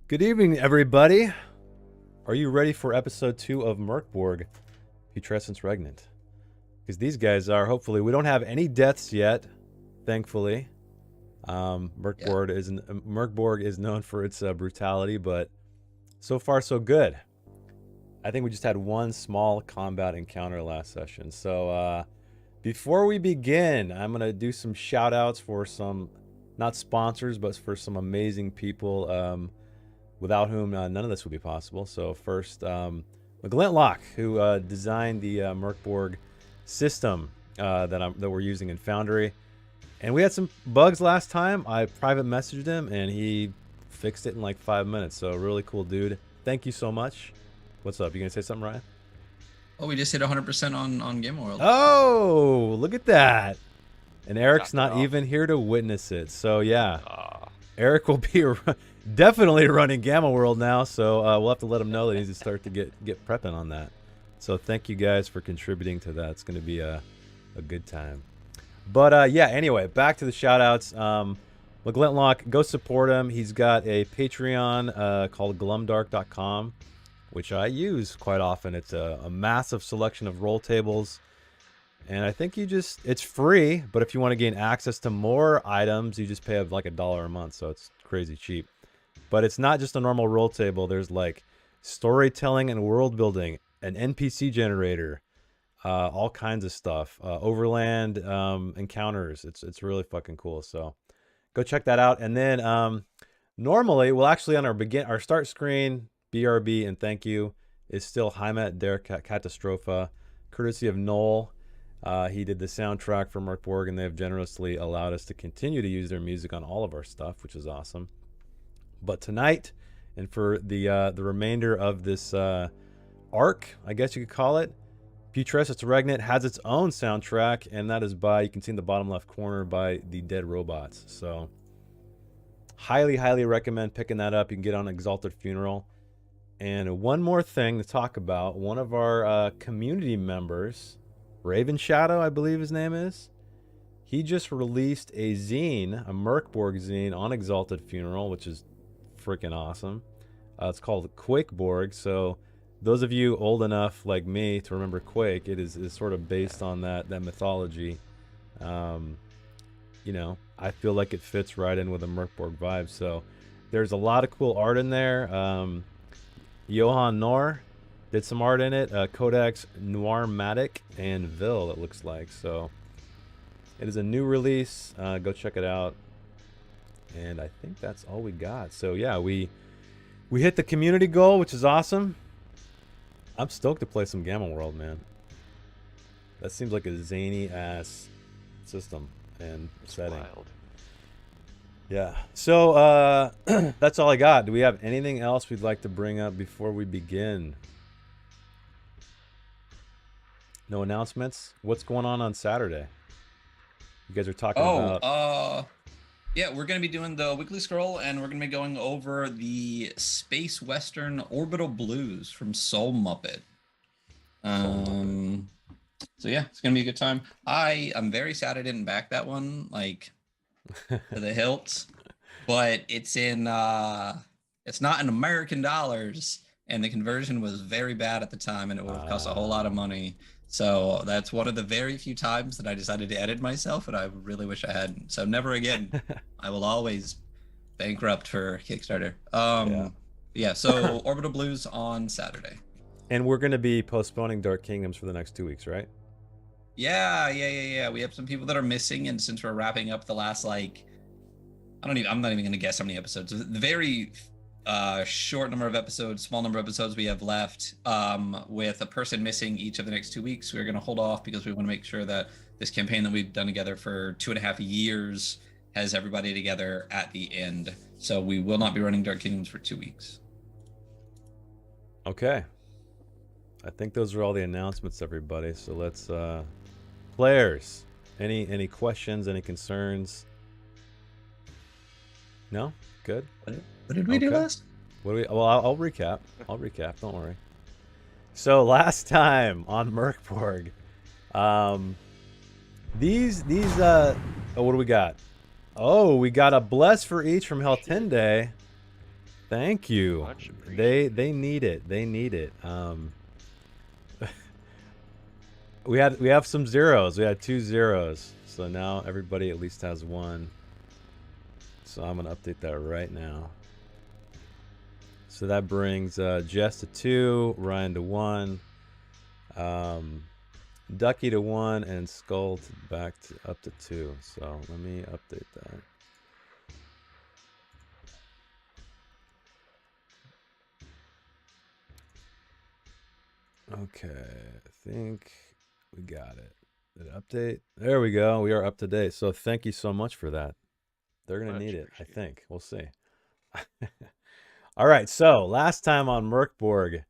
Good evening, everybody. Are you ready for episode 2 of Mörk, Borg, Putrescence, Regnant? Because these guys are, hopefully, we don't have any deaths yet, thankfully. Mörk Borg is known for its brutality, but so far so good. I think we just had one small combat encounter last session. So before we begin, I'm going to do some shout outs for some, not sponsors, but for some amazing people without whom none of this would be possible. So first, McGlintlock, who designed the Mörk Borg system that we're using in Foundry. And we had some bugs last time. I private messaged him, and he fixed it in like 5 minutes. So really cool dude. Thank you so much. What's up? You gonna say something, Ryan? Oh, we just hit 100% on Game World. Oh, look at that. And Eric's not even here to witness it. So yeah, Eric will be definitely running Gamma World now. So we'll have to let him know that he needs to start to get prepping on that. So thank you guys for contributing to that. It's going to be a good time. But yeah, anyway, back to the shout outs. McGlintlock, go support him. He's got a Patreon called glumdark.com, which I use quite often. It's a massive selection of roll tables. And I think it's free, but if you want to gain access to more items, you just pay like $1 a month. So it's crazy cheap. But it's not just a normal roll table. There's like storytelling and world building, an NPC generator, all kinds of stuff, overland encounters. It's really fucking cool. So go check that out. And then normally, well, actually on our start screen, BRB and thank you is still Heimat der Katastrophe, courtesy of Noel. He did the soundtrack for Mörk Borg, and they have generously allowed us to continue to use their music on all of our stuff, which is awesome. But tonight, and for the remainder of this arc, I guess you could call it, Putrescence Regnant has its own soundtrack, and that is by, you can see in the bottom left corner, by the Dead Robots. So highly, highly recommend picking that up. You can get on Exalted Funeral. And one more thing to talk about, one of our community members, Raven Shadow, I believe his name is, he just released a zine, a Mörk Borg zine on Exalted Funeral, which is freaking awesome. It's called Quake Borg. So those of you old enough like me to remember Quake, it is sort of based on that mythology. You know, I feel like it fits right in with a Mörk Borg vibe. So there's a lot of cool art in there. Johan Nor did some art in it. Codex Noirmatic and Vil, it looks like. So it is a new release. Go check it out. And I think that's all we got. So yeah, we hit the community goal, which is awesome. I'm stoked to play some Gamma World, man. That seems like a zany ass system and setting. Wild. Yeah. So that's all I got. Do we have anything else we'd like to bring up before we begin? No announcements? What's going on Saturday? You guys are talking about... yeah, we're going to be doing the weekly scroll, and we're going to be going over the Space Western Orbital Blues from Soul Muppet. So yeah, it's going to be a good time. I'm very sad I didn't back that one, like, to the hilt, but it's not in American dollars, and the conversion was very bad at the time, and it would have cost a whole lot of money. So that's one of the very few times that I decided to edit myself, and I really wish I hadn't. So never again. I will always bankrupt for Kickstarter. Yeah, so Orbital Blues on Saturday. And we're going to be postponing Dark Kingdoms for the next 2 weeks, right? Yeah. We have some people that are missing, and since we're wrapping up the last, like, I'm not even going to guess how many episodes. The very short number of episodes, small number of episodes we have left, with a person missing each of the next 2 weeks. We're going to hold off because we want to make sure that this campaign that we've done together for 2.5 years has everybody together at the end. So we will not be running Dark Kingdoms for 2 weeks. Okay. I think those are all the announcements, everybody. So let's players, any questions, any concerns? No? Good. What did we do last? Well, I'll recap. Don't worry. So last time on Mörk Borg, what do we got? Oh, we got a bless for each from Heltende. Thank you. Much appreciated. They need it. They need it. We have some zeros. We had 2 zeros. So now everybody at least has 1. So I'm gonna update that right now. So that brings Jess to 2, Ryan to 1, Ducky to 1, and Skull up to 2. So let me update that. Okay, I think we got it. Did it update? There we go. We are up to date. So thank you so much for that. They're going to need it, I think. We'll see. All right, so last time on Mörk Borg,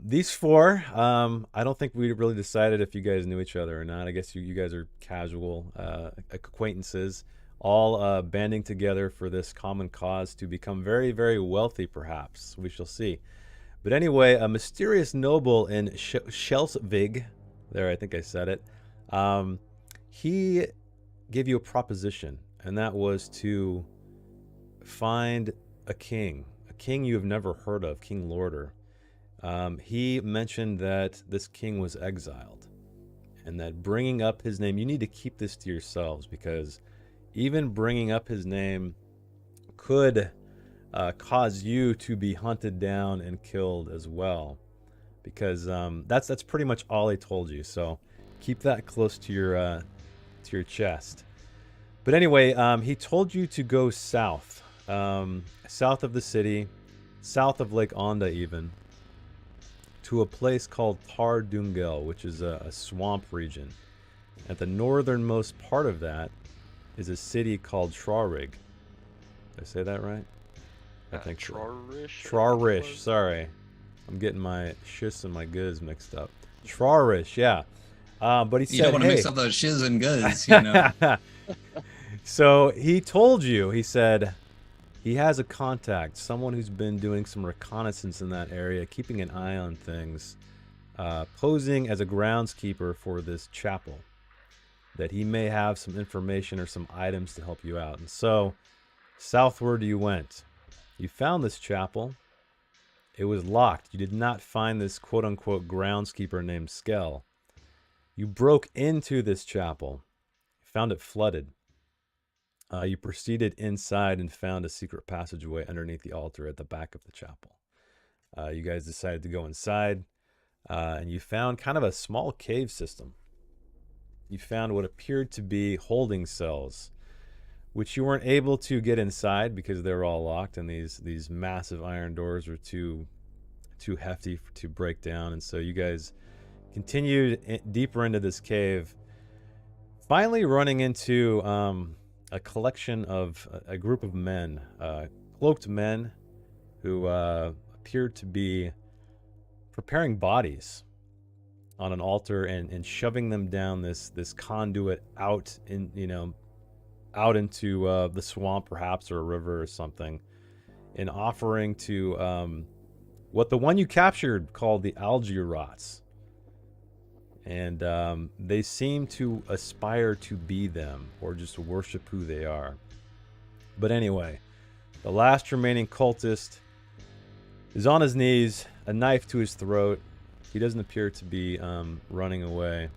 these 4, I don't think we really decided if you guys knew each other or not. I guess you guys are casual acquaintances, all banding together for this common cause to become very, very wealthy, perhaps. We shall see. But anyway, a mysterious noble in Schleswig, there, I think I said it, he gave you a proposition, and that was to find a king you have never heard of, King Lorder. He mentioned that this king was exiled, and that bringing up his name, you need to keep this to yourselves, because even bringing up his name could cause you to be hunted down and killed as well, because that's pretty much all he told you. So keep that close to your chest. But anyway, he told you to go south, south of the city, south of Lake Onda even, to a place called Tar Dungel, which is a swamp region. At the northernmost part of that is a city called Traurig. Did I say that right? I think Trarish. Trarish, sorry. I'm getting my shis and my goods mixed up. Trarish, yeah. But he said, you don't want to mix up those shiz and goods, you know. So he told you, he said, he has a contact, someone who's been doing some reconnaissance in that area, keeping an eye on things, posing as a groundskeeper for this chapel, that he may have some information or some items to help you out. And so southward you went. You found this chapel. It was locked. You did not find this quote-unquote groundskeeper named Skell. You broke into this chapel. Found it flooded. You proceeded inside and found a secret passageway underneath the altar at the back of the chapel. You guys decided to go inside, and you found kind of a small cave system. You found what appeared to be holding cells, which you weren't able to get inside because they were all locked, and these massive iron doors were too hefty to break down. And so you guys continued deeper into this cave, finally running into a collection of a group of men, cloaked men, who appeared to be preparing bodies on an altar and shoving them down this conduit out into the swamp, perhaps, or a river or something, and offering to what the one you captured called the algae rots. And they seem to aspire to be them, or just worship who they are. But anyway, the last remaining cultist is on his knees, a knife to his throat. He doesn't appear to be running away.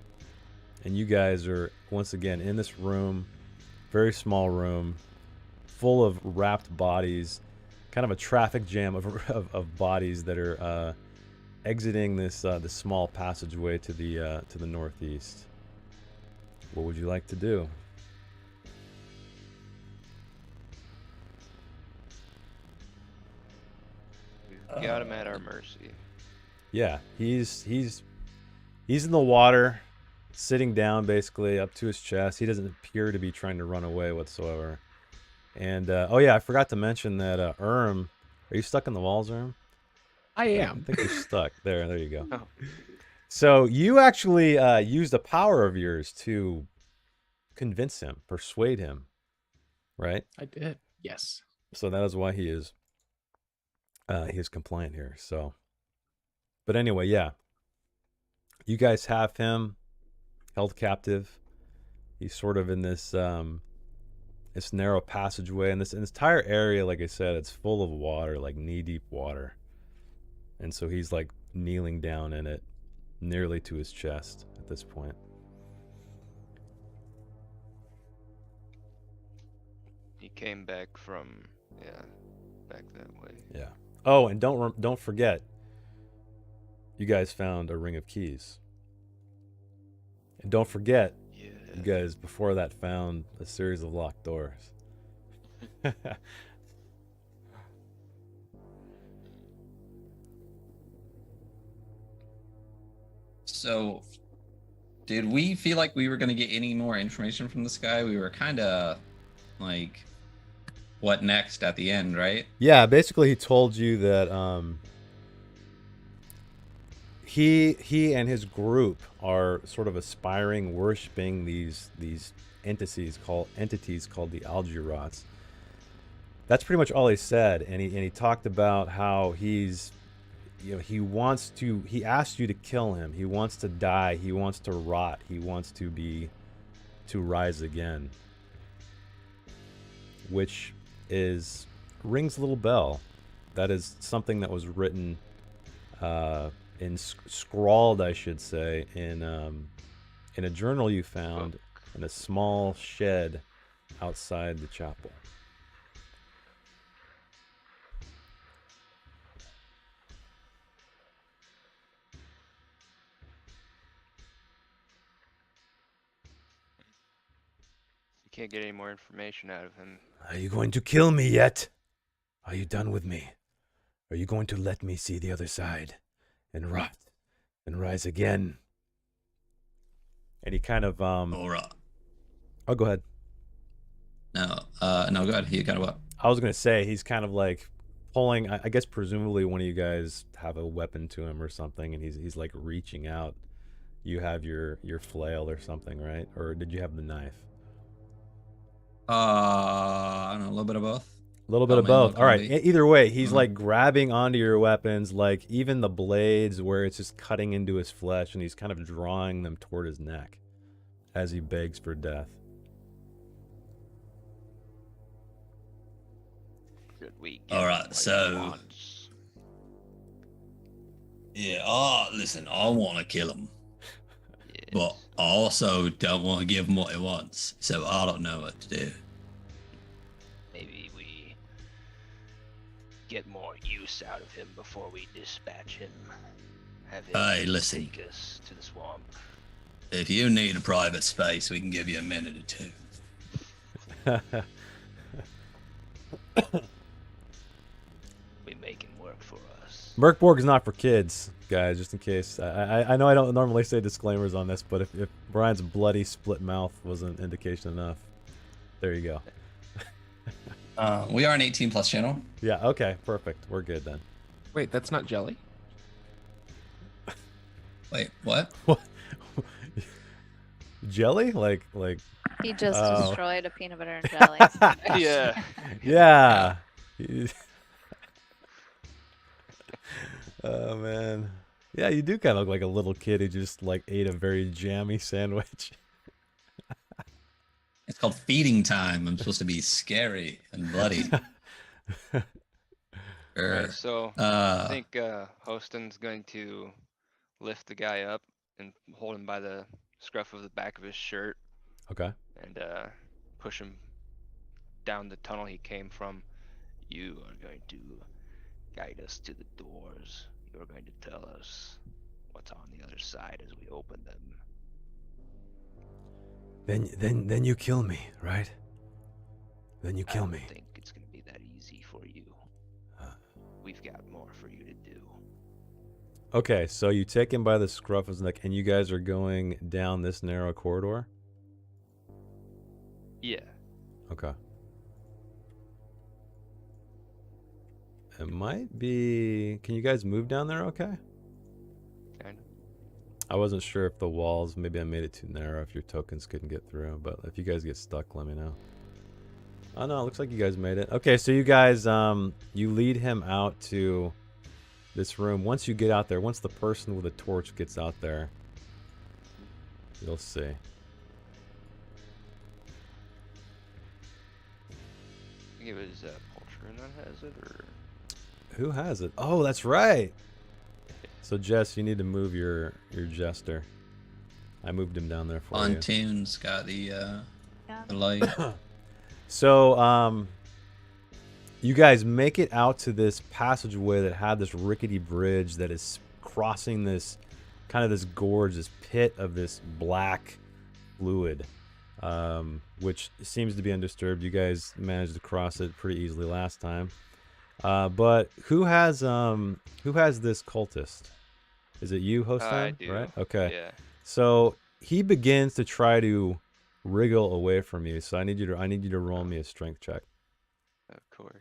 And you guys are once again in this room, very small room, full of wrapped bodies, kind of a traffic jam of bodies that are exiting this small passageway to the northeast. What would you like to do? We've got him at our mercy. Yeah, he's in the water, sitting down basically up to his chest. He doesn't appear to be trying to run away whatsoever. And oh yeah, I forgot to mention that are you stuck in the walls, Erm? I am. I think you're stuck. There you go. Oh. So you actually used a power of yours to convince him, persuade him, right? I did. Yes. So that is why he is compliant here. So, but anyway, yeah. You guys have him held captive. He's sort of in this this narrow passageway, and this entire area, like I said, it's full of water, like knee-deep water. And so he's like kneeling down in it, nearly to his chest at this point. He came back from, back that way. Yeah. Oh, and don't forget, you guys found a ring of keys. And don't forget, you guys before that found a series of locked doors. So, did we feel like we were going to get any more information from this guy? We were kind of like, what next at the end, right? Yeah, basically he told you that he and his group are sort of aspiring, worshiping these entities called the Algirots. That's pretty much all he said, and he talked about how he asked you to kill him. He wants to die. He wants to rot. He wants to rise again, which rings a little bell. That is something that was written, scrawled, I should say, in a journal you found in a small shed outside the chapel. You can't get any more information out of him. Are you going to kill me yet? Are you done with me? Are you going to let me see the other side and rot and rise again? And he kind of All right. Oh, go ahead. No, go ahead. He kind of what? I was gonna say he's kind of like pulling. I guess presumably one of you guys have a weapon to him or something, and he's like reaching out. You have your flail or something, right? Or did you have the knife? I don't know, a little bit of both. A little bit of both. All right. Combi. Either way, he's like grabbing onto your weapons, like even the blades where it's just cutting into his flesh, and he's kind of drawing them toward his neck as he begs for death. Should we get All him right, what he so wants? yeah. Listen, I want to kill him, Yes. but I also don't want to give him what he wants. So I don't know what to do. Maybe we get more use out of him before we dispatch him. Have him Hey, listen. take us to the swamp. If you need a private space, we can give you a minute or two. We make him work for us. Mörk Borg is not for kids, guys, just in case. I know I don't normally say disclaimers on this, but if Brian's bloody split mouth wasn't indication enough, there you go. We are an 18 plus channel. Yeah, okay, perfect. We're good then. Wait, that's not jelly? Wait, what? What? Jelly? Like He just Oh. destroyed a peanut butter and jelly. Yeah. yeah. Oh man. Yeah, you do kind of look like a little kid who just like ate a very jammy sandwich. It's called feeding time. I'm supposed to be scary and bloody. Alright, so I Uh, think Hoston's going to lift the guy up and hold him by the scruff of the back of his shirt Okay. and push him down the tunnel he came from. You are going to guide us to the doors. You are going to tell us what's on the other side as we open them. Then you kill me, right? Then you I kill don't me. think it's going to be that easy for you. We've got more for you to do. Okay, so you take him by the scruff of his neck, and you guys are going down this narrow corridor? Yeah. Okay. It might be... Can you guys move down there okay? Kind of. I wasn't sure if the walls... Maybe I made it too narrow if your tokens couldn't get through, but if you guys get stuck, let me know. Oh no, it looks like you guys made it. Okay, so you guys, you lead him out to this room. Once you get out there, once the person with a torch gets out there, you'll see. think it was Pultrin that has it, or Who has it? Oh, that's right. So Jess, you need to move your jester. I moved him down there for you. Pontoon's got the Yeah. light. So, you guys make it out to this passageway that had this rickety bridge that is crossing this kind of this gorge, this pit of this black fluid, which seems to be undisturbed. You guys managed to cross it pretty easily last time. But who has this cultist? Is it you, Hostan? I do. Right? Okay. Yeah. So he begins to try to wriggle away from you. So I need you to roll me a strength check. Of course.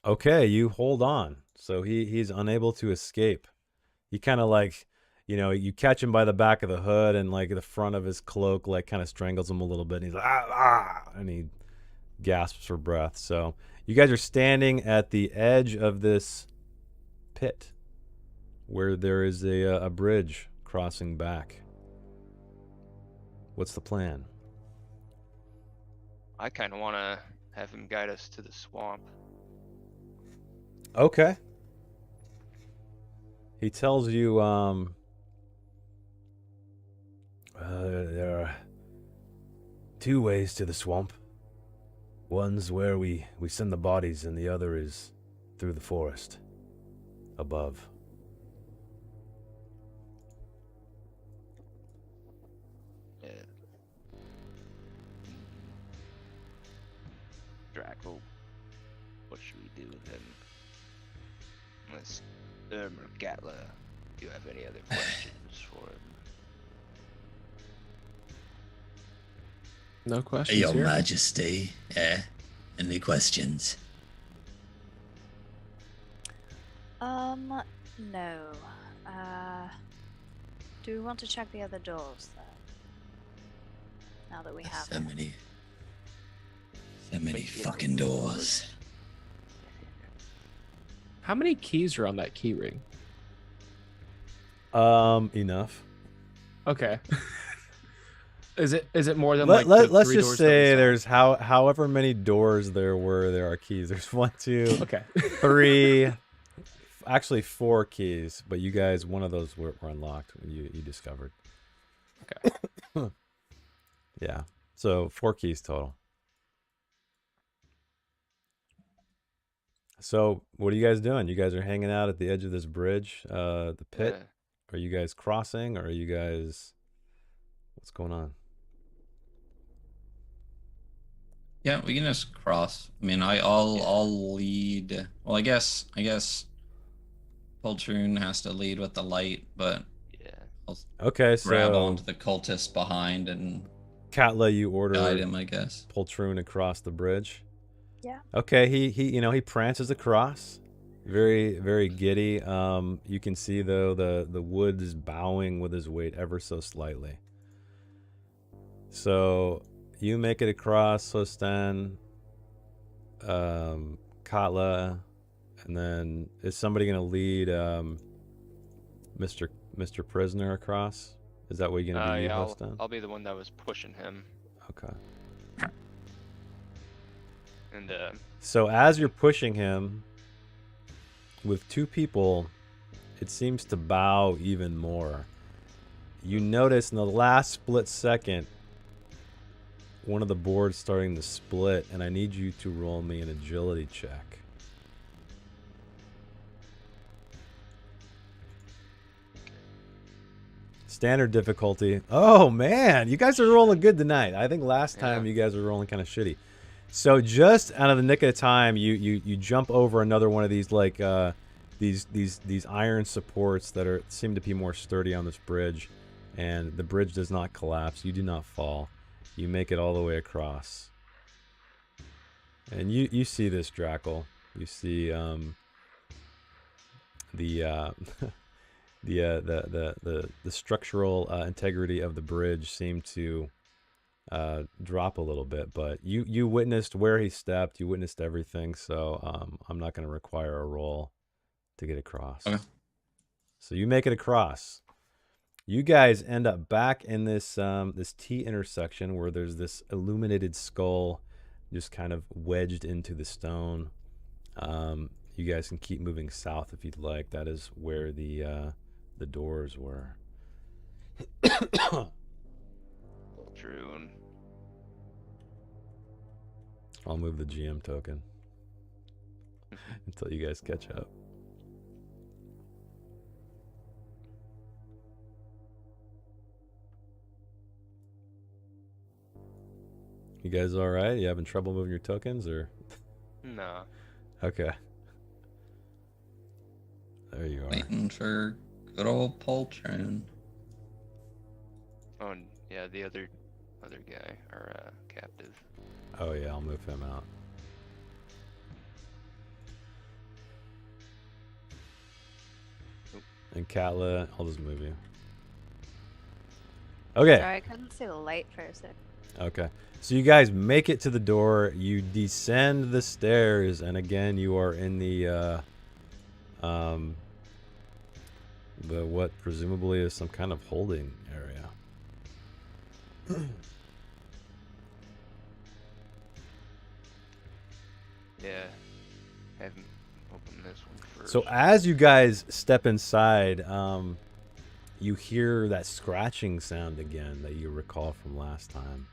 Okay, you hold on. So he's unable to escape. He kind of like, you catch him by the back of the hood and like the front of his cloak like kind of strangles him a little bit. And he's like, and he gasps for breath. So you guys are standing at the edge of this pit where there is a bridge crossing back. What's the plan? I kind of want to have him guide us to the swamp. Okay. He tells you, there are two ways to the swamp. One's where we send the bodies, and the other is through the forest above. Yeah. Draco, what should we do with him? Unless Gatla, do you have any other questions for him? No questions Your here. Majesty, any questions? No. Do we want to check the other doors though? Now that we have So it. many fucking doors. How many keys are on that key ring? Enough. Okay. Is it more than Let's the just three doors that we say saw? there's however many doors there are keys. There's 1, 2, Okay. 3, actually 4 keys, but you guys, one of those were unlocked. You discovered. Okay. Yeah. So 4 keys total. So what are you guys doing? You guys are hanging out at the edge of this bridge, the pit. Yeah. Are you guys crossing, or are you guys? What's going on? Yeah, we can just cross. I mean, I'll lead. Well, I guess Poltroon has to lead with the light, but Yeah. I'll Okay, grab so onto the cultist behind and Katla, you guide order him, I guess. Poltroon across the bridge. Yeah. Okay, he prances across, very very giddy. You can see though the wood is bowing with his weight ever so slightly. So you make it across, Hostan, Katla, and then is somebody gonna lead Mr. Prisoner across? Is that what you're gonna do, Yeah, Hostan? I'll be the one that was pushing him. Okay. And So as you're pushing him, with 2 people, it seems to bow even more. You notice in the last split second, one of the boards starting to split, and I need you to roll me an agility check. Standard difficulty. Oh man, you guys are rolling good tonight. I think last time you guys were rolling kind of shitty. So just out of the nick of time, you jump over another one of these like these iron supports that seem to be more sturdy on this bridge, and the bridge does not collapse. You do not fall. You make it all the way across, and you see this, Drackle. You see the structural integrity of the bridge seem to drop a little bit, but you witnessed where he stepped. You witnessed everything, so I'm not going to require a roll to get across. Okay. So you make it across. You guys end up back in this this T intersection where there's this illuminated skull just kind of wedged into the stone. You guys can keep moving south if you'd like. That is where the doors were. True. I'll move the GM token until you guys catch up. You guys all right? You having trouble moving your tokens or? No. Okay. There you are. Waiting for good old Pultron. Oh, and yeah, the other guy, our captive. Oh yeah, I'll move him out. And Katla, I'll just move you. Okay. Sorry, I couldn't see the light for a sec. Okay. So you guys make it to the door, you descend the stairs, and again you are in the what presumably is some kind of holding area. Yeah. Have him open this one first. So as you guys step inside, you hear that scratching sound again that you recall from last time.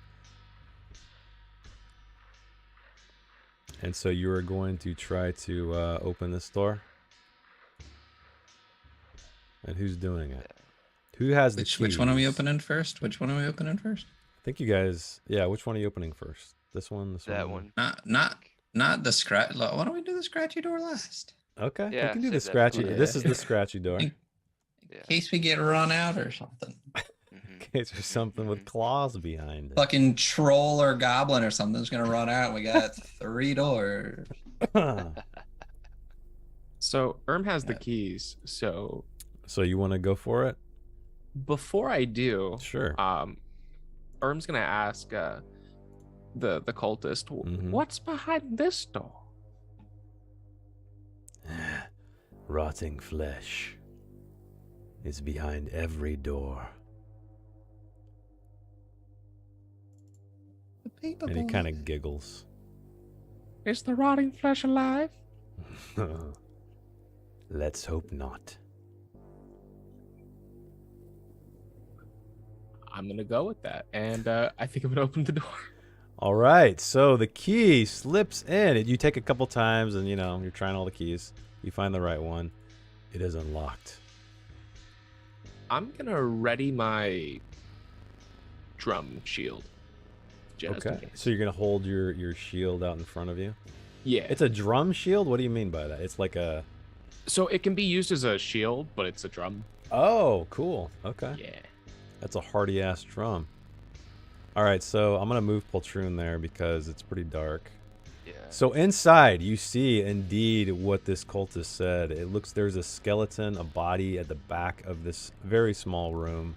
And so you are going to try to open this door. And who's doing it? Who has the keys? Which one are we opening first? Which one are we opening first? I think you guys. Yeah, which one are you opening first? This one. This that one. one. Not the scratch. Why don't we do the scratchy door last? Okay. Yeah, you can do save the that for scratchy. later. This is the scratchy door. In Yeah. case we get run out or something. In case there's something with claws behind it. Fucking troll or goblin or something's gonna run out. We got 3 doors. So Erm has the keys. So So you want to go for it? before I do, Sure. Erm's gonna ask the cultist, Mhm. what's behind this door? Rotting flesh is behind every door. The paper And he boy. kind of giggles. Is the rotting flesh alive? Let's hope not. I'm gonna go with that, and I think I'm gonna open the door. All right, so the key slips in. You take a couple times, and you're trying all the keys. You find the right one. It is unlocked. I'm gonna ready my drum shield. Just in Okay, case. so you're gonna hold your shield out in front of you. Yeah. It's a drum shield. What do you mean by that? It's like a. So it can be used as a shield, but it's a drum. Oh, cool. Okay, Yeah. that's a hardy ass drum. All right, so I'm gonna move Poltroon there because it's pretty dark. Yeah. So inside, you see indeed what this cultist said. It looks there's a skeleton, a body at the back of this very small room,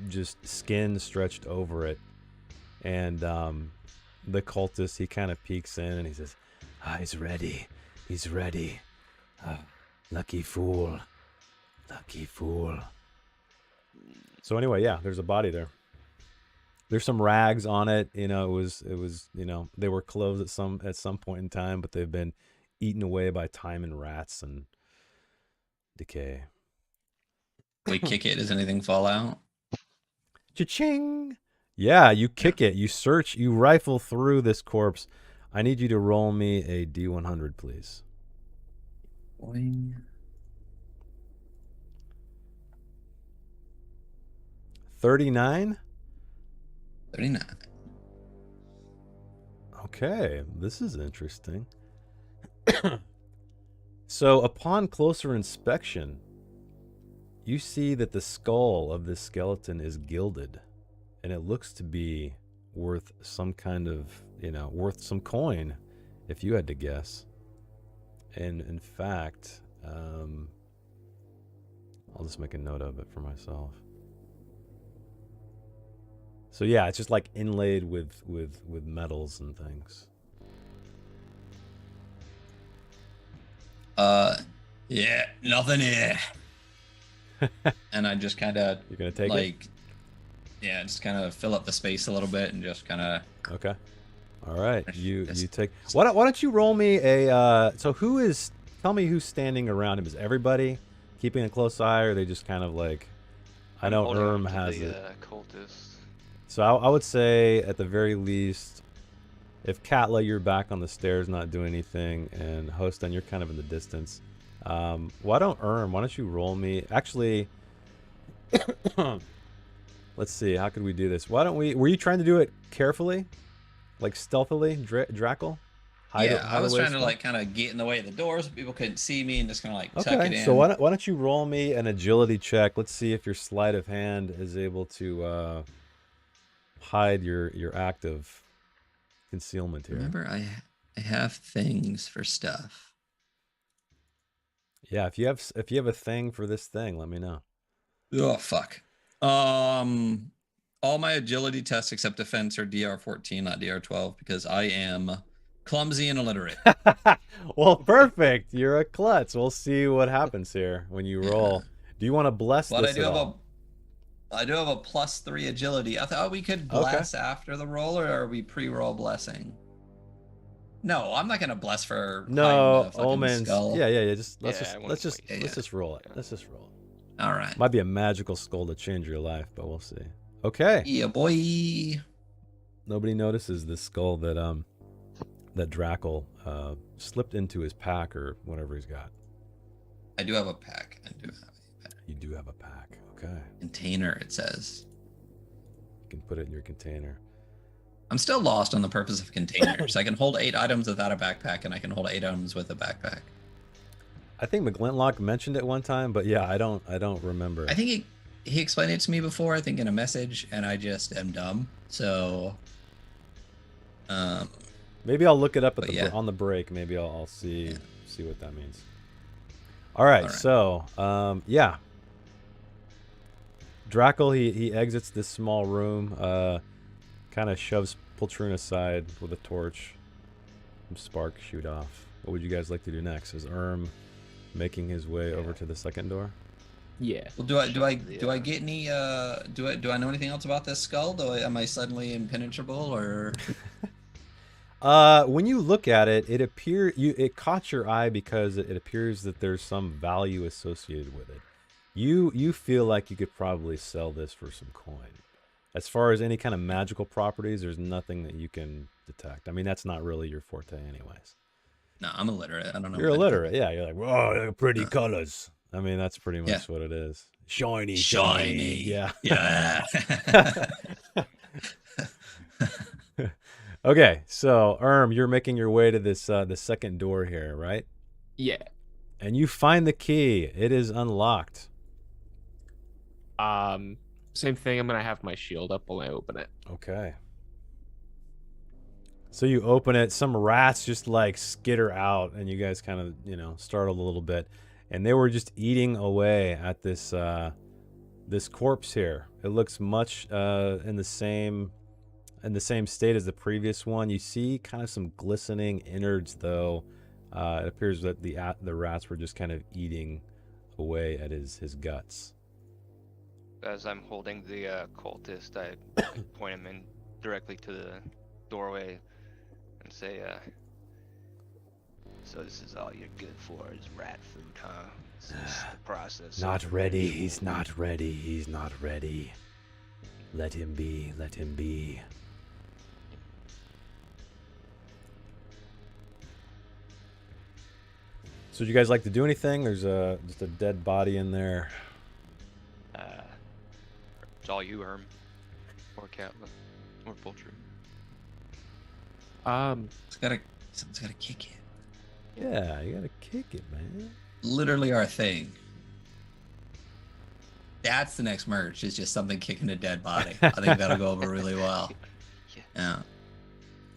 just skin stretched over it. And the cultist, he kind of peeks in and he says, he's ready. He's ready. Lucky fool. Lucky fool. So anyway, yeah, there's a body there. There's some rags on it. It was they were clothes at some point in time, but they've been eaten away by time and rats and decay. We kick it. Does anything fall out? Cha-ching! Yeah, you kick it. You search. You rifle through this corpse. I need you to roll me a D100, please. Boing. 39? 39. Okay, this is interesting. So, upon closer inspection, you see that the skull of this skeleton is gilded, and it looks to be worth some kind of, worth some coin, if you had to guess. And in fact, I'll just make a note of it for myself. So yeah, it's just like inlaid with metals and things. Yeah, nothing here. and I just kind of You're gonna take it. like, yeah, just kind of fill up the space a little bit and just kind of. Okay. All right. You This- take. Why don't you roll me a? So who is? Tell me who's standing around him. Is everybody keeping a close eye, or are they just kind of like? I I'm know holding on to has the, it. Cultist. So I would say at the very least, if Katla, you're back on the stairs, not doing anything, and Hostan, you're kind of in the distance. Why don't you roll me? Actually, let's see. How could we do this? Why don't we? Were you trying to do it carefully, like stealthily, Drackle? Yeah, I was away trying to stealth? like kind of get in the way of the doors so people couldn't see me and just kind of like tuck it Okay, in. so why don't you roll me an agility check? Let's see if your sleight of hand is able to hide your act of concealment here. Remember, I have things for stuff. Yeah, if you have a thing for this thing, let me know. Oh fuck. All my agility tests except defense are DR14, not DR12, because I am clumsy and illiterate. Well, perfect. You're a klutz. We'll see what happens here when you roll. Do you want to bless But this I do at have all? I do have a +3 agility. I thought we could bless after the roll, or are we pre-roll blessing? No, I'm not gonna bless for No, hiding the fucking omens. skull. Yeah. Just let's Yeah, I wouldn't let's waste just roll it. Let's just roll it. All right. Might be a magical skull to change your life, but we'll see. Okay. Yeah, boy. Nobody notices this skull that that Drackle slipped into his pack or whatever he's got. I do have a pack. I do have a pack. You do have a pack. Okay. Container, it says. You can put it in your container. I'm still lost on the purpose of containers. I can hold 8 items without a backpack, and I can hold 8 items with a backpack. I think McGlintlock mentioned it one time, but yeah, I don't remember. I think he explained it to me before, I think in a message, and I just am dumb. So maybe I'll look it up at but yeah. on the break. Maybe I'll see what that means. All right. So yeah, Drackle he exits this small room, kind of shoves Pultrune aside with a torch. Some sparks shoot off. What would you guys like to do next? Is making his way over to the second door? Yeah. well, do I get any do I know anything else about this skull? Am I suddenly impenetrable, or When you look at it, it caught your eye because it appears that there's some value associated with it. You feel like you could probably sell this for some coin. As far as any kind of magical properties, there's nothing that you can detect. I mean, that's not really your forte anyways. no? I'm illiterate. I don't know. You're illiterate, yeah. You're like, whoa, pretty colors. I mean, that's pretty much what it is. Shiny. Yeah. Yeah. Okay, so you're making your way to this the second door here, right? Yeah. And you find the key. It is unlocked. Same thing. I'm gonna have my shield up when I open it. Okay. So you open it. Some rats just like skitter out, and you guys kind of startled a little bit, and they were just eating away at this this corpse here. It looks much in the same state as the previous one. You see kind of some glistening innards, though. It appears that the rats were just kind of eating away at his guts. As I'm holding the cultist, I point him in directly to the doorway and say, "So this is all you're good for, is rat food, huh? This is the process." Not ready. He's not ready. He's not ready. Let him be. Let him be. So would you guys like to do anything? There's just a dead body in there. It's all you, Herm. Or Catla. Or Pultrune. Someone's gotta kick it. Yeah, you gotta kick it, man. Literally our thing. That's the next merch. Is just something kicking a dead body. I think that'll go over really well. Yeah.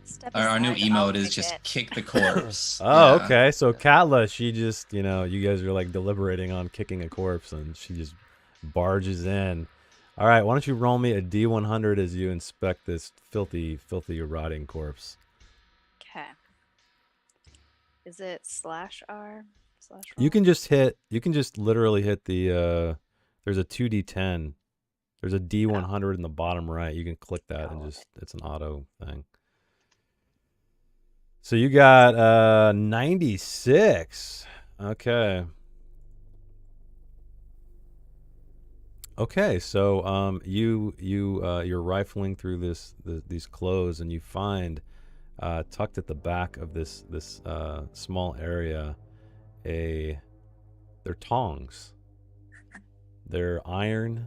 Step Our new aside, I'll emote is kick just it. kick the corpse. Oh, Yeah. okay. So Katla, she just, you guys are like deliberating on kicking a corpse, and she just barges in. All right, why don't you roll me a D100 as you inspect this filthy, filthy, rotting corpse? Okay. Is it /R? You can just literally hit the There's a 2d10. There's a D100 in the bottom right. You can click that and just, it's an auto thing. So you got 96. Okay. Okay, so you're rifling through these clothes, and you find tucked at the back of this small area they're tongs. They're iron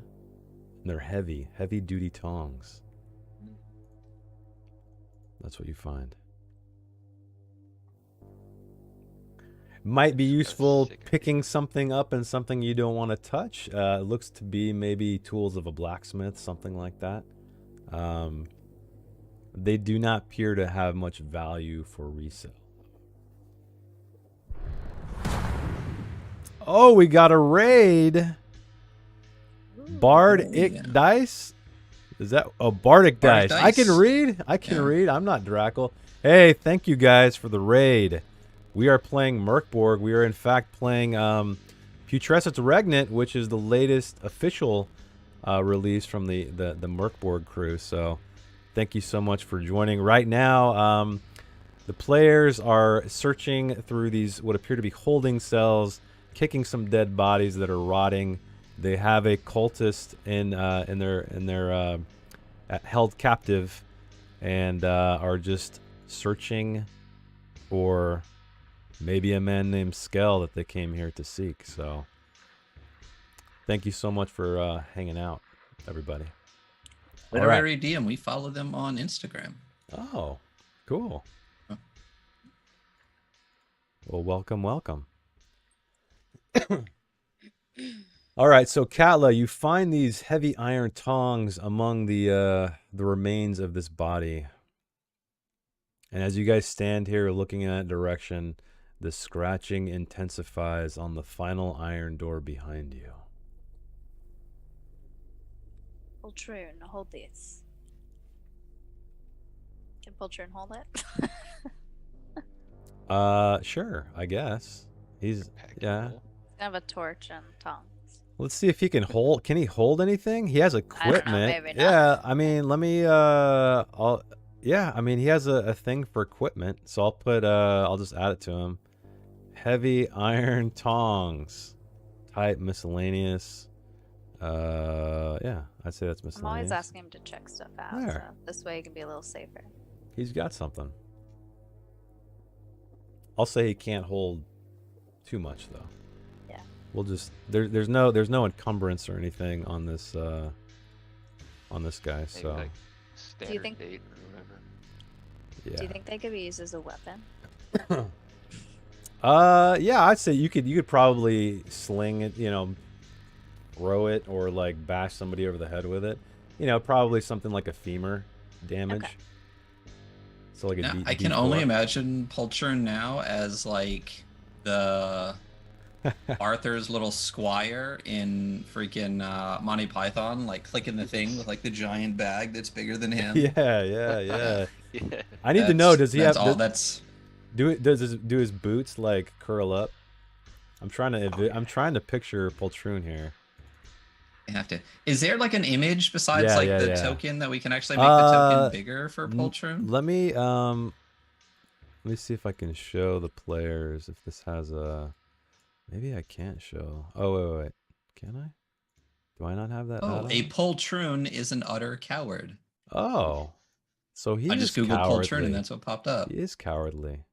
and they're heavy duty tongs. That's what you find. Might be useful picking something up and something you don't want to touch. It looks to be maybe tools of a blacksmith, something like that. They do not appear to have much value for resale. Oh, we got a raid. Bardic dice? Is that Bardic dice? I can read. I can read. I'm not Drackle. Hey, thank you guys for the raid. We are playing Mörk. We are in fact playing Putrescence Regnant, which is the latest official release from the Mörk crew. So thank you so much for joining. Right now, the players are searching through these what appear to be holding cells, kicking some dead bodies that are rotting. They have a cultist in their held captive, and are just searching for maybe a man named Skell that they came here to seek. So thank you so much for hanging out, everybody. Literary DM, we follow them on Instagram. Oh, cool. Well, welcome. All right, so Katla, you find these heavy iron tongs among the remains of this body. And as you guys stand here looking in that direction, the scratching intensifies on the final iron door behind you. Poltroon, hold these. Can Poltroon hold it? Sure, I guess. He's yeah. I have a torch and tongs. Let's see if he can hold. Can he hold anything? He has equipment. I don't know, maybe not. Yeah, I mean, let me. Yeah, I mean, he has a thing for equipment, so I'll put. I'll just add it to him. Heavy iron tongs, type miscellaneous. Yeah, I'd say that's miscellaneous. I'm always asking him to check stuff out, There. so this way he can be a little safer. He's got something. I'll say he can't hold too much though. Yeah. We'll just there's no encumbrance or anything on this guy. Maybe So like Do you think- standard date or whatever. yeah. Do you think they could be used as a weapon? Yeah, I'd say you could probably sling it, throw it or like bash somebody over the head with it. Probably something like a femur damage. Okay. So like a Now, D- I can D4. only imagine Poltroon now as like the Arthur's little squire in freaking Monty Python, like clicking the thing with like the giant bag that's bigger than him. Yeah. Yeah. I need to know, does he that's have all that's do his boots like curl up? I'm trying to picture Poltroon here. you have to. Is there like an image besides Yeah, like yeah, the yeah. token that we can actually make the token bigger for Poltroon? Let me see if I can show the players if this has a. Maybe I can't show. Oh wait. Can I? Do I not have that? Oh, add-on? a Poltroon is an utter coward. Oh, so he I is just googled cowardly. Poltroon and that's what popped up. He is cowardly.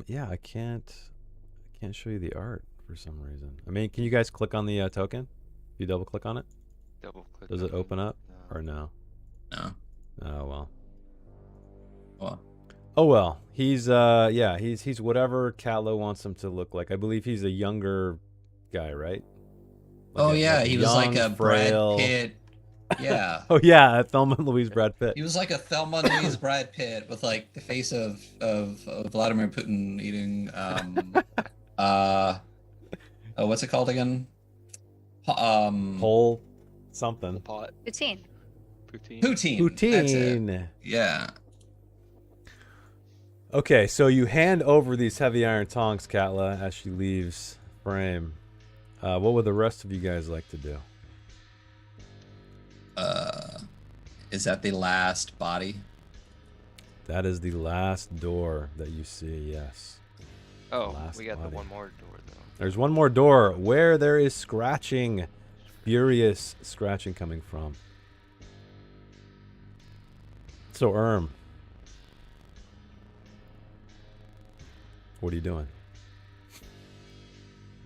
Yeah, I can't show you the art for some reason. I mean, can you guys click on the token? If you double click on it, Double click. does it on open up No. or no? No. Oh well. Well, Oh well. He's he's whatever Katla wants him to look like. I believe he's a younger guy, right? oh yeah, he was like young, a frail- Brad Pitt. Yeah. Oh yeah, Thelma and Louise Brad Pitt. He was like a Thelma and Louise Brad Pitt with like the face of Vladimir Putin eating what's it called again? Whole something. Pot. Poutine. Poutine. Poutine. That's it. Poutine. Yeah. Okay, so you hand over these heavy iron tongs, Katla, as she leaves frame. What would the rest of you guys like to do? Is that the last body? That is the last door that you see, yes. Oh, Last we got body. the one more door though. There's one more door where there is scratching. Furious scratching coming from. So, what are you doing?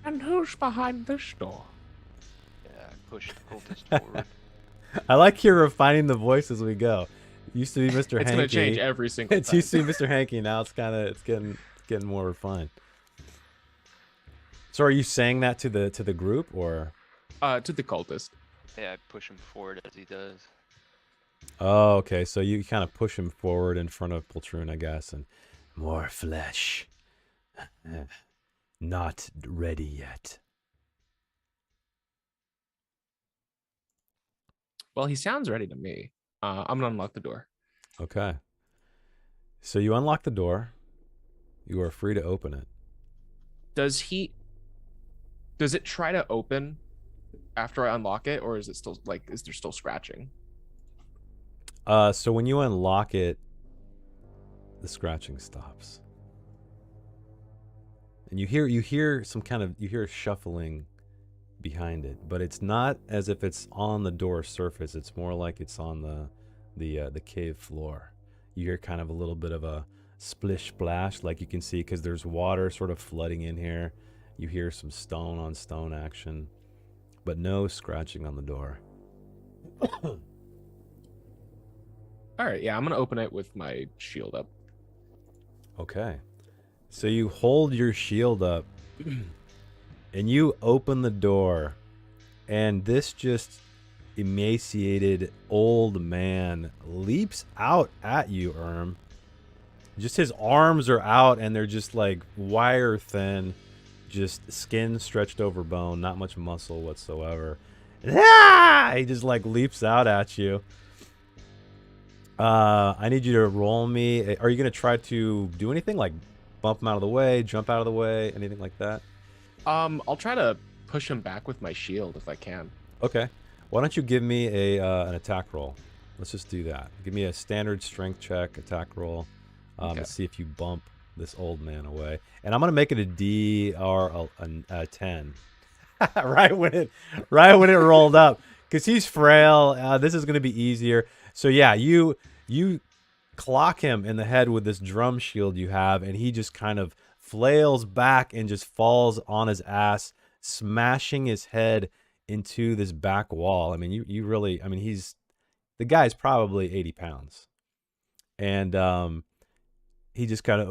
And who's behind this door? Yeah, push the cultist forward. I like you're refining the voice as we go. It used to be Mr. Hanky. It's gonna change every single It time. used to be Mr. Hanky. Now it's getting more refined. So are you saying that to the group or? To the cultist. Yeah, I push him forward as he does. Oh, okay. So you kind of push him forward in front of Poltroon, I guess, and more flesh. Not ready yet. Well, he sounds ready to me. I'm gonna unlock the door. Okay. So you unlock the door. You are free to open it. Does it try to open after I unlock it, or is it still is there still scratching? So when you unlock it, the scratching stops. And you hear shuffling behind it, but it's not as if it's on the door surface. It's more like it's on the cave floor. You hear kind of a little bit of a splish splash, like you can see, because there's water sort of flooding in here. You hear some stone on stone action, but no scratching on the door. All right, yeah, I'm gonna open it with my shield up. Okay. So you hold your shield up and you open the door, and this just emaciated old man leaps out at you, Just his arms are out and they're just like wire thin, just skin stretched over bone, not much muscle whatsoever. He just like leaps out at you. I need you to roll me. Are you going to try to do anything like bump him out of the way, jump out of the way, anything like that? I'll try to push him back with my shield if I can. Okay. Why don't you give me an attack roll? Let's just do that. Give me a standard strength check, attack roll. Okay. Let's see if you bump this old man away. And I'm going to make it a D or a 10. right when it rolled up, because he's frail. This is going to be easier. So yeah, you clock him in the head with this drum shield you have, and he just kind of flails back and just falls on his ass, smashing his head into this back wall. I mean, you really, I mean, the guy's probably 80 pounds, and he just kind of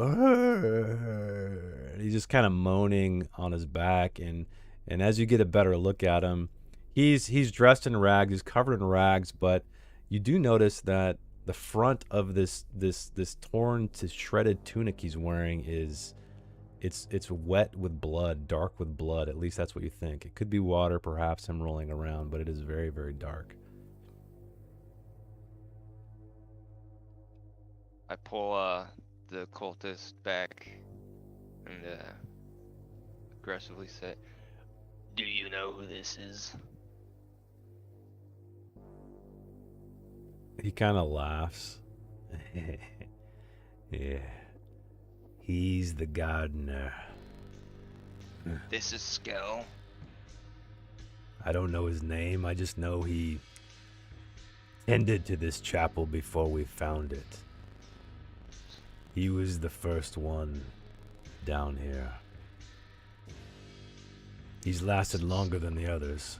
he's kind of moaning on his back, and as you get a better look at him, he's dressed in rags, he's covered in rags, but you do notice that the front of this torn to shredded tunic he's wearing it's wet with blood, dark with blood. At least that's what you think. It could be water, perhaps him rolling around, but it is very, very dark. I pull the cultist back and aggressively say, "Do you know who this is?" He kind of laughs. Yeah. He's the gardener. This is Skell. I don't know his name. I just know he tended to this chapel before we found it. He was the first one down here. He's lasted longer than the others.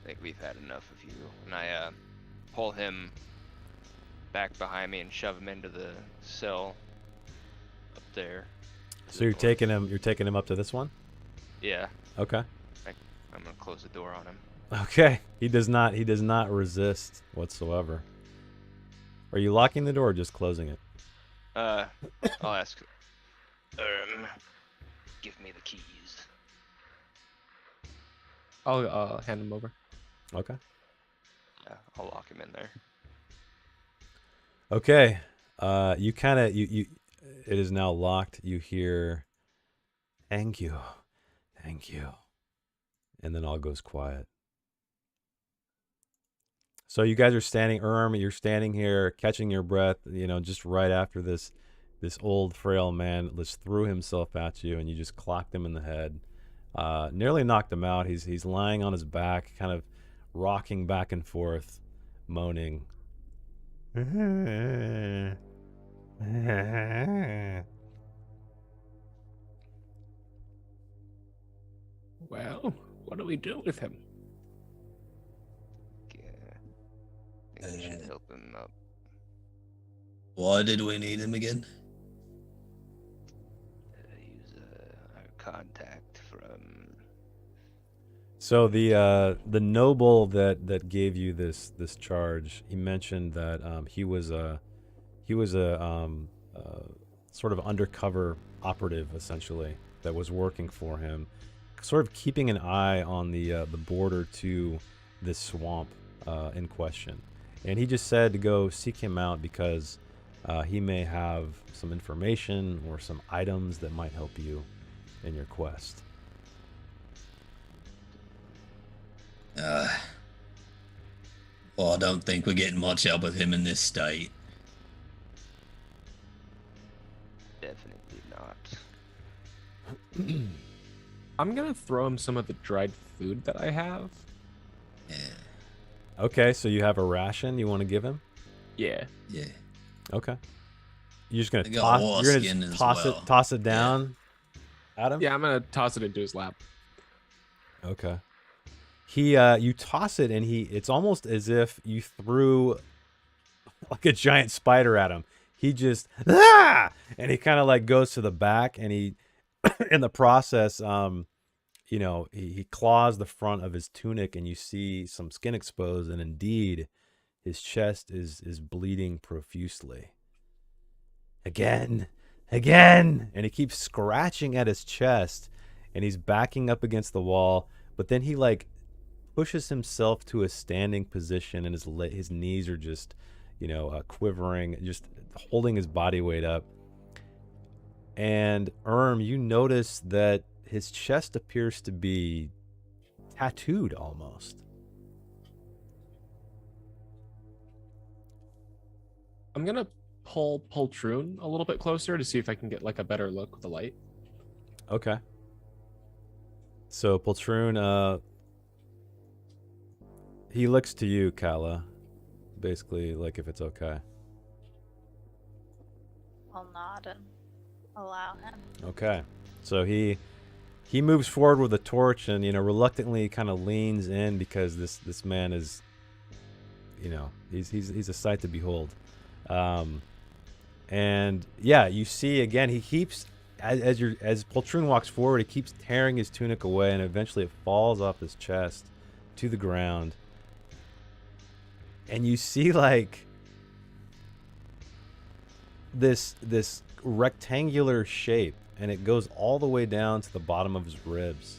I think we've had enough of you. And I pull him back behind me and shove him into the cell up there. So you're taking him up to this one? Yeah. Okay. I'm gonna close the door on him. Okay. He does not resist whatsoever. Are you locking the door or just closing it? I'll ask. Give me the keys. I'll hand him over. Okay. Yeah, I'll lock him in there. Okay. You kind of you it is now locked. You hear, "Thank you, thank you," and then all goes quiet. So you guys are standing, you're standing here, catching your breath. Just right after this old frail man just threw himself at you, and you just clocked him in the head. Nearly knocked him out. He's lying on his back, kind of rocking back and forth, moaning. Well, what do we do with him? Yeah. I think we should help him up. Why did we need him again? He's our contact from. So the noble that gave you this charge, he mentioned that he was a sort of undercover operative, essentially, that was working for him, sort of keeping an eye on the border to this swamp in question. And he just said to go seek him out because he may have some information or some items that might help you in your quest. Well, I don't think we're getting much help with him in this state. Definitely not. I'm gonna throw him some of the dried food that I have. Yeah. Okay, so you have a ration you want to give him? Yeah. Yeah. Okay. You're just gonna I got toss. horse You're skin gonna as toss well. it. Toss it down. At him. Yeah, I'm gonna toss it into his lap. Okay. You toss it, and it's almost as if you threw like a giant spider at him. He just and he kind of like goes to the back, and he in the process, he claws the front of his tunic, and you see some skin exposed, and indeed, his chest is bleeding profusely. Again, and he keeps scratching at his chest, and he's backing up against the wall, but then he like pushes himself to a standing position, and his knees are just, quivering, just holding his body weight up. And you notice that his chest appears to be tattooed almost. I'm gonna pull Pultroon a little bit closer to see if I can get like a better look with the light. Okay. So Pultroon, he looks to you, Kala, basically like if it's okay. I'll nod and allow him. Okay. So he moves forward with a torch and, reluctantly kind of leans in because this man is, he's a sight to behold. And yeah, you see again, he keeps, as Pultroon walks forward, he keeps tearing his tunic away, and eventually it falls off his chest to the ground. And you see like this rectangular shape, and it goes all the way down to the bottom of his ribs,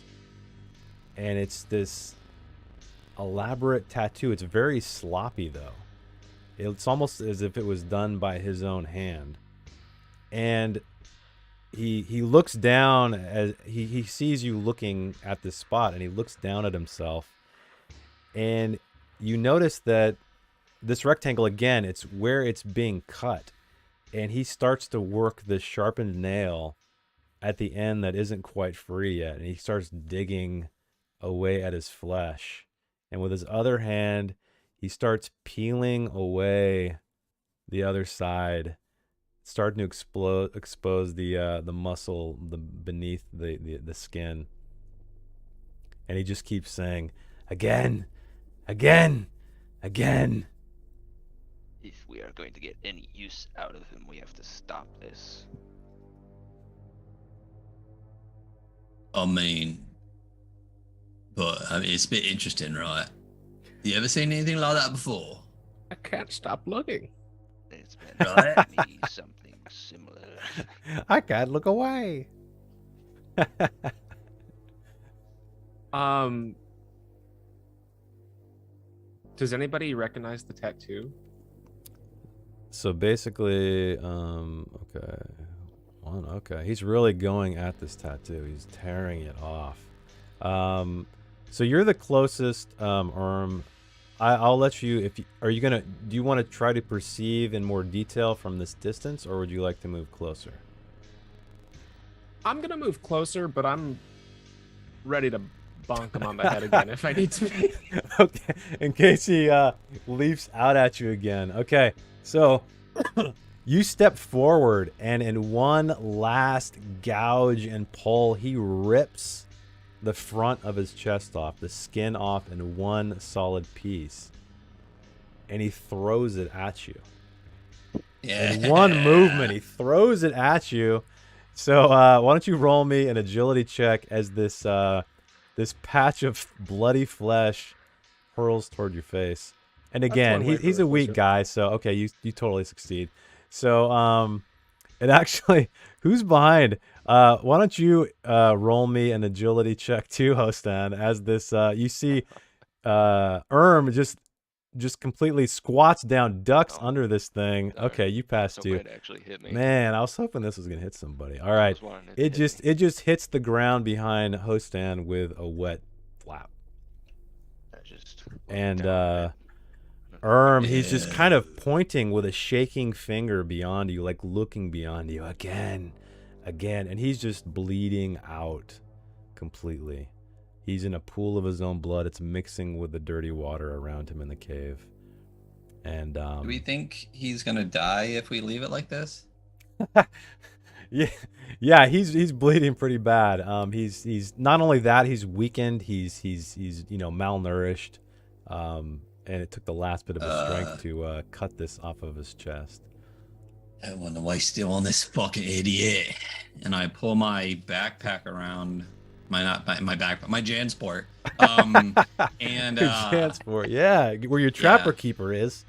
and it's this elaborate tattoo. It's very sloppy though. It's almost as if it was done by his own hand. And he looks down as he sees you looking at this spot, and he looks down at himself, and you notice that this rectangle, again, it's where it's being cut, and he starts to work this sharpened nail at the end that isn't quite free yet, and he starts digging away at his flesh, and with his other hand he starts peeling away the other side, starting to expose the muscle beneath the skin, and he just keeps saying, again. If we are going to get any use out of him, we have to stop this. I mean, it's a bit interesting, right? You ever seen anything like that before? I can't stop looking. It's been telling me something similar. I can't look away. Does anybody recognize the tattoo? So basically, okay. Okay. He's really going at this tattoo. He's tearing it off. So you're the closest, I'll let you, do you want to try to perceive in more detail from this distance, or would you like to move closer? I'm gonna move closer, but I'm ready to bonk him on the head again if I need to be. Okay, in case he leaps out at you again. Okay, so you step forward, and in one last gouge and pull, he rips the front of his chest off, the skin off in one solid piece, and he throws it at you. Yeah. In one movement, he throws it at you. So why don't you roll me an agility check as this this patch of bloody flesh hurls toward your face. And again, he's a weak guy, so okay, you totally succeed. So it actually, who's behind? Why don't you roll me an agility check too, Hostan, as this you see just completely squats down, ducks under this thing. Sorry. Okay, you passed too. It actually hit me. Man, I was hoping this was gonna hit somebody. All right, it just hits the ground behind Hostan with a wet flap. And he's just kind of pointing with a shaking finger beyond you, like looking beyond you again, and he's just bleeding out completely. He's in a pool of his own blood. It's mixing with the dirty water around him in the cave. And do we think he's gonna die if we leave it like this? yeah, he's bleeding pretty bad. He's not only that, he's weakened. He's malnourished. And it took the last bit of his strength to cut this off of his chest. I don't want to waste it on this fucking idiot. And I pull my backpack around. My Jansport. And your Jansport, yeah, where your trapper keeper is.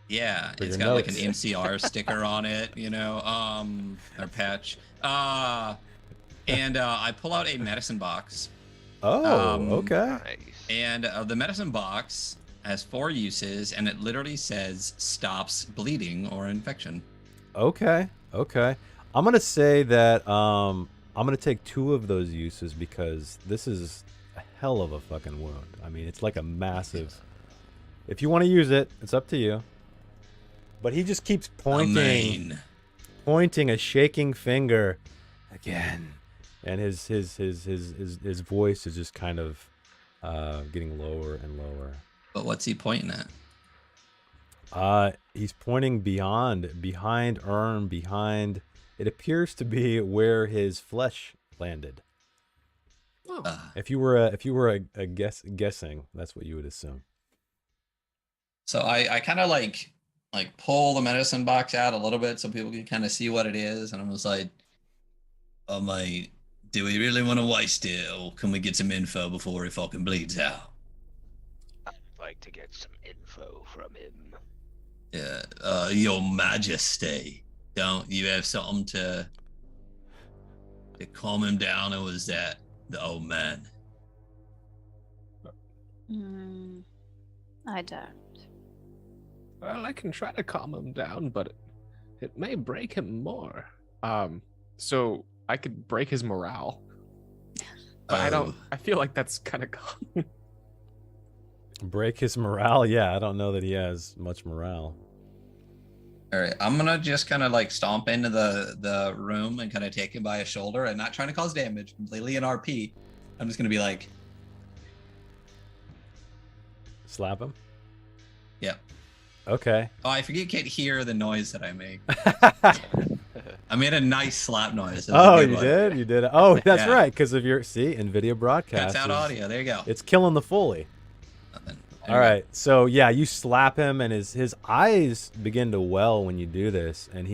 Yeah, it's got like an MCR sticker on it, or patch. And I pull out a medicine box. Oh, okay. Nice. And the medicine box has 4 uses, and it literally says stops bleeding or infection. Okay. I'm gonna say that I'm gonna take 2 of those uses because this is a hell of a fucking wound. I mean, it's like a massive. If you want to use it, it's up to you. But he just keeps pointing a shaking finger again, and his voice is just kind of getting lower and lower. But what's he pointing at? He's pointing behind behind. It appears to be where his flesh landed. Oh. If you were guessing, that's what you would assume. So I kind of like pull the medicine box out a little bit so people can kind of see what it is, and I was like, "Oh mate, do we really want to waste it, or can we get some info before he fucking bleeds out?" I'd like to get some info from him. Yeah, Your Majesty, don't you have something to calm him down, or was that the old man? I don't. Well, I can try to calm him down, but it may break him more. So I could break his morale. But I feel like that's kind of common. Break his morale? Yeah, I don't know that he has much morale. All right, I'm gonna just kind of like stomp into the room and kind of take him by his shoulder, and not trying to cause damage, completely in RP. I'm just gonna be like, slap him? Yep. Okay. Oh, I forget you can't hear the noise that I make. I made a nice slap noise. Oh, you did? You did? Oh, that's right, because of your, NVIDIA broadcast. Cuts out audio, there you go. It's killing the Foley. All right, so yeah, you slap him, and his eyes begin to well when you do this, and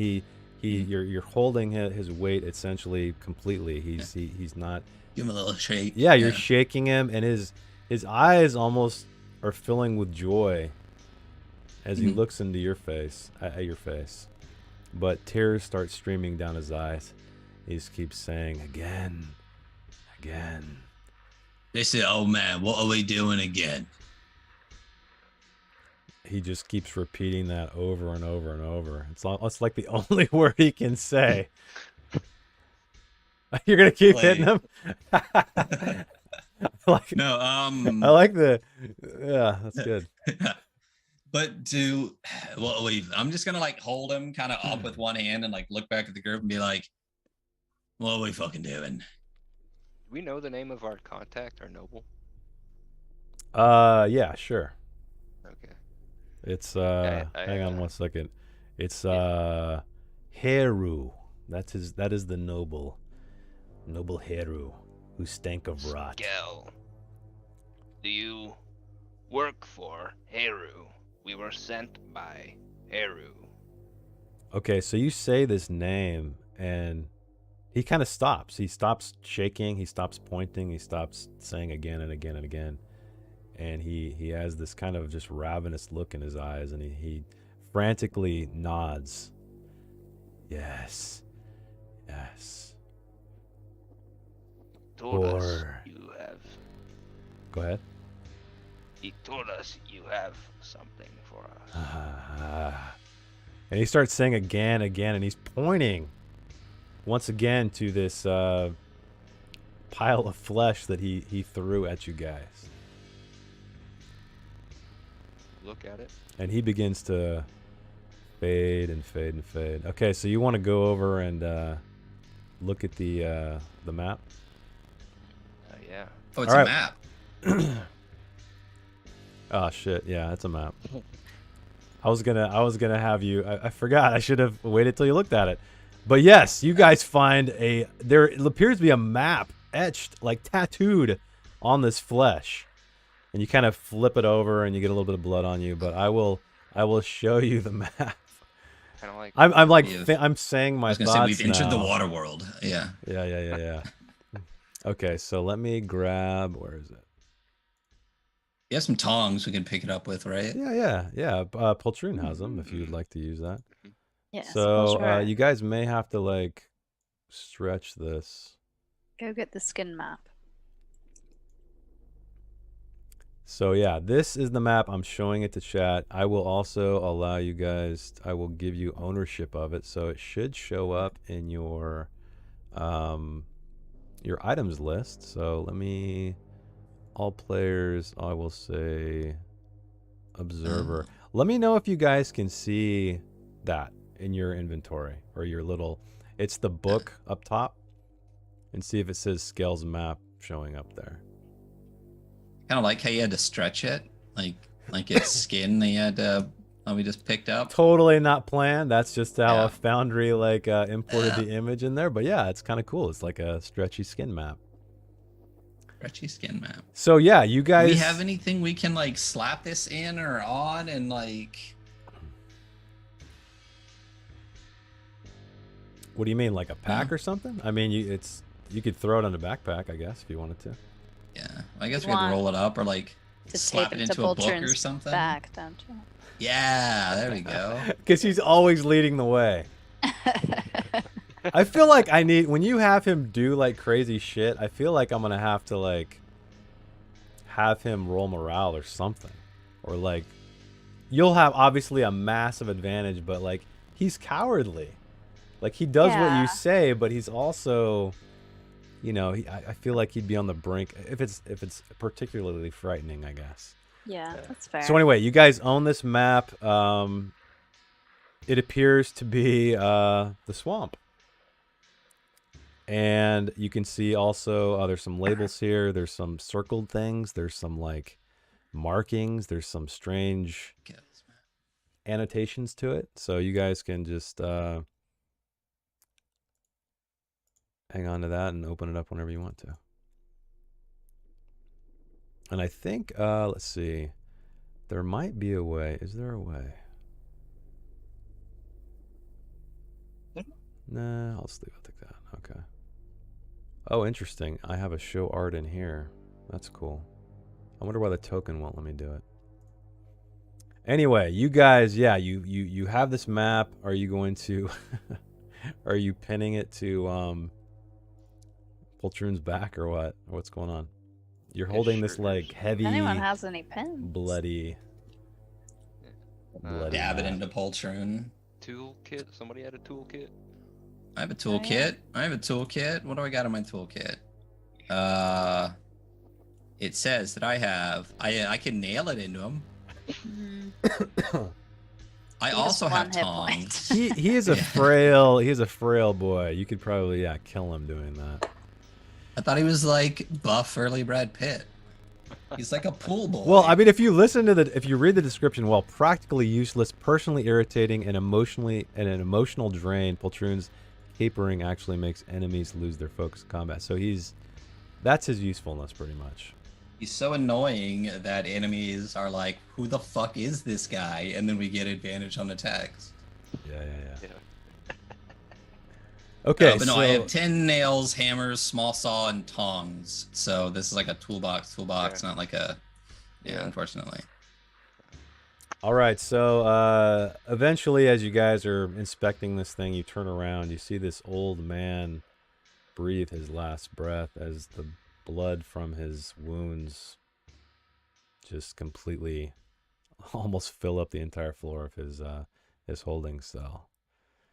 you're holding his weight essentially completely. He's not. Give him a little shake. Yeah, you're shaking him, and his eyes almost are filling with joy as he looks into your face, at your face, but tears start streaming down his eyes. He just keeps saying again. They said, "Oh man, what are we doing again?" he just keeps repeating that over and over and over. It's like the only word he can say. You're gonna keep hitting him. I like yeah, that's good. But I'm just gonna like hold him kind of up with one hand and like look back at the group and be like, "What are we fucking doing?" Do we know the name of our contact, our noble? Yeah, sure. Okay. It's hang on 1 second. It's Heru. That is the noble Heru, who stank of rot. Gel. Do you work for Heru? We were sent by Heru. Okay, so you say this name and he kind of stops. He stops shaking, he stops pointing, he stops saying again and again and again. And he has this kind of just ravenous look in his eyes, and he frantically nods. Yes. Told us you have. Go ahead. He told us you have something for us. And he starts saying again, and he's pointing once again to this pile of flesh that he threw at you guys. Look at it. And he begins to fade and fade and fade. Okay, so you want to go over and look at the map? Yeah. Oh, it's a map. Oh shit! Yeah, it's a map. I was gonna have you. I forgot. I should have waited till you looked at it. But yes, you guys find there appears to be a map etched, like tattooed, on this flesh, and you kind of flip it over and you get a little bit of blood on you. But I will show you the map. Kind of like I'm saying my thoughts say we've entered now. the water world. Yeah. Yeah. Okay, so let me grab. Where is it? You have some tongs we can pick it up with, right? Yeah. Poltroon has them if you'd like to use that. Yes. So sure. you guys may have to like stretch this. Go get the skin map. So yeah, this is the map. I'm showing it to chat. I will also allow you guys. I will give you ownership of it, so it should show up in your items list. So let me. All players, I will say observer. Let me know if you guys can see that in your inventory or your little, it's the book up top, and see if it says Scales map showing up there. Kind of like how you had to stretch it, like its skin that you had to, we just picked up. Totally not planned. That's just how a Foundry imported the image in there. But yeah, it's kind of cool. It's like a stretchy skin map. Stretchy skin map. So yeah, you guys. Do we have anything we can like slap this in or on and like? What do you mean, like a pack or something? I mean, you could throw it on a backpack, I guess, if you wanted to. Yeah, I guess we could roll it up or like slap it into a book or something. Back, don't you? Yeah, there we go. Because he's always leading the way. I feel like when you have him do like crazy shit, I feel like I'm gonna have to like have him roll morale or something, or like you'll have obviously a massive advantage, but like he's cowardly, like he does what you say, but he's also, you know, I feel like he'd be on the brink if it's particularly frightening, I guess. Yeah, that's fair. So anyway, you guys own this map. It appears to be the swamp. And you can see also there's some labels here. There's some circled things. There's some like markings. There's some strange annotations to it. So you guys can just hang on to that and open it up whenever you want to. And I think, let's see, there might be a way. Is there a way? Nah, I'll just leave it like that. Okay. Oh, interesting. I have a show art in here. That's cool. I wonder why the token won't let me do it. Anyway, you guys, yeah, you have this map. Are you going to are you pinning it to Poltroon's back or what? Or what's going on? You're holding this like heavy, if anyone has any pins, bloody. Bloody dab it map. into Poltroon. Toolkit. Somebody had a toolkit. I have a Oh, yeah. toolkit. What do I got in my toolkit? It says that I can nail it into him. Mhm. I He has also one have hit tongs. point. He is a Yeah. frail boy. You could probably kill him doing that. I thought he was like buff early Brad Pitt. He's like a pool boy. Well, I mean, if you read the description, well, practically useless, personally irritating, and an emotional drain, Poltroon's capering actually makes enemies lose their focus in combat. So that's his usefulness, pretty much. He's so annoying that enemies are like, "Who the fuck is this guy?" And then we get advantage on attacks. Yeah. Yeah. Okay, But no, so I have 10 nails, hammers, small saw, and tongs. So this is like a toolbox, Yeah. not like a... Yeah. Unfortunately. all right, so eventually, as you guys are inspecting this thing, you turn around, you see this old man breathe his last breath as the blood from his wounds just completely almost fill up the entire floor of his holding cell.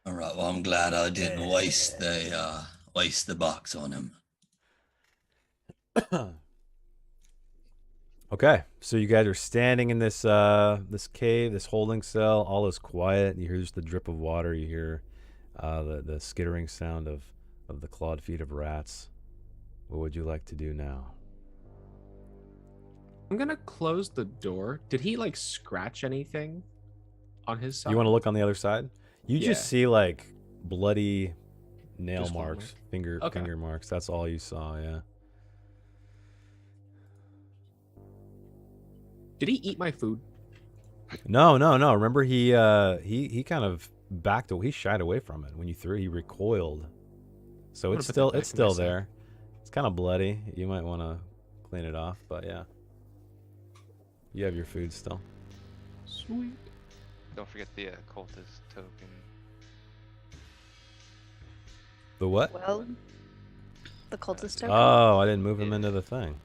All right, well, I'm glad I didn't waste the box on him. Okay, so you guys are standing in this this cave, this holding cell. All is quiet. You hear just the drip of water. You hear the skittering sound of the clawed feet of rats. What would you like to do now? I'm gonna close the door. Did he like scratch anything on his side? You want to look on the other side? You Yeah. just see like bloody nail Just one marks, mark. Okay. finger marks. That's all you saw. Yeah. Did he eat my food? No. Remember, he kind of backed away. He shied away from it when you threw. He recoiled. So I'm it's gonna put that still back in my sack. there. It's kind of bloody. You might want to clean it off, but yeah. You have your food still. Sweet. Don't forget the cultist token. The what? Well, the cultist token. Oh, I didn't move him Yeah. into the thing.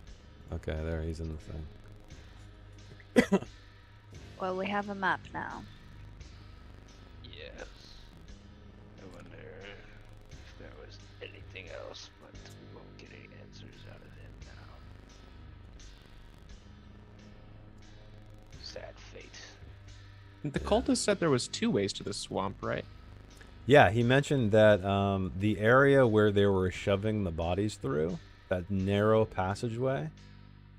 Okay, there, he's in the thing. Well, we have a map now. Yes. I wonder if there was anything else, but we won't get any answers out of him now. Sad fate. The cultist said there was 2 ways to the swamp, right? Yeah, he mentioned that the area where they were shoving the bodies through, that narrow passageway,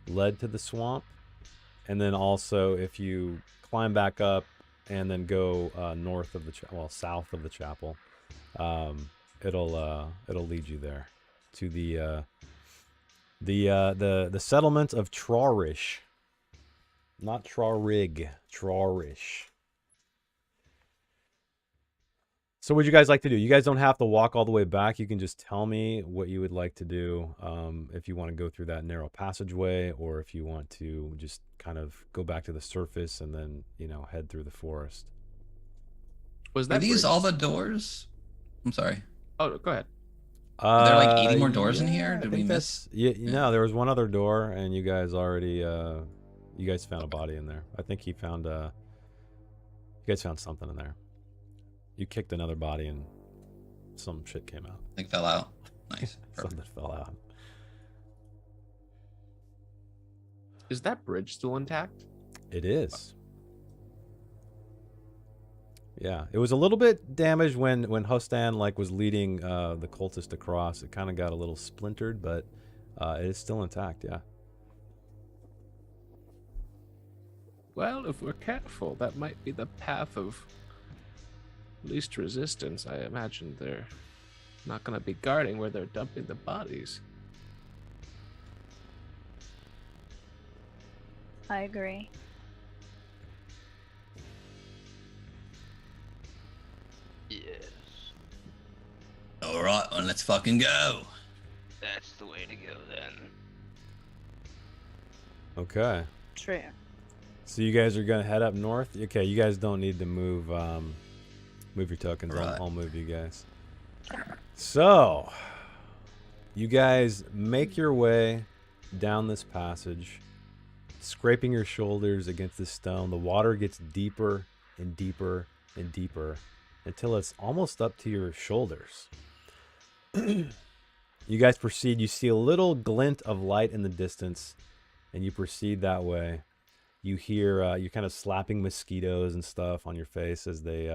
led to the swamp. And then also, if you climb back up and then go north of the south of the chapel, it'll lead you there to the settlement of Trarish, not Trarig, Trarish. So what would you guys like to do? You guys don't have to walk all the way back. You can just tell me what you would like to do. If you want to go through that narrow passageway, or if you want to just kind of go back to the surface and then, head through the forest. Was Are that these bridge- all the doors? I'm sorry. Oh, go ahead. Are there like 80 more doors in here? I Did we think miss? No, there was one other door, and you guys already you guys found a body in there. I think you guys found something in there. You kicked another body and some shit came out. I think fell out. Nice. Perfect. Something fell out. Is that bridge still intact? It is. Yeah, it was a little bit damaged when Hostan was leading the cultist across. It kind of got a little splintered, but it is still intact. Yeah. Well, if we're careful, that might be the path of least resistance. I imagine they're not going to be guarding where they're dumping the bodies. I agree. Yes. All right, well, let's fucking go. That's the way to go then. Okay. True. So you guys are gonna head up north. Okay, you guys don't need to move your tokens. Right. I'll move you guys. So you guys make your way down this passage, scraping your shoulders against the stone. The water gets deeper and deeper and deeper until it's almost up to your shoulders. You guys proceed. You see a little glint of light in the distance, and you proceed that way. You hear you're kind of slapping mosquitoes and stuff on your face as they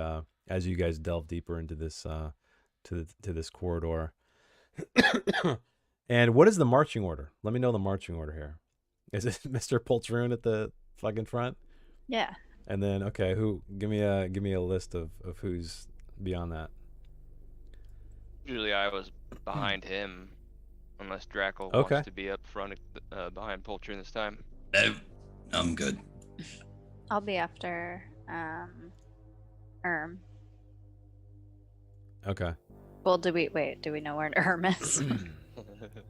as you guys delve deeper into this to this corridor. And what is the marching order? Let me know the marching order here. Is it Mr. Poltroon at the fucking front? Yeah. And then okay, who? Give me a list of who's beyond that. Usually I was behind him, unless Draco Okay. wants to be up front behind Poltroon this time. No, I'm good. I'll be after Okay. Well, do we know where is?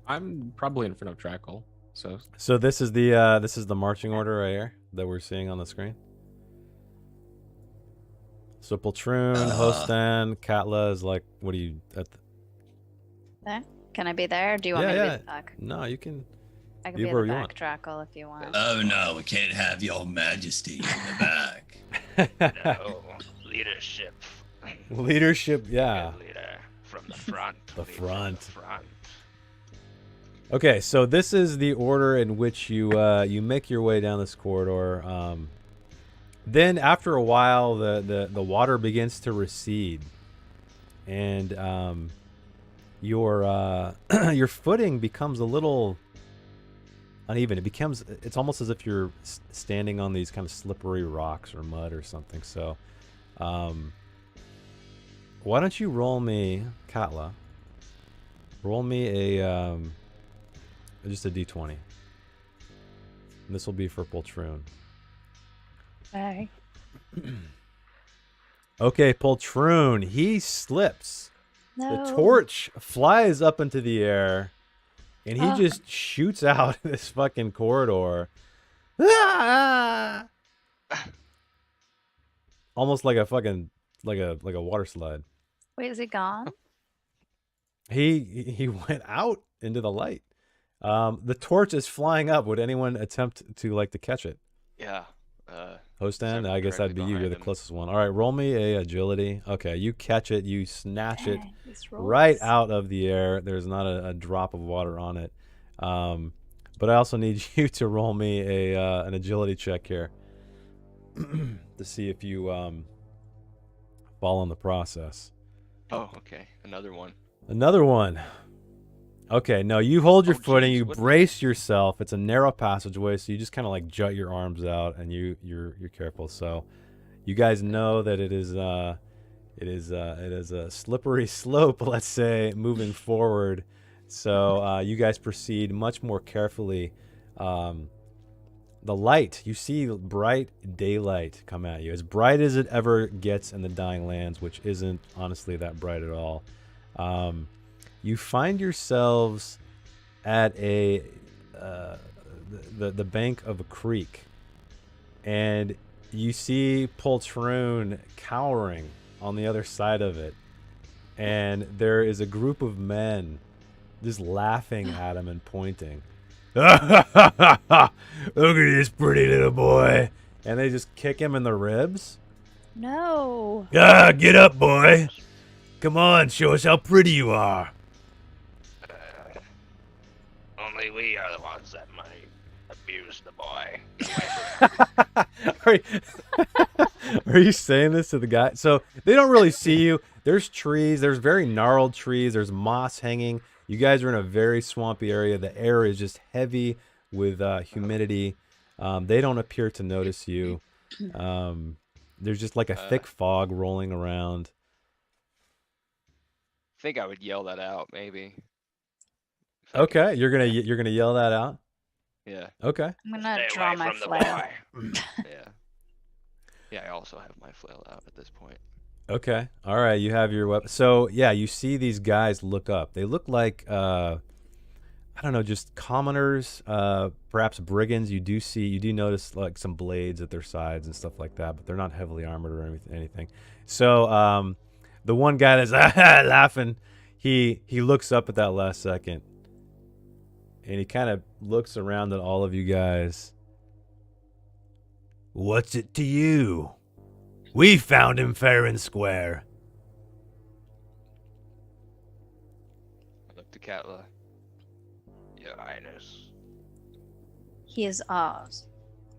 I'm probably in front of Drackle. So this is the marching order right here that we're seeing on the screen. So Poltroon, Hostan, Katla is like, what are you at? There? Can I be there? Or do you want me to be the back? No, you can. I can be be at where the you back, Drackle, if you want. Oh no, we can't have your majesty in the back. No, leadership. Leadership, yeah. Good leader from the front. The lead from front. the front. Okay, so this is the order in which you you make your way down this corridor. Then after a while, the water begins to recede, and your your footing becomes a little uneven. It's almost as if you're standing on these kind of slippery rocks or mud or something. So, why don't you roll me, Katla? Roll me a just a d20. And this will be for Poltroon. Okay. Okay, Poltroon, he slips. No. The torch flies up into the air, and he Oh. just shoots out this fucking corridor. Ah! Almost like a fucking like a water slide. Wait, is he gone? He went out into the light. The torch is flying up. Would anyone attempt to catch it? Yeah. Hostan, Several I guess that'd be directly you. You're behind the him. closest one. All right, roll me a agility. Okay, you catch it. You snatch it Dang, these rolls. right out of the air. There's not a drop of water on it. But I also need you to roll me an agility check here to see if you fall in the process. Oh, okay. Another one. Another one. Okay, no, you hold your Oh, footing, geez, you what- brace yourself. It's a narrow passageway, so you just kind of jut your arms out, and you're careful. So, you guys know that it is a slippery slope, let's say, moving forward. So you guys proceed much more carefully. The light, you see bright daylight come at you, as bright as it ever gets in the Dying Lands, which isn't honestly that bright at all. You find yourselves at the bank of a creek, and you see Poltroon cowering on the other side of it, and there is a group of men just laughing at him and pointing. Look at this pretty little boy, and they just kick him in the ribs. No. Get up, boy. Come on, show us how pretty you are. Only we are the ones that might abuse the boy. Are you saying this to the guy? So they don't really see you. There's trees. There's very gnarled trees. There's moss hanging. You guys are in a very swampy area. The air is just heavy with humidity. They don't appear to notice you. There's just like a thick fog rolling around. I think I would yell that out, maybe. If I Okay, could- you're gonna yell that out. Yeah. Okay. I'm gonna Stay draw away my from the flail. boy. Yeah. Yeah, I also have my flail out at this point. Okay. All right. You have your weapon. So yeah, you see these guys look up. They look like I don't know, just commoners, perhaps brigands. You do notice like some blades at their sides and stuff like that, but they're not heavily armored or anything. So the one guy that's laughing, he looks up at that last second, and he kind of looks around at all of you guys. What's it to you? We found him fair and square. I look to Katla. Your Highness. He is ours.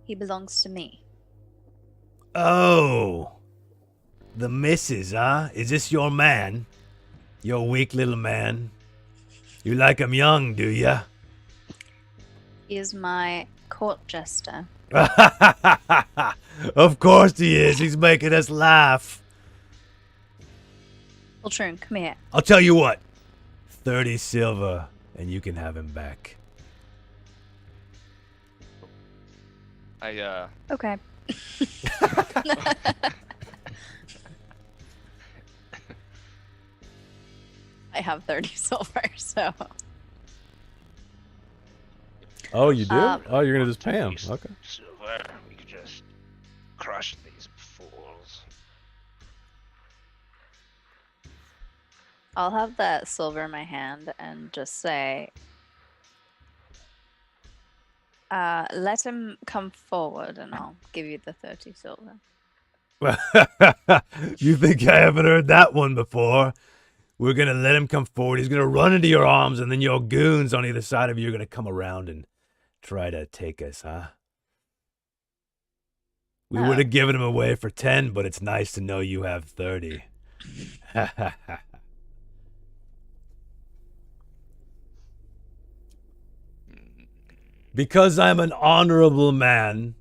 He belongs to me. Oh. The missus, huh? Is this your man? Your weak little man? You like him young, do ya? He is my court jester. Of course he is. He's making us laugh. Ultron, come here. I'll tell you what. 30 silver, and you can have him back. Okay. I have 30 silver, so. Oh, you do? Oh, you're gonna just pay him. Okay. Silver. We could just crush these fools. I'll have that silver in my hand and just say, let him come forward and I'll give you the 30 silver. You think I haven't heard that one before? We're gonna let him come forward. He's gonna run into your arms, and then your goons on either side of you are gonna come around and try to take us, huh? We would have given him away for 10, but it's nice to know you have 30. Because I'm an honorable man,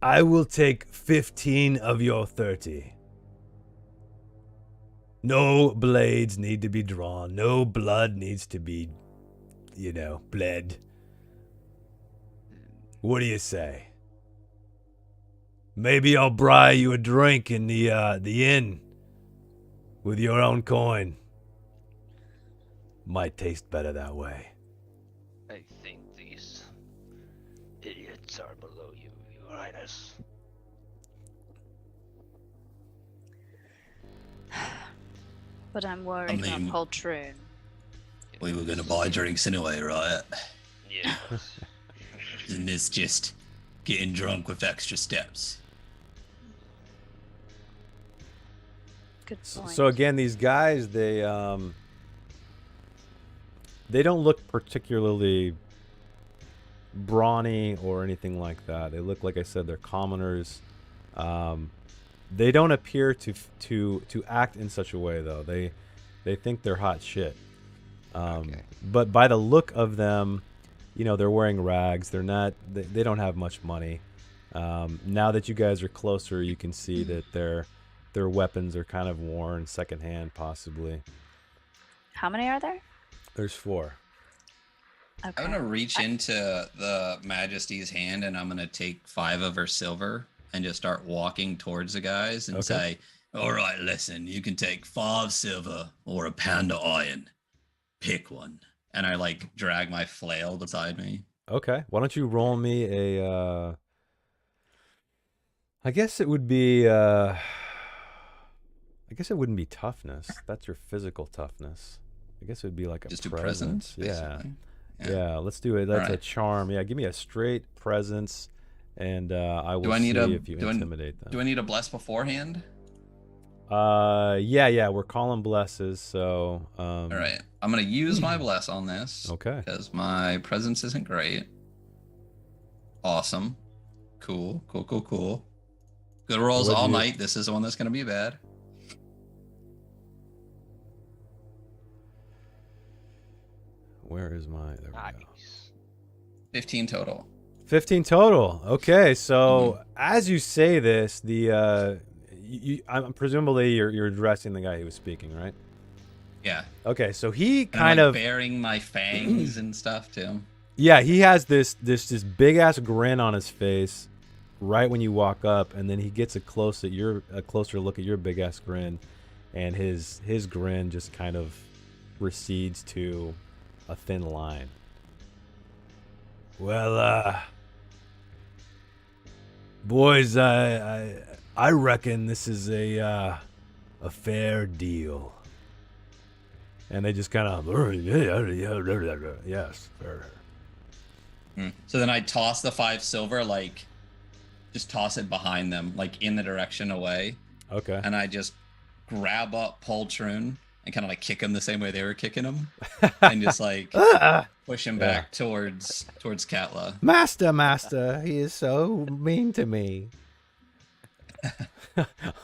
I will take 15 of your 30. No blades need to be drawn. No blood needs to be, bled. What do you say? Maybe I'll buy you a drink in the inn with your own coin. Might taste better that way. I think these idiots are below you, Your Highness. But I'm worried about Poltroon. We were gonna buy drinks anyway, right? Yes. Isn't this just getting drunk with extra steps? Good point. So again, these guys, they don't look particularly brawny or anything like that. They look, like I said, they're commoners. They don't appear to act in such a way, though. They think they're hot shit. Okay. But by the look of them, they're wearing rags. They're not. They don't have much money. Now that you guys are closer, you can see that their weapons are kind of worn, secondhand, possibly. How many are there? There's 4. Okay. I'm gonna reach into the Majesty's hand and I'm gonna take 5 of her silver and just start walking towards the guys and say, all right, listen, you can take 5 silver or a pound of iron. Pick one. And I drag my flail beside me. Okay. Why don't you roll me a, I guess it would be, I guess it wouldn't be toughness. That's your physical toughness. I guess it would be like a just do presence. basically. Yeah. Let's do it. That's a right. charm. Yeah, give me a straight presence, and I will see if you intimidate them. Do I need a bless beforehand? Yeah. We're calling blesses, so. All right. I'm gonna use my bless on this. Okay. Because my presence isn't great. Awesome. Cool. Good rolls all night. This is the one that's gonna be bad. Where is my? There we go. Nice. 15 total. 15 total. Okay, so as you say this, I'm presumably you're addressing the guy who was speaking, right? Yeah. Okay, so he And kind I'm of bearing my fangs and stuff too. yeah, he has this big ass grin on his face right when you walk up, and then he gets a closer look at your big ass grin, and his grin just kind of recedes to a thin line. Well, boys, I reckon this is a fair deal. And they just kind of, yes. Fair. So then I toss the 5 silver, just toss it behind them, like in the direction away. Okay. And I just grab up Pultroon and kind of like kick him the same way they were kicking him, and just like push him back towards Katla. Master, he is so mean to me.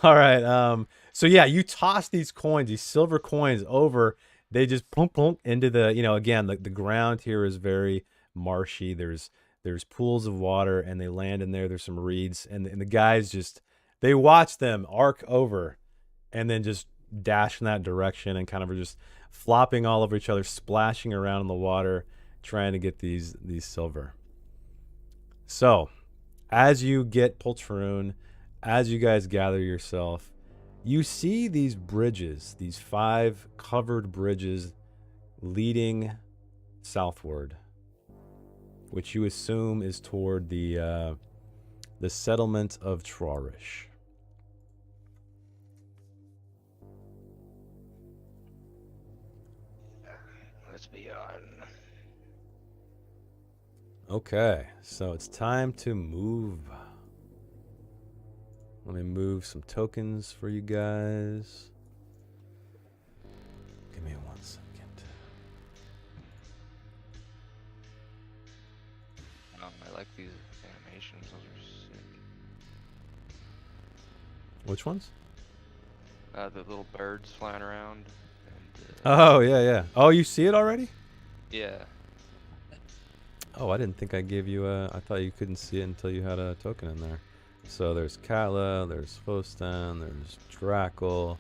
All right. So yeah, you toss these coins, these silver coins over. They just plunk plunk into the, again, the ground here is very marshy. There's pools of water, and they land in there. There's some reeds, and the guys just, they watch them arc over and then just dash in that direction and kind of are just flopping all over each other, splashing around in the water, trying to get these silver. So as you get Pultroon, as you guys gather yourself, you see these bridges, these 5 covered bridges leading southward, which you assume is toward the settlement of Trarish. Let's be on. Okay, so it's time to move. Let me move some tokens for you guys. Give me 1 second. I like these animations. Those are sick. Which ones? The little birds flying around. And, Oh, yeah. Oh, you see it already? yeah. Oh, I didn't think I gave you I thought you couldn't see it until you had a token in there. So there's Katla, there's Fostan, there's Drackle.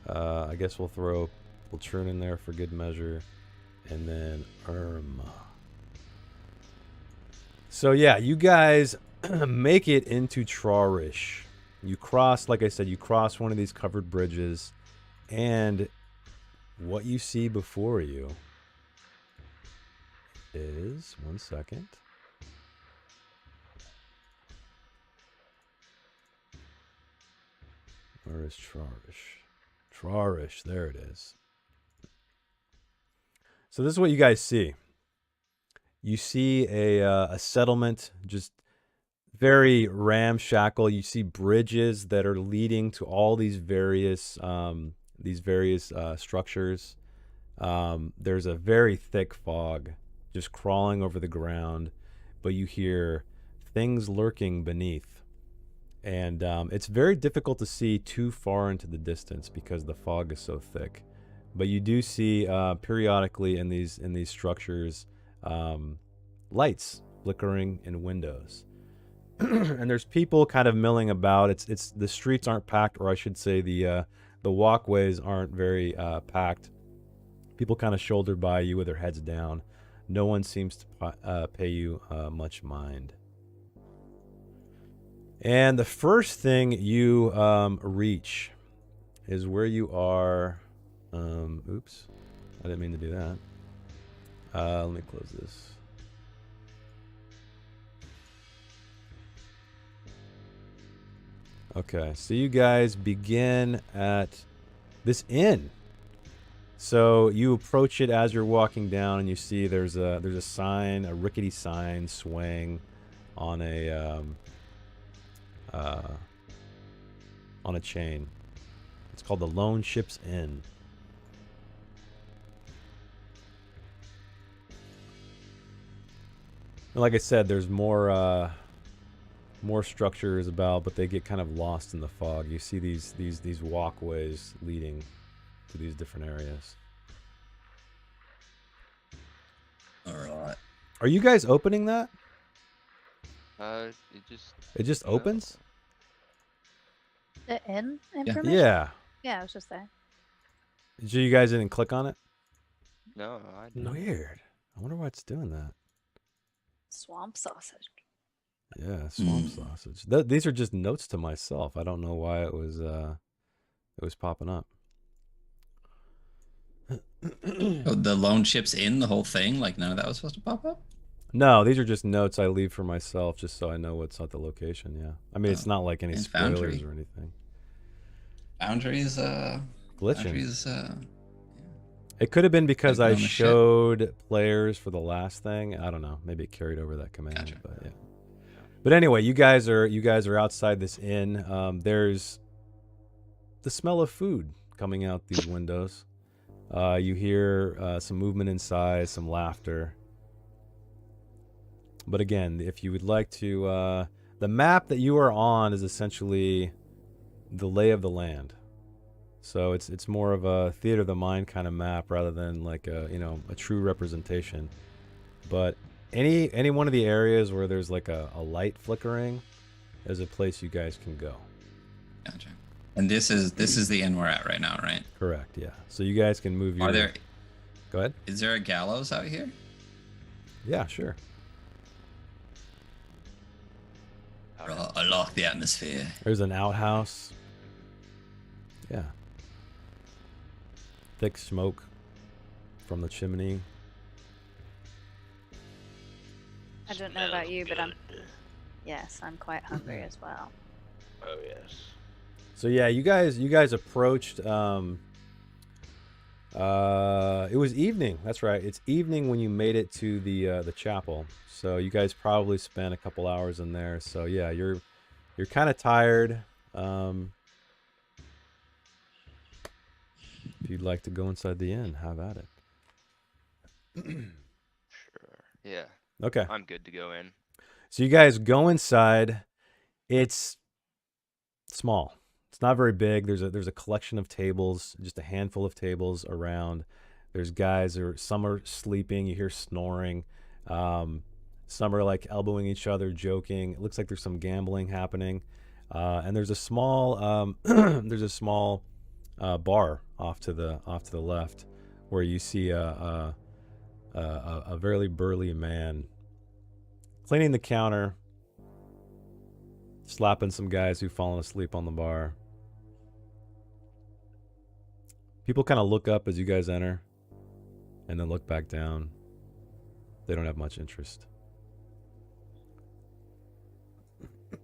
I guess we'll throw Pultroon in there for good measure. And then Irma. So yeah, you guys make it into Trarish. You cross, like I said, you cross one of these covered bridges. And what you see before you is, 1 second. Where is Trarish? Trarish, there it is. So this is what you guys see. You see a settlement, just very ramshackle. You see bridges that are leading to all these various structures. There's a very thick fog just crawling over the ground, but you hear things lurking beneath. And it's very difficult to see too far into the distance because the fog is so thick. But you do see periodically in these structures lights flickering in windows. And there's people kind of milling about. It's the streets aren't packed, or I should say the walkways aren't very packed. People kind of shoulder by you with their heads down. No one seems to pay you much mind. And the first thing you reach is where you are. Oops, I didn't mean to do that. Let me close this. Okay, so you guys begin at this inn. So you approach it as you're walking down, and you see there's a sign, a rickety sign swaying on a chain. It's called the Lone Ship's Inn. And like I said, there's more structures about, but they get kind of lost in the fog. You see these walkways leading to these different areas. All right. Are you guys opening that? It just opens? The inn information? Yeah. Yeah, I was just there. So you guys didn't click on it? No, I didn't. Weird. I wonder why it's doing that. Swamp sausage. Yeah, swamp sausage. These are just notes to myself. I don't know why it was popping up. Oh, the Lone Ship's Inn, the whole thing? Like none of that was supposed to pop up? No, these are just notes I leave for myself just so I know what's at the location, yeah. I mean, it's not like any spoilers Foundry. or anything. Foundry's Glitching. Foundry's It could have been because Like I on the ship. showed players for the last thing. I don't know. Maybe it carried over that command, Gotcha. but yeah. But anyway, you guys are outside this inn. There's the smell of food coming out these windows. You hear some movement inside, some laughter. But again, if you would like to, the map that you are on is essentially the lay of the land. So it's more of a theater of the mind kind of map rather than like a true representation. But any one of the areas where there's like a light flickering is a place you guys can go. Gotcha. And this is the inn we're at right now, right? Correct. Yeah. So you guys can move your. Go ahead. Is there a gallows out here? Yeah, sure. I like the atmosphere. There's an outhouse. Yeah. Thick smoke from the chimney. I don't know about you, but I'm quite hungry as well. Oh yes. So yeah, you guys approached. It was evening. That's right. It's evening when you made it to the chapel. So you guys probably spent a couple hours in there. So yeah, you're kind of tired. If you'd like to go inside the inn, have at it. Sure. Yeah. Okay. I'm good to go in. So you guys go inside. It's small. It's not very big. There's a collection of tables, just a handful of tables around. There's guys, some are sleeping. You hear snoring. Some are like elbowing each other, joking. It looks like there's some gambling happening. And there's a small bar off to the left, where you see a very burly man cleaning the counter, slapping some guys who've fallen asleep on the bar. People kind of look up as you guys enter, and then look back down. They don't have much interest.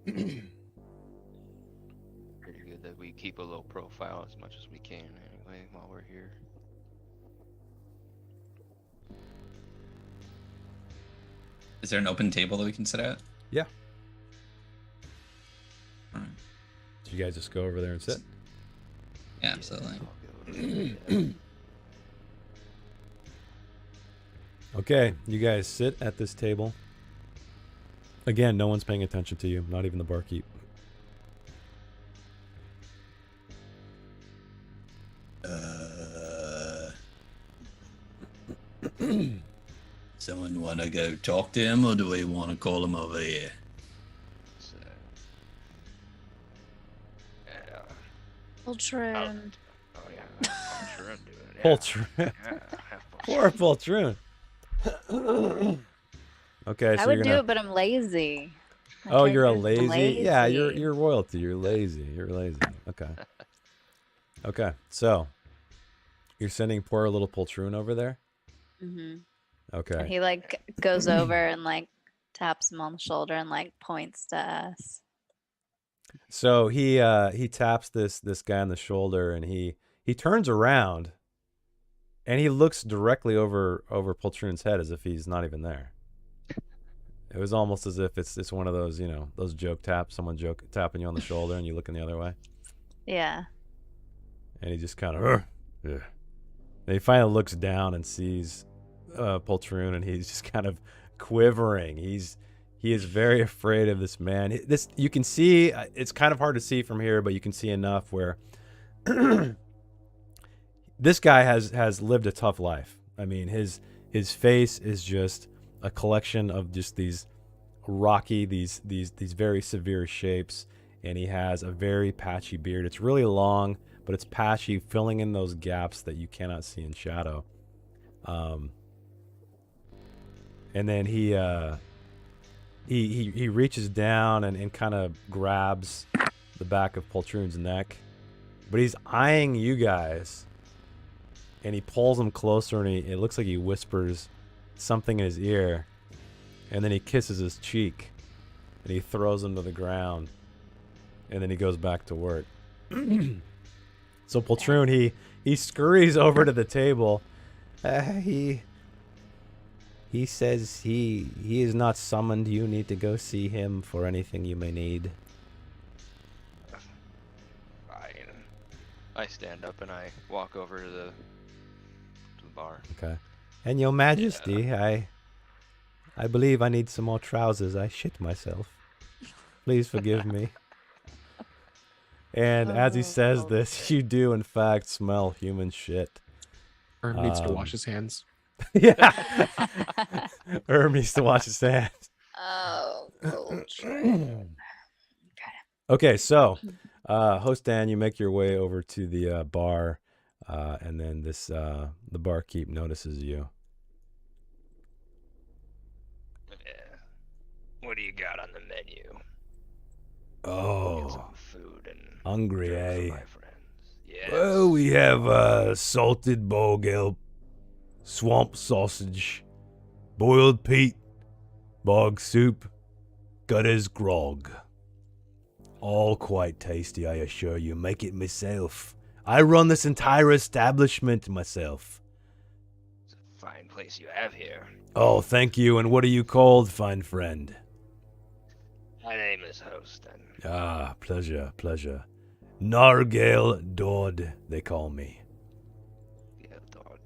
Pretty good that we keep a low profile as much as we can anyway while we're here. Is there an open table that we can sit at? Yeah. All right. So you guys just go over there and sit? Yeah, absolutely. Okay, you guys sit at this table. Again, no one's paying attention to you, not even the barkeep. Someone want to go talk to him, or do we want to call him over here? So, yeah. Ultron. Oh yeah. Poltroon doing it. Yeah. Poltroon. Yeah, have Poor Poltroon. Okay, so I you're would gonna. do it, but I'm lazy. My Oh, you're a character's lazy? Yeah, you're royalty. You're lazy. You're lazy. Okay. Okay, so you're sending poor little Poltroon over there? Mm-hmm. Okay. And he like goes over and like taps him on the shoulder and like points to us. So he taps this guy on the shoulder, and he turns around, and he looks directly over Poltroon's head as if he's not even there. It was almost as if it's one of those, those joke taps, tapping you on the shoulder and you looking the other way. Yeah. And he just kind of, yeah. And he finally looks down and sees Poltroon, and he's just kind of quivering. He is very afraid of this man. This you can see. It's kind of hard to see from here, but you can see enough where this guy has lived a tough life. I mean, his face is just a collection of just these rocky, these very severe shapes, and he has a very patchy beard. It's really long, but it's patchy, filling in those gaps that you cannot see in shadow. And then he reaches down and kind of grabs the back of Poltroon's neck, but he's eyeing you guys, and he pulls him closer, and it looks like he whispers something in his ear, and then he kisses his cheek, and he throws him to the ground, and then he goes back to work. So Poltroon, he scurries over to the table. He He says he is not summoned. You need to go see him for anything you may need. Fine. I stand up and I walk over to the bar. Okay. And your majesty, I believe I need some more trousers. I shit myself. Please forgive me. And as he says this, you do in fact smell human shit. Herm needs to wash his hands. Yeah. Herm needs to wash his hands. Oh, cool. Okay, so host Dan, you make your way over to the bar, and then the barkeep notices you. Yeah. What do you got on the menu? Oh, Get some food and hungry, drink eh? for my friends. Yes. Well, we have salted bog elk, swamp sausage, boiled peat, bog soup, gutter's grog. All quite tasty, I assure you. Make it myself. I run this entire establishment myself. It's a fine place you have here. Oh, thank you. And what are you called, fine friend? My name is Host, and Ah, pleasure, pleasure. Nargale Dodd, they call me. yeah, Dodd.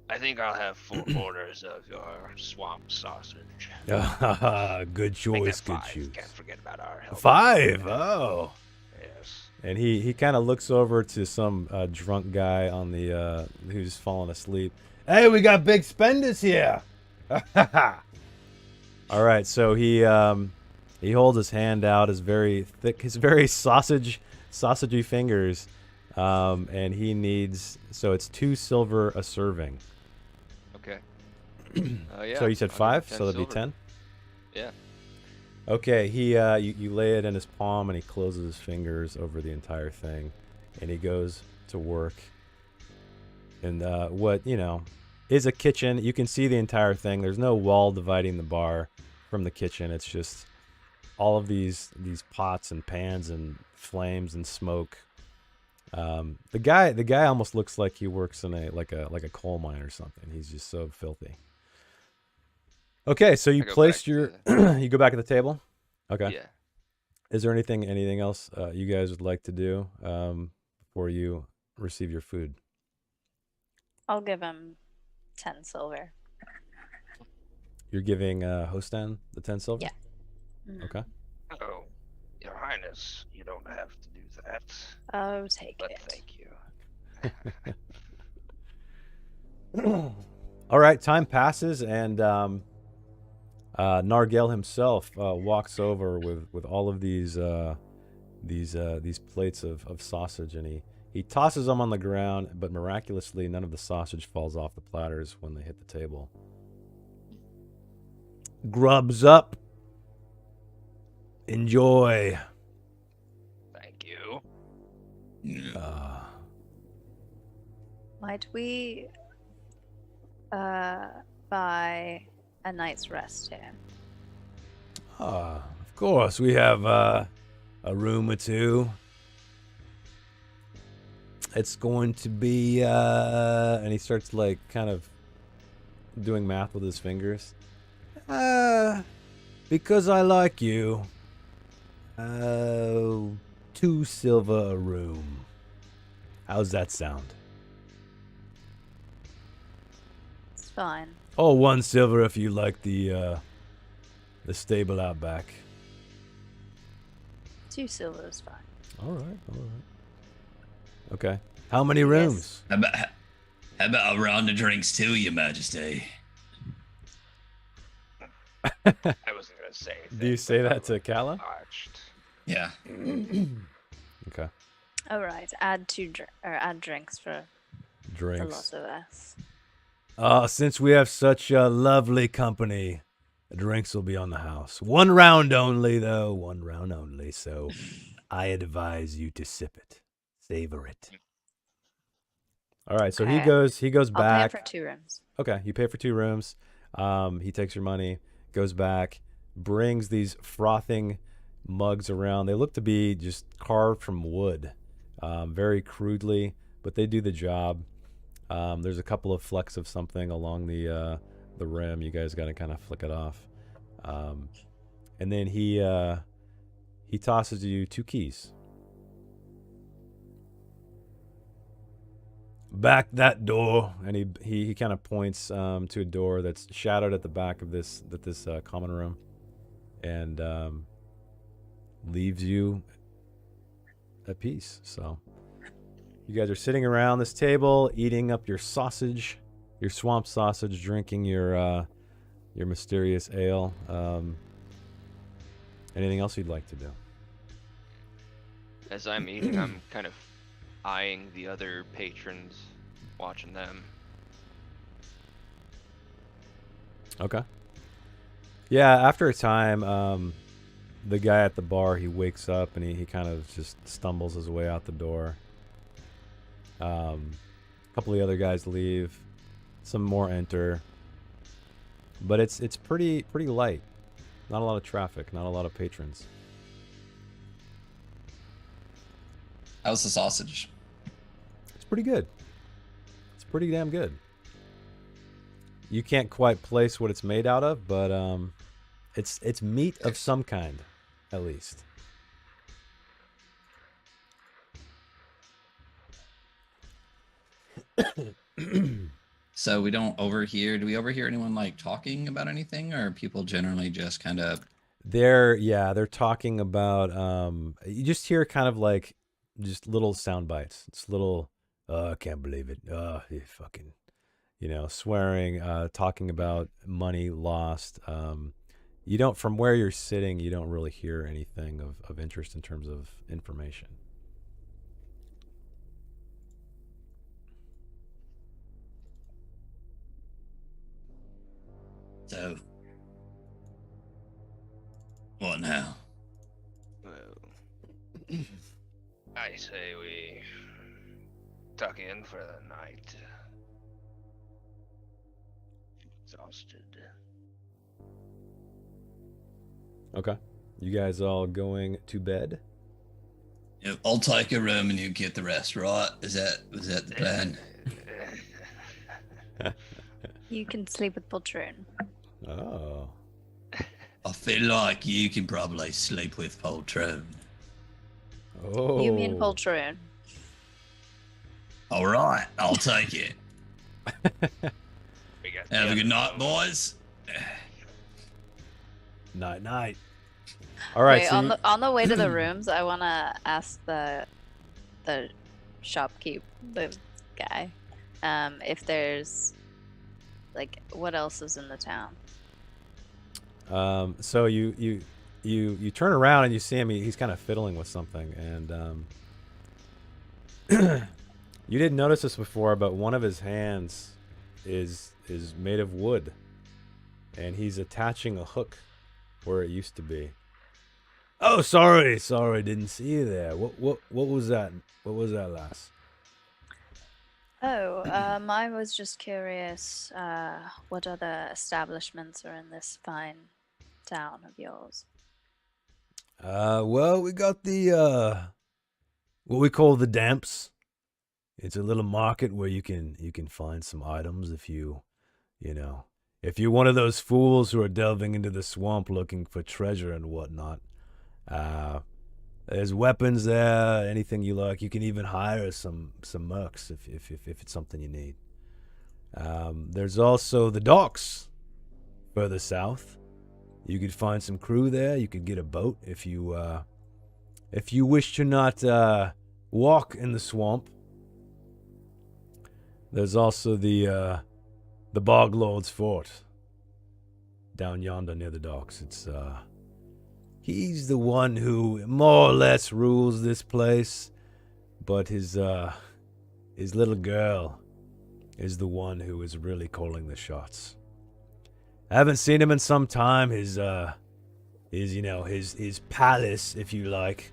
I think I'll have 4 orders of your swamp sausage. Ah, good Make choice, that good 5. choice. Can't forget about our help. 5, oh. Yes. And he kind of looks over to some drunk guy on the who's fallen asleep. Hey, we got big spenders here. All right, so he holds his hand out, his very thick, his very sausagey fingers, and he needs, so it's 2 silver a serving. Okay. Yeah. So you said I'll 5, give him so that'd be 10 10. Yeah. Okay, he you lay it in his palm and he closes his fingers over the entire thing, and he goes to work. And what is a kitchen. You can see the entire thing. There's no wall dividing the bar from the kitchen. It's just all of these pots and pans and flames and smoke. The guy almost looks like he works in a coal mine or something. He's just so filthy. Okay, so you placed your you go back at the table. Okay. Yeah. Is there anything else you guys would like to do before you receive your food? I'll give him 10 silver. You're giving Hostan the 10 silver? Yeah. Mhm. Okay. Oh, Your Highness, you don't have to do that. Oh, take But it. thank you. All right, time passes, and Nargel himself walks over with all of these plates of sausage, and he tosses them on the ground, but miraculously none of the sausage falls off the platters when they hit the table. Grubs up. Enjoy. Thank you. Might we buy a night's rest here? Of course, we have a room or 2. It's going to be, and he starts kind of doing math with his fingers. Because I like you, 2 silver a room. How's that sound? It's fine. Oh, 1 silver if you like the stable out back. 2 silver is fine. All right. Okay. How many rooms? How about a round of drinks too, Your Majesty? I wasn't gonna say anything. Do you say that to Calla? Parched. Yeah. Okay. All right. Add drinks for the Drinks. lot of us. Since we have such a lovely company, drinks will be on the house. 1 round only, though. 1 round only. So I advise you to sip it. Savor it. All right. So he Okay. goes I'll back. pay for 2 rooms. Okay. You pay for 2 rooms. He takes your money, goes back, brings these frothing mugs around. They look to be just carved from wood, very crudely, but they do the job. There's a couple of flecks of something along the rim. You guys got to kind of flick it off. And then he tosses you 2 keys. Back that door, and he kind of points to a door that's shadowed at the back of this common room, and leaves you at peace. So you guys are sitting around this table, eating up your sausage, your swamp sausage, drinking your mysterious ale. Anything else you'd like to do? As I'm eating, I'm kind of eyeing the other patrons, watching them. Okay. Yeah, after a time, the guy at the bar, he wakes up and he kind of just stumbles his way out the door. A couple of the other guys leave. Some more enter. But it's pretty light. Not a lot of traffic, not a lot of patrons. How's the sausage? It's pretty good. It's pretty damn good. You can't quite place what it's made out of, but it's meat of some kind, at least. So we don't overhear. Do we overhear anyone like talking about anything, or are people generally just kind of? They're talking about. You just hear kind of like just little sound bites. It's little. I can't believe it. You fucking. Swearing, talking about money lost. You don't, from where you're sitting, you don't really hear anything of interest in terms of information. So, what now? Well, I say we tuck in for the night. Exhausted. Okay. You guys all going to bed? Yep, I'll take a room and you get the rest, right? Was that the plan? You can sleep with Putrescence. Oh. I feel like you can probably sleep with Putrescence. Oh. You mean Putrescence. All right, I'll take it. We got Have a the good night, other boys. Night. All right. Wait, So on the way to the rooms, I want to ask the shopkeep, the guy, if there's like what else is in the town. So you turn around and you see him. He's kind of fiddling with something, and you didn't notice this before, but one of his hands is made of wood, and he's attaching a hook where it used to be. Oh, sorry, didn't see you there. What was that? What was that, lass? Oh, I was just curious, what other establishments are in this fine town of yours? Well, we got the what we call the damps. It's a little market where you can find some items if if you're one of those fools who are delving into the swamp looking for treasure and whatnot. There's weapons there, anything you like. You can even hire some mercs if it's something you need. There's also the docks further south. You could find some crew there. You could get a boat if you wish to not walk in the swamp. There's also the Bog Lord's fort down yonder near the docks. It's he's the one who more or less rules this place, but his little girl is the one who is really calling the shots. I haven't seen him in some time. His palace, if you like,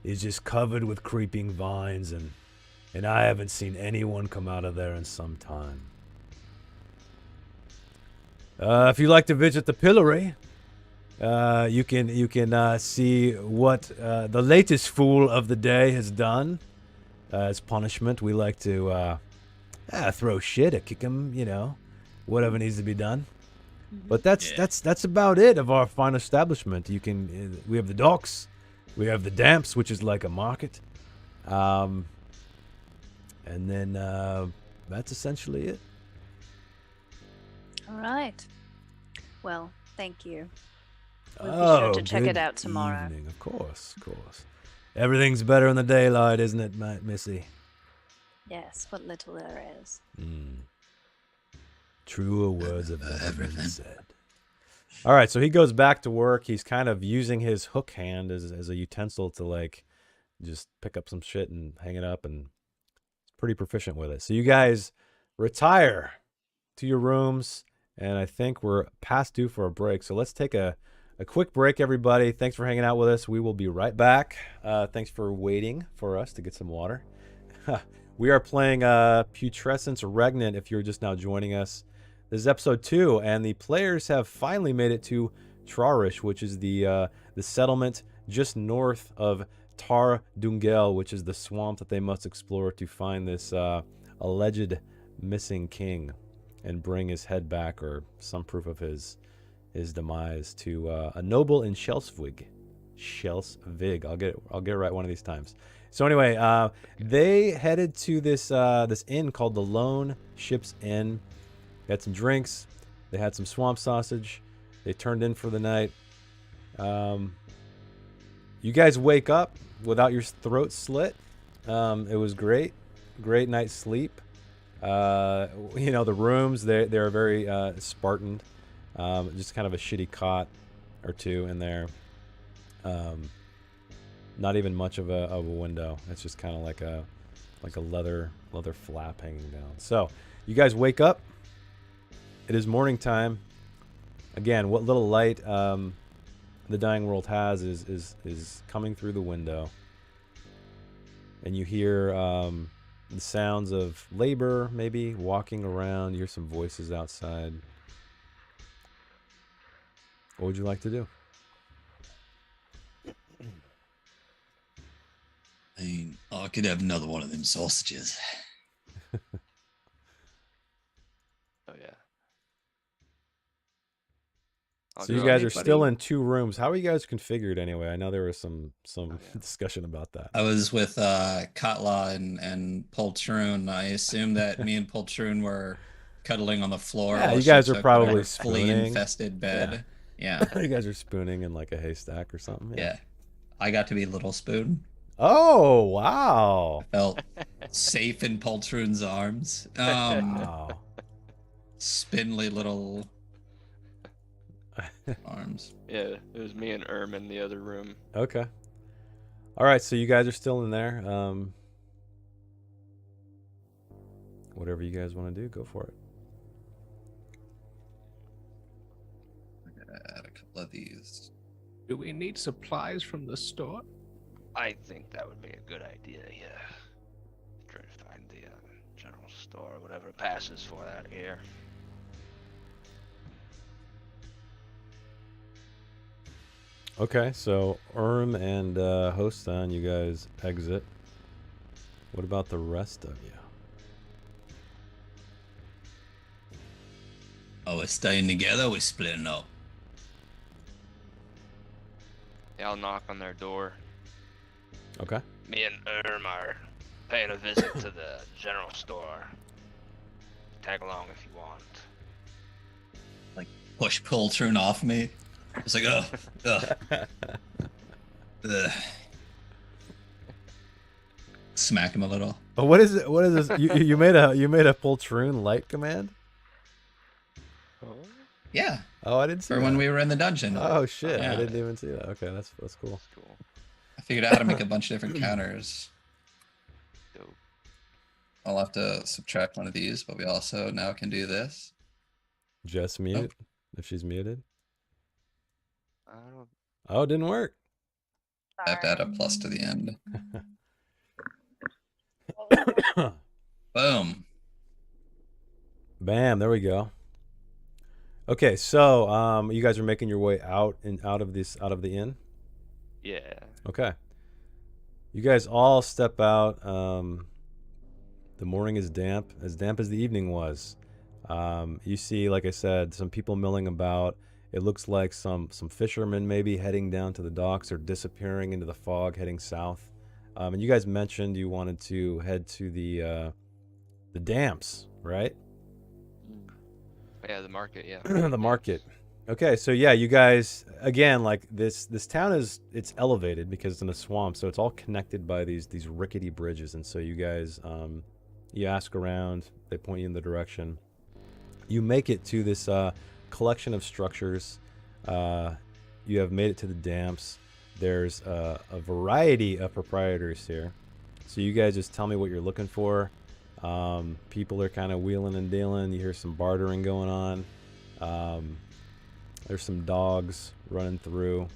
is just covered with creeping vines, and I haven't seen anyone come out of there in some time. If you like to visit the pillory, you can see what the latest fool of the day has done. As punishment, we like to throw shit, or kick him, you know, whatever needs to be done. Mhm. But that's about it of our fine establishment. You can we have the docks, we have the damps, which is like a market, and then that's essentially it. All right. Well, thank you. We'll be sure to check it good out tomorrow. Evening. Of course. Everything's better in the daylight, isn't it, Missy? Yes, what little there is. Truer words have never been said. All right, so he goes back to work. He's kind of using his hook hand as a utensil to like just pick up some shit and hang it up, and he's pretty proficient with it. So you guys retire to your rooms, and I think we're past due for a break. So let's take a quick break, everybody. Thanks for hanging out with us. We will be right back. Thanks for waiting for us to get some water. We are playing Putrescence Regnant if you're just now joining us. This is episode 2, and the players have finally made it to Trarish, which is the settlement just north of Tar Dungel, which is the swamp that they must explore to find this alleged missing king and bring his head back, or some proof of his demise, to a noble in Schelsvig. I'll get it right one of these times. So anyway, they headed to this inn called the Lone Ship's Inn. They had some drinks. They had some swamp sausage. They turned in for the night. You guys wake up without your throat slit. It was great night's sleep. You know, the rooms, they're very Spartan. Just kind of a shitty cot or two in there. Not even much of a window. It's just kind of like a leather flap hanging down. So you guys wake up. It is morning time. Again, what little light the dying world has is coming through the window, and you hear the sounds of labor, maybe walking around. You hear some voices outside. What would you like to do? I mean, I could have another one of them sausages. Oh yeah. So you guys are still in 2 rooms. How are you guys configured anyway? I know there was some discussion about that. I was with Katla and Poltroon. I assume that me and Poltroon were cuddling on the floor. Yeah, while you she guys are took probably whatever spooning. flea-infested bed. Yeah. You guys are spooning in like a haystack or something. Yeah. I got to be Little Spoon. Oh, wow. Felt safe in Poltroon's arms. Wow. Spindly little arms. Yeah, it was me and Erm in the other room. Okay. All right, so you guys are still in there. Whatever you guys want to do, go for it. Add a couple of these. Do we need supplies from the store? I think that would be a good idea, yeah. Try to find the general store, whatever passes for that here. Okay, so Erm and Hostan, you guys exit. What about the rest of you? Oh, we're staying together, we're splitting up. Yeah, I'll knock on their door. Okay. Me and Erm are paying a visit to the general store. Tag along if you want. Like, push Poltroon off me. It's like, ugh. Ugh. Smack him a little. Oh, what is it? What is this? You made a Poltroon light command? Yeah. Oh, I didn't see For that. when we were in the dungeon. Oh shit! I Yeah. didn't even see that. Okay, that's cool. Cool. I figured out how to make a bunch of different counters. Dope. I'll have to subtract one of these, but we also now can do this. Jess mute if she's muted. I don't. Oh, it didn't work. I have to add a plus to the end. Boom. Bam! There we go. Okay, so you guys are making your way out of the inn. Yeah. Okay. You guys all step out The morning is damp as the evening was. You see, like I said, some people milling about. It looks like some fishermen maybe heading down to the docks or disappearing into the fog, heading south. And you guys mentioned you wanted to head to the damps, right? Yeah, the market. Yeah. The market. Okay, so yeah, you guys again, like this town it's elevated because it's in a swamp, so it's all connected by these rickety bridges, and so you guys you ask around, they point you in the direction. You make it to this collection of structures. You have made it to the damps. There's a variety of proprietors here, so you guys just tell me what you're looking for. People are kind of wheeling and dealing. You hear some bartering going on. There's some dogs running through.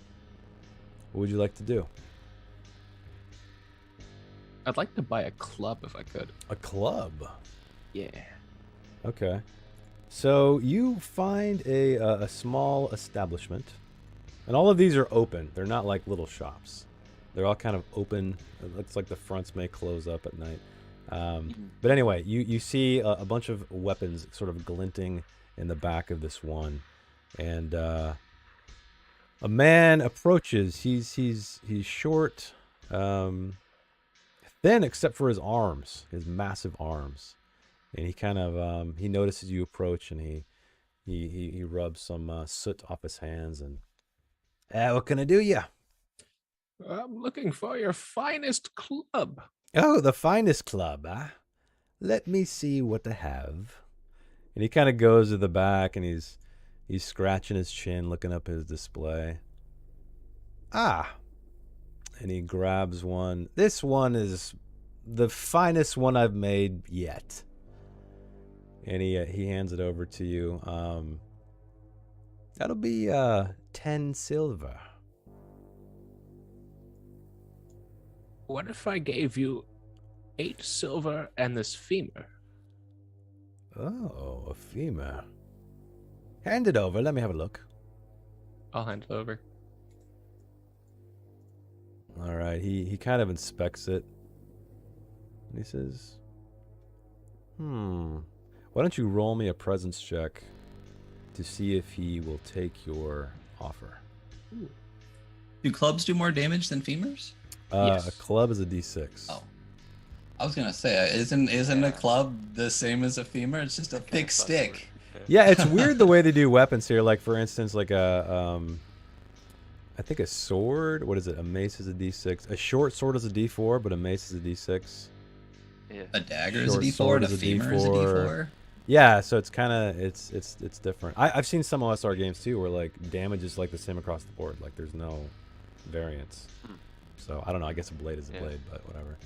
What would you like to do? I'd like to buy a club if I could. A club? Yeah. Okay. So you find a small establishment. And all of these are open. They're not like little shops. They're all kind of open. It looks like the fronts may close up at night. But anyway, you see a bunch of weapons sort of glinting in the back of this one. And a man approaches. He's short, thin except for his arms, his massive arms. And he kind of he notices you approach, and he rubs some soot off his hands. And what can I do ya? I'm looking for your finest club. Oh, the finest club, huh? Let me see what I have. And he kind of goes to the back, and he's scratching his chin, looking up his display. Ah. And he grabs one. This one is the finest one I've made yet. And he hands it over to you. That'll be 10 silver. What if I gave you 8 silver and this femur? Oh, a femur. Hand it over. Let me have a look. I'll hand it over. All right. He kind of inspects it. And he says, why don't you roll me a presence check to see if he will take your offer? Ooh. Do clubs do more damage than femurs? Yes. A club is a D6. Oh. I was gonna say, isn't a club the same as a femur? It's just a thick stick. Yeah, it's weird the way they do weapons here. Like, for instance, like I think a sword. What is it? A mace is a D6. A short sword is a D4, but a mace is a D6. Yeah. A dagger Short is a sword D4, is a a femur is a D4. D4. Yeah, so it's kind of it's different. I've seen some OSR games too where like damage is like the same across the board. Like there's no variance. So I don't know. I guess a blade is a blade, but whatever.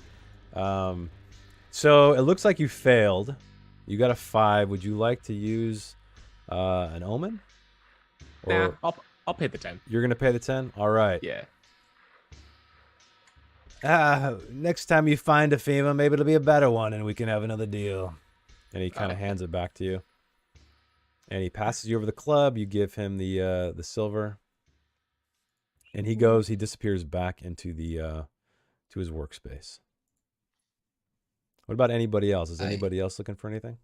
So it looks like you failed. You got a 5. Would you like to use an omen? Nah, I'll pay the 10. You're gonna pay the 10. All right. Yeah. Next time you find a femur, maybe it'll be a better one, and we can have another deal. And he kind of hands it back to you. And he passes you over the club. You give him the silver. And he disappears back into to his workspace. What about anybody else? Is anybody else looking for anything?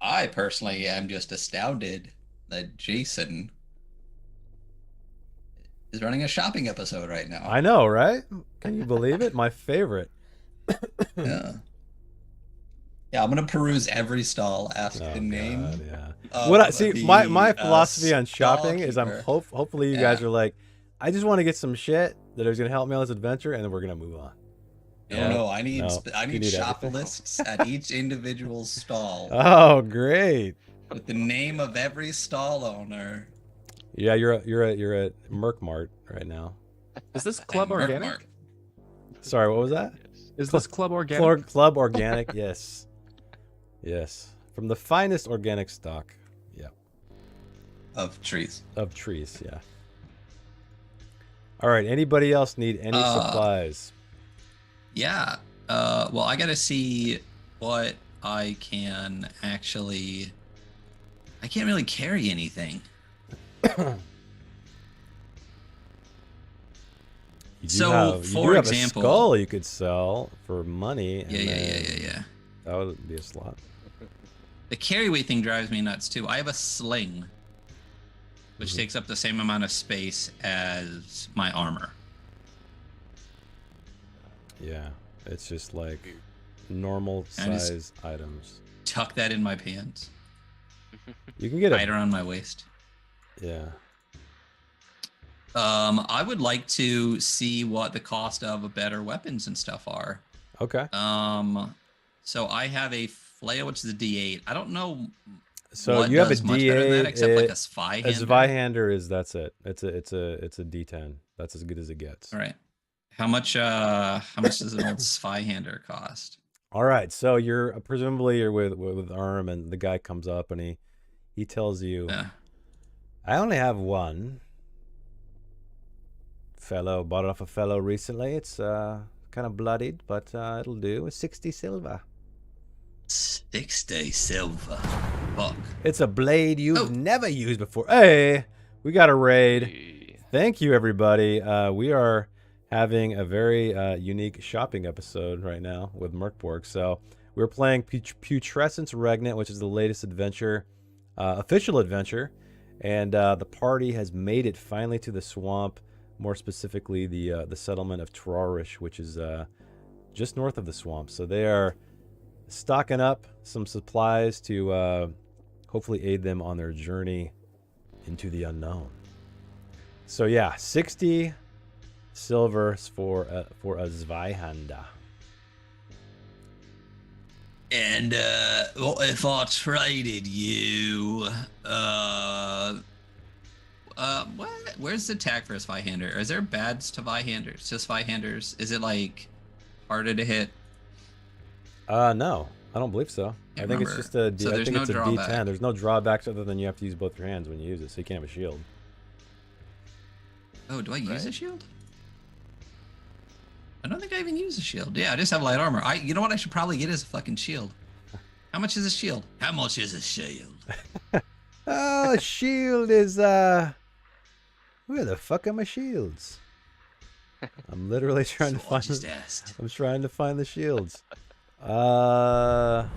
I personally am just astounded that Jason is running a shopping episode right now. I know, right? Can you believe it? My favorite. Yeah. Yeah, I'm gonna peruse every stall, ask the name. God, yeah. What I see, my philosophy on stall shopping is keeper. hopefully you guys are like, I just want to get some shit that is gonna help me on this adventure, and then we're gonna move on. No, I need you need shop everything. lists at each individual stall Oh, great. with the name of every stall owner. Yeah, you're at Mörk Mart right now. Is this club and Mörk organic? Mart. Sorry, what was that? Is this club organic? Club organic, yes. Yes. From the finest organic stock. Yeah. Of trees. Of trees, yeah. All right, anybody else need any supplies? Yeah. Well, I gotta see what I can actually. I can't really carry anything. You So, have for a example- skull you could sell for money. And Yeah. That would be a slot. The carry weight thing drives me nuts too. I have a sling, which takes up the same amount of space as my armor. Yeah, it's just like normal size items. Tuck that in my pants. You can get right it around my waist. Yeah. I would like to see what the cost of better weapons and stuff are. Okay. So I have a flail, which is a D8. I don't know. So what you have a does much better than that, D8. except like a Zweihander. A Zweihander is that's it. It's a D10. That's as good as it gets. All right. How much does an old Zweihander cost? All right. So you're presumably with Arm, and the guy comes up and he tells you, I only have one. Fellow bought it off a fellow recently. It's kind of bloodied, but it'll do. It's 60 silver. 60 silver. Fuck. It's a blade you've never used before. Hey, we got a raid. Hey. Thank you, everybody. We are having a very unique shopping episode right now with Borg. So we're playing Putrescence Regnant, which is the latest adventure, official adventure, and the party has made it finally to the swamp. More specifically, the settlement of Trarish, which is just north of the swamp. So they are stocking up some supplies to hopefully aid them on their journey into the unknown. So yeah, 60 silver for a Zweihander. And what if I traded you? Where's the tag for a Zweihander? Is there bads to Zweihanders? Just Zweihanders? Is it like harder to hit? No, I don't believe so. I think it's just a D. So I think no it's a drawback. D10. There's no drawbacks other than you have to use both your hands when you use it, so you can't have a shield. Oh, do I use a shield? I don't think I even use a shield. Yeah, I just have light armor. You know what I should probably get is a fucking shield. How much is a shield? How much is a shield? Oh, shield is where the fuck are my shields? I'm literally trying to So I find. just asked. I'm trying to find the shields. You're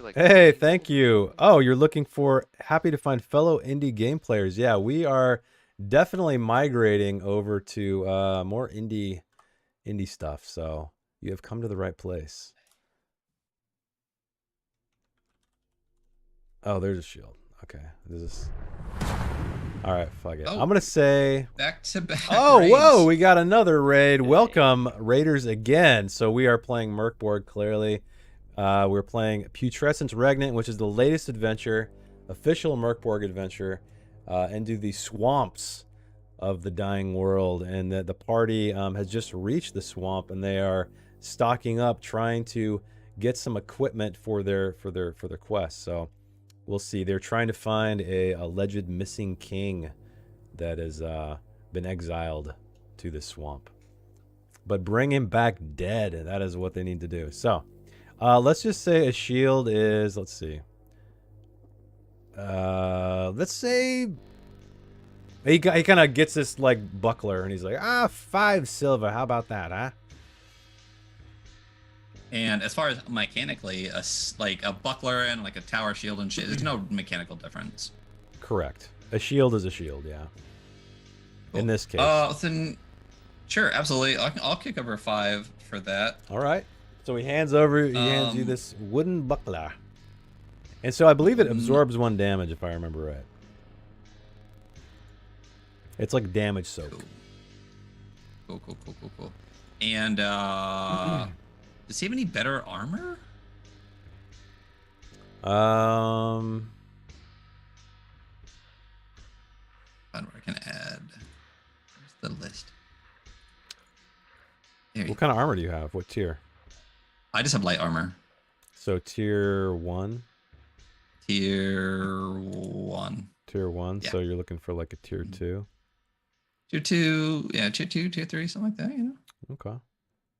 like, Hey, thank you. Oh, you're looking for happy to find fellow indie game players. Yeah, we are definitely migrating over to more indie stuff. So you have come to the right place. Oh, there's a shield. Okay, this is. All right, fuck it. Oh. I'm gonna say. Back to back. Oh, raids. whoa, we got another raid. Welcome, raiders, again. So we are playing Borg, clearly. We're playing Putrescence Regnant, which is the latest adventure, official Borg adventure, into the swamps of the dying world. And the party has just reached the swamp, and they are stocking up, trying to get some equipment for their quest. So we'll see. They're trying to find a alleged missing king that has been exiled to the swamp. But bring him back dead. That is what they need to do. So let's just say a shield is, let's see. Let's say he kind of gets this like buckler and he's like, 5 silver. How about that, huh? And as far as mechanically, like a buckler and like a tower shield and shit, there's no mechanical difference. Correct. A shield is a shield, yeah. In this case. Then sure, absolutely. I'll kick over 5 for that. All right. So he hands you this wooden buckler. And so I believe it absorbs 1 damage, if I remember right. It's like damage soak. Cool. And does he have any better armor? Um, I don't know, I can add. Where's the list? There what kind of armor do you have? What tier? I just have light armor. So tier 1? Tier 1. Tier 1. Yeah. So you're looking for like a tier 2? Tier 2, yeah, tier 2, tier 3, something like that, you know? Okay.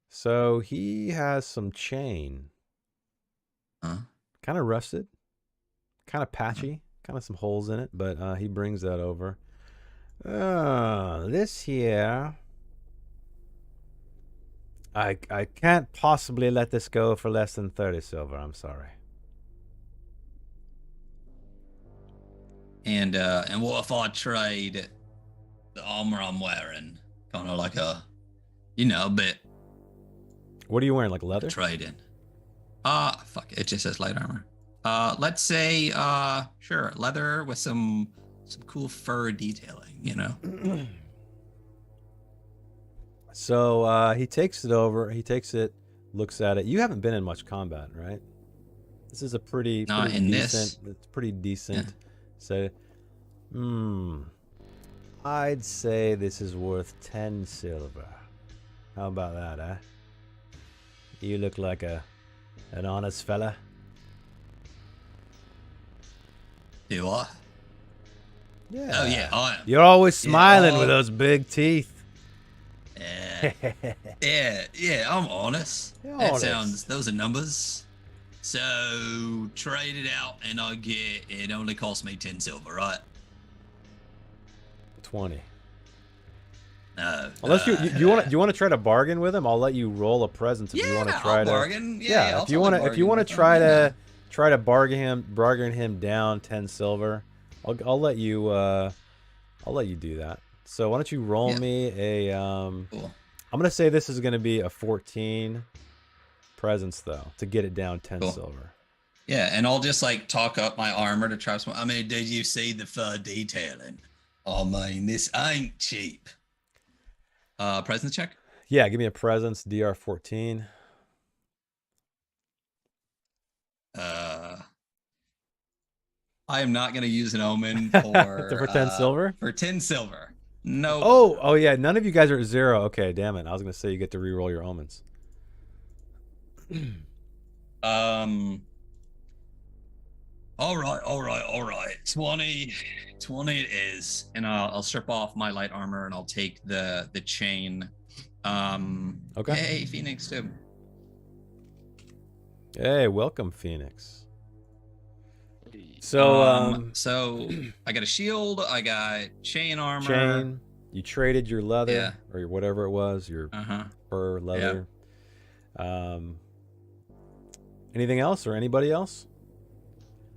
So he has some chain. Huh? Kind of rusted. Kind of patchy. Kind of some holes in it, but he brings that over. This here. I can't possibly let this go for less than 30 silver. I'm sorry. And what if I trade the armor I'm wearing, kind of like a bit What are you wearing, like leather? trade in? Fuck, it just says light armor. Let's say, sure, leather with some cool fur detailing, you know? So he takes it over. He takes it, looks at it. You haven't been in much combat, right? This is a pretty in decent. this. It's pretty decent. So, I'd say this is worth 10 silver. How about that, eh? You look like an honest fella. Do I? Yeah. Oh yeah, I am. You're always smiling Yeah, with those big teeth. Yeah, I'm honest. You're That honest. sounds, those are numbers. So trade it out and it only costs me 10 silver, right? 20. No. Unless you want to try to bargain with him, I'll let you roll a presence if you want to try I'll to bargain. Yeah, if you want to try to bargain him down 10 silver, I'll let you do that. So why don't you roll me a Cool. I'm going to say this is going to be a 14 presence though to get it down 10 silver. Yeah, and I'll just like talk up my armor to try some. I mean, did you see the fur detailing? I mean, this ain't cheap. Presence check? Yeah, give me a presence DR 14. I am not going to use an omen for 10 silver? For 10 silver. No. Oh yeah, none of you guys are at 0. Okay, damn it. I was going to say you get to re-roll your omens. All right. 20 it is. And I'll strip off my light armor and I'll take the chain. Okay. Hey, Phoenix too. Hey, welcome, Phoenix. So, so I got a shield, I got chain armor. Chain. You traded your leather or your whatever it was, your fur leather. Anything else or anybody else?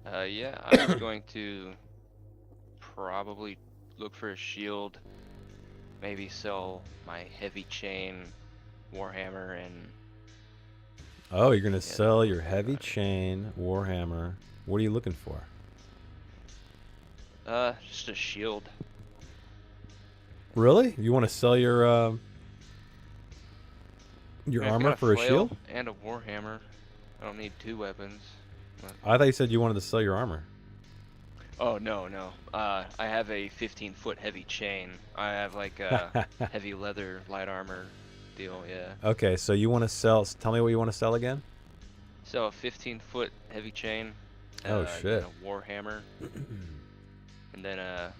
Yeah, I was going to probably look for a shield, maybe sell my heavy chain, warhammer, and... Oh, you're going to sell your heavy chain, warhammer. What are you looking for? Just a shield. Really? You want to sell your I've armor got for a flail shield? and a warhammer. I don't need 2 weapons. I thought you said you wanted to sell your armor. Oh, no. I have a 15-foot heavy chain. I have like a heavy leather light armor deal, yeah. Okay, so you want to sell... Tell me what you want to sell again? So a 15-foot heavy chain. Oh, shit. And a warhammer. And then the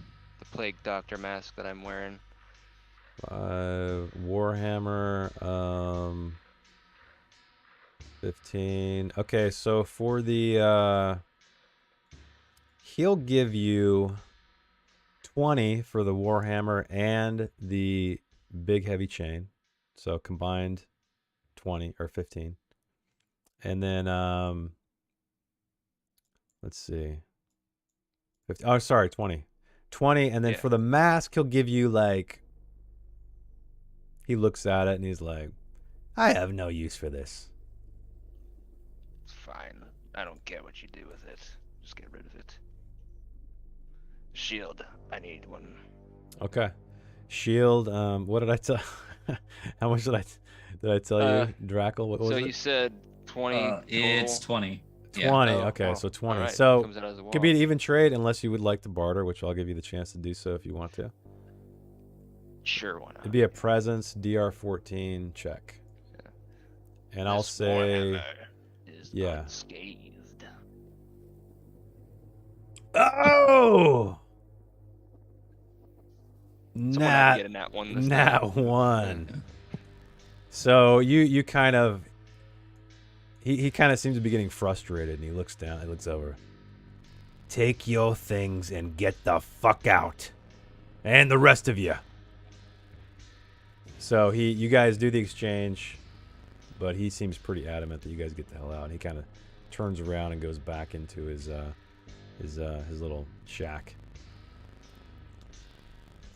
plague doctor mask that I'm wearing. Warhammer, 15. Okay, so for the he'll give you 20 for the warhammer and the big heavy chain. So combined 20 or 15. And then let's see. 50, oh, sorry, 20. 20 and then for the mask he'll give you like, he looks at it and he's like, I have no use for this. It's fine. I don't care what you do with it. Just get rid of it. Shield. I need one. Okay. Shield. What did I tell? How much did I tell you, Drackle? What was so it? you said 20. It's 20. 20. Yeah. Okay, so 20. Right. So Comes out as a could be an wash. even trade unless you would like to barter, which I'll give you the chance to do so if you want to. Sure, why not? It'd be a presence DR 14 check. Yeah. And I'll This say, warhammer is yeah. unscathed. Oh. Someone had to get a nat 1 this Nat time. 1. So you kind of, he kind of seems to be getting frustrated, and he looks down, he looks over. Take your things and get the fuck out, and the rest of you. So you guys do the exchange. but he seems pretty adamant that you guys get the hell out. And he kind of turns around and goes back into his little shack.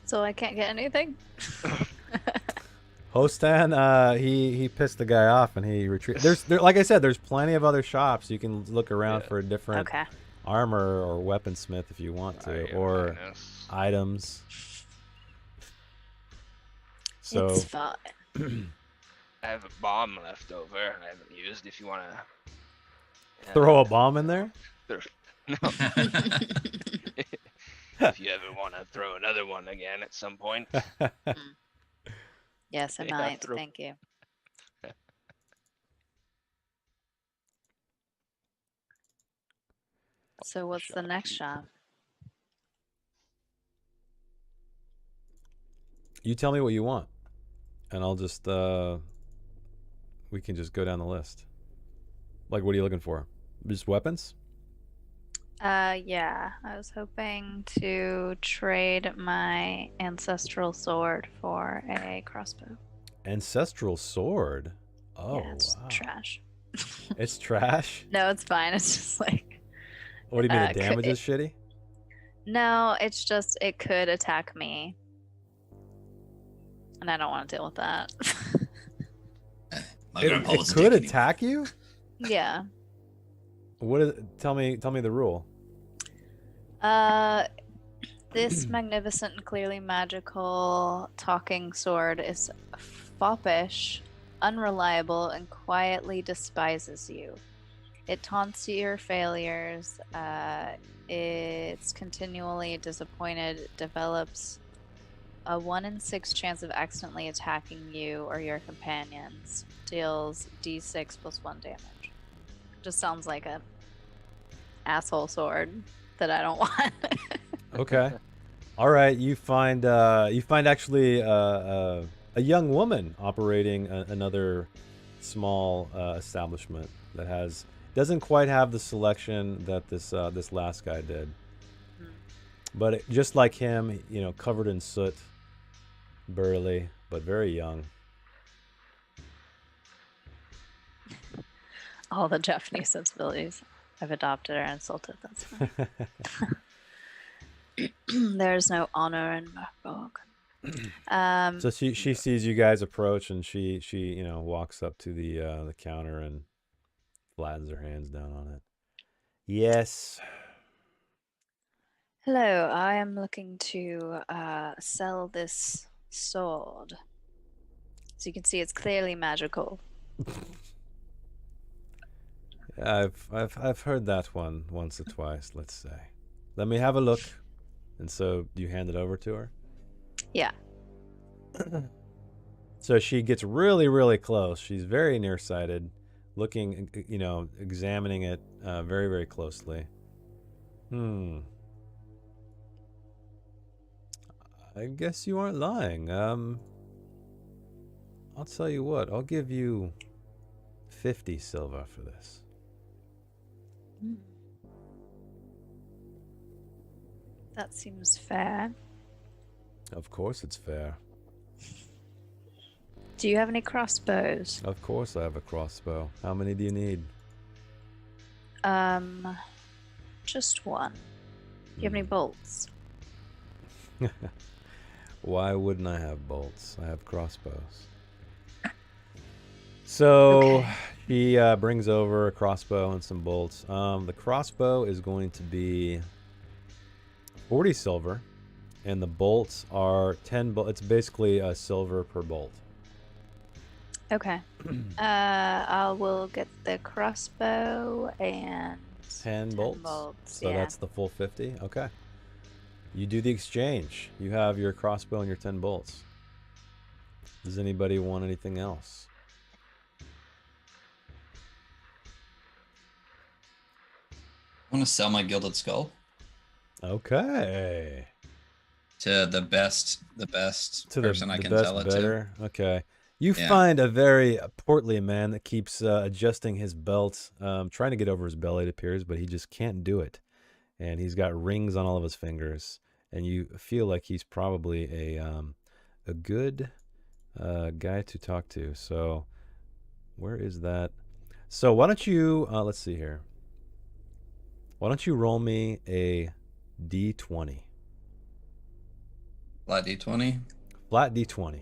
So I can't get anything? Hostan, he pissed the guy off and he retreated. Like I said, there's plenty of other shops. You can look around for a different Okay. armor or weaponsmith if you want to, or items. So It's fine. I have a bomb left over I haven't used if you want to throw a bomb in there. No. If you ever want to throw another one again at some point. Yes, I Yeah, might. throw- Thank you. So what's the next shop? You tell me what you want, and I'll just we can just go down the list. Like, what are you looking for? Just weapons? Yeah, I was hoping to trade my ancestral sword for a crossbow. Ancestral sword. Oh, yeah, it's wow. trash. It's trash. No, it's fine. It's just like, What do you mean? The could- damage is shitty. no, it's just it could attack me, and I don't want to deal with that. My It grandpa was a could dick anyway. attack you. yeah. What is? Tell me the rule. This magnificent and clearly magical talking sword is foppish, unreliable, and quietly despises you. It taunts your failures. It's continually disappointed. Develops a 1 in 6 chance of accidentally attacking you or your companions. Deals d6 + 1 damage. Just sounds like a asshole sword that I don't want. Okay. All right. You find actually a young woman operating another small establishment that doesn't quite have the selection that this last guy did. But just like him, covered in soot, burly, but very young. All the Japanese sensibilities I've adopted are insulted. That's fine. There's no honor in Borg. So she sees you guys approach, and she walks up to the counter and flattens her hands down on it. Yes. Hello, I am looking to sell this sword. As you can see, it's clearly magical. I've heard that one once or twice, let's say. Let me have a look. And so you hand it over to her? Yeah. So she gets really, really close. She's very nearsighted, looking, examining it very, very closely. I guess you aren't lying. I'll tell you what. I'll give you 50 silver for this. That seems fair. Of course it's fair. Do you have any crossbows? Of course I have a crossbow. How many do you need? Just one. Do you have any bolts? Why wouldn't I have bolts? I have crossbows. So Okay. she brings over a crossbow and some bolts. The crossbow is going to be 40 silver, and the bolts are 10. It's basically a silver per bolt. Okay. I will get the crossbow and 10 bolts. So yeah. that's the full 50. Okay. You do the exchange. You have your crossbow and your 10 bolts. Does anybody want anything else? I want to sell my gilded skull Okay. to the best person I can best sell it better. Okay. You Yeah. find a very portly man that keeps adjusting his belt, trying to get over his belly, it appears, but he just can't do it. And he's got rings on all of his fingers, and you feel like he's probably a good guy to talk to. So Where is that? So why don't you, let's see here. Why don't you roll me a D20? Flat D20. Flat D20.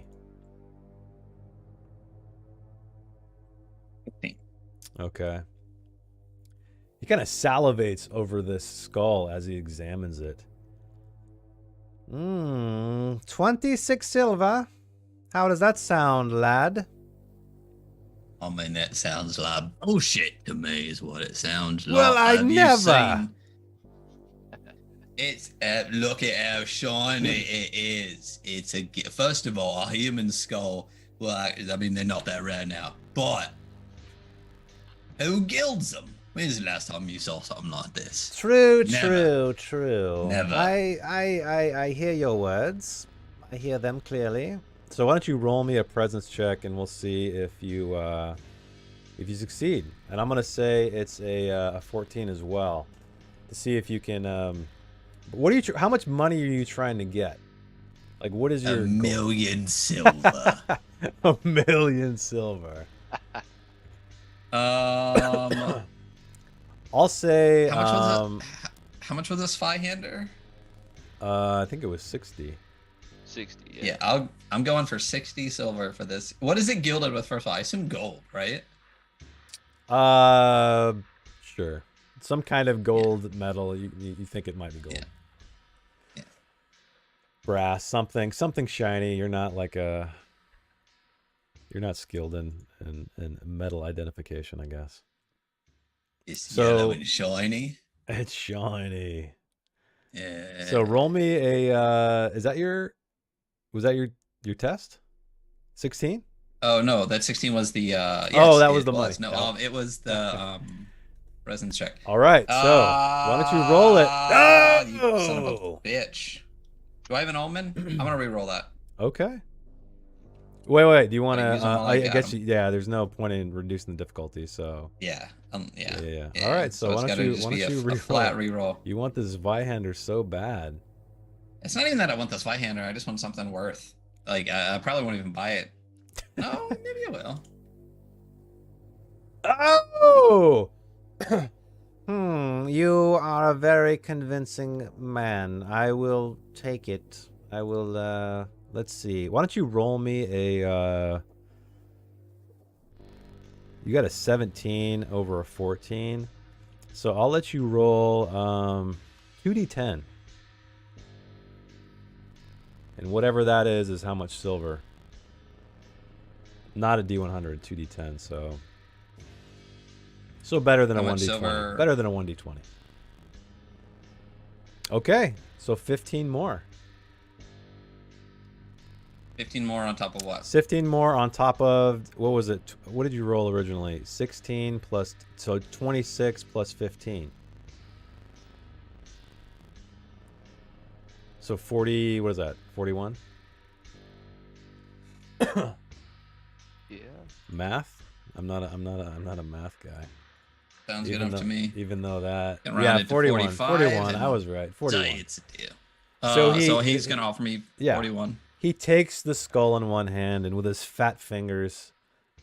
Okay. He kind of salivates over this skull as he examines it. 26 silver. How does that sound, lad? I mean, that sounds like bullshit to me, is what it sounds like. Well, I Have you never. seen- It's look at how shiny it is. It's first of all, a human skull. Well, I mean, they're not that rare now, but who gilds them? When's the last time you saw something like this? True, Never. true. Never. I hear your words. I hear them clearly. So why don't you roll me a presence check and we'll see if you succeed. And I'm gonna say it's a 14 as well, to see if you can. What are you? How much money are you trying to get? Like, what is your A goal? million silver. A million silver. How I'll say. much was this Spyhander? I think it was 60. 60. Yeah, I'm going for 60 silver for this. What is it gilded with first of all? I assume gold, right? Sure. Some kind of gold metal. You think it might be gold. Yeah. Brass, something shiny. You're not skilled in metal identification, I guess. It's So- yellow and shiny. It's shiny. Yeah. So roll me a was that your test? 16? Oh no, that 16 was the that was the money. No, Oh. it was the presence check. All right. So, why don't you roll it? You son of a bitch. Do I have an omen? I'm going to re-roll that. Okay. Wait. Do you want Use to? them while I I got guess 'em. there's no point in reducing the difficulty. So. Yeah. Yeah. All right. So it's why gotta don't just you be a re-roll? flat re-roll. You want this Zweihander so bad. It's not even that I want this Spyhander. I just want something worth. Like, I probably won't even buy it. No, maybe I will. Oh. You are a very convincing man. I will take it. I will. Let's see. Why don't you roll me a? You got a 17 over a 14, so I'll let you roll 2d10, and whatever that is how much silver. Not a d100, 2d10. So better than How a much 1d20. silver? Better than a 1d20. Okay, so 15 more. 15 more on top of what? 15 more on top of, what was it? What did you roll originally? 16 plus, so 26 plus 15. So 40, what is that? 41? Yeah. Math? I'm not a math guy. Sounds good enough to me. Even though that, Can round yeah, it to 41. 45 41. I and was right. 41. It's a deal. So So he's going to offer me Yeah. 41. He takes the skull in one hand and with his fat fingers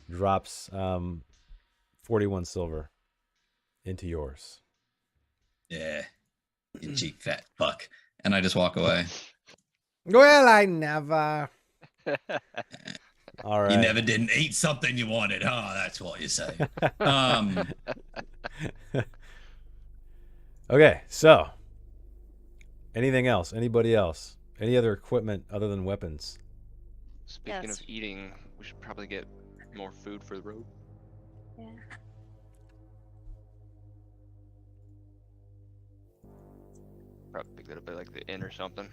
drops 41 silver into yours. Yeah. You cheap fat fuck. And I just walk away. Well, I never. All right. You never didn't eat something you wanted, huh? That's what you say. Okay, so anything else? Anybody else? Any other equipment other than weapons? Speaking Yes. of eating, we should probably get more food for the road. Yeah. Probably pick that up at like the inn or something.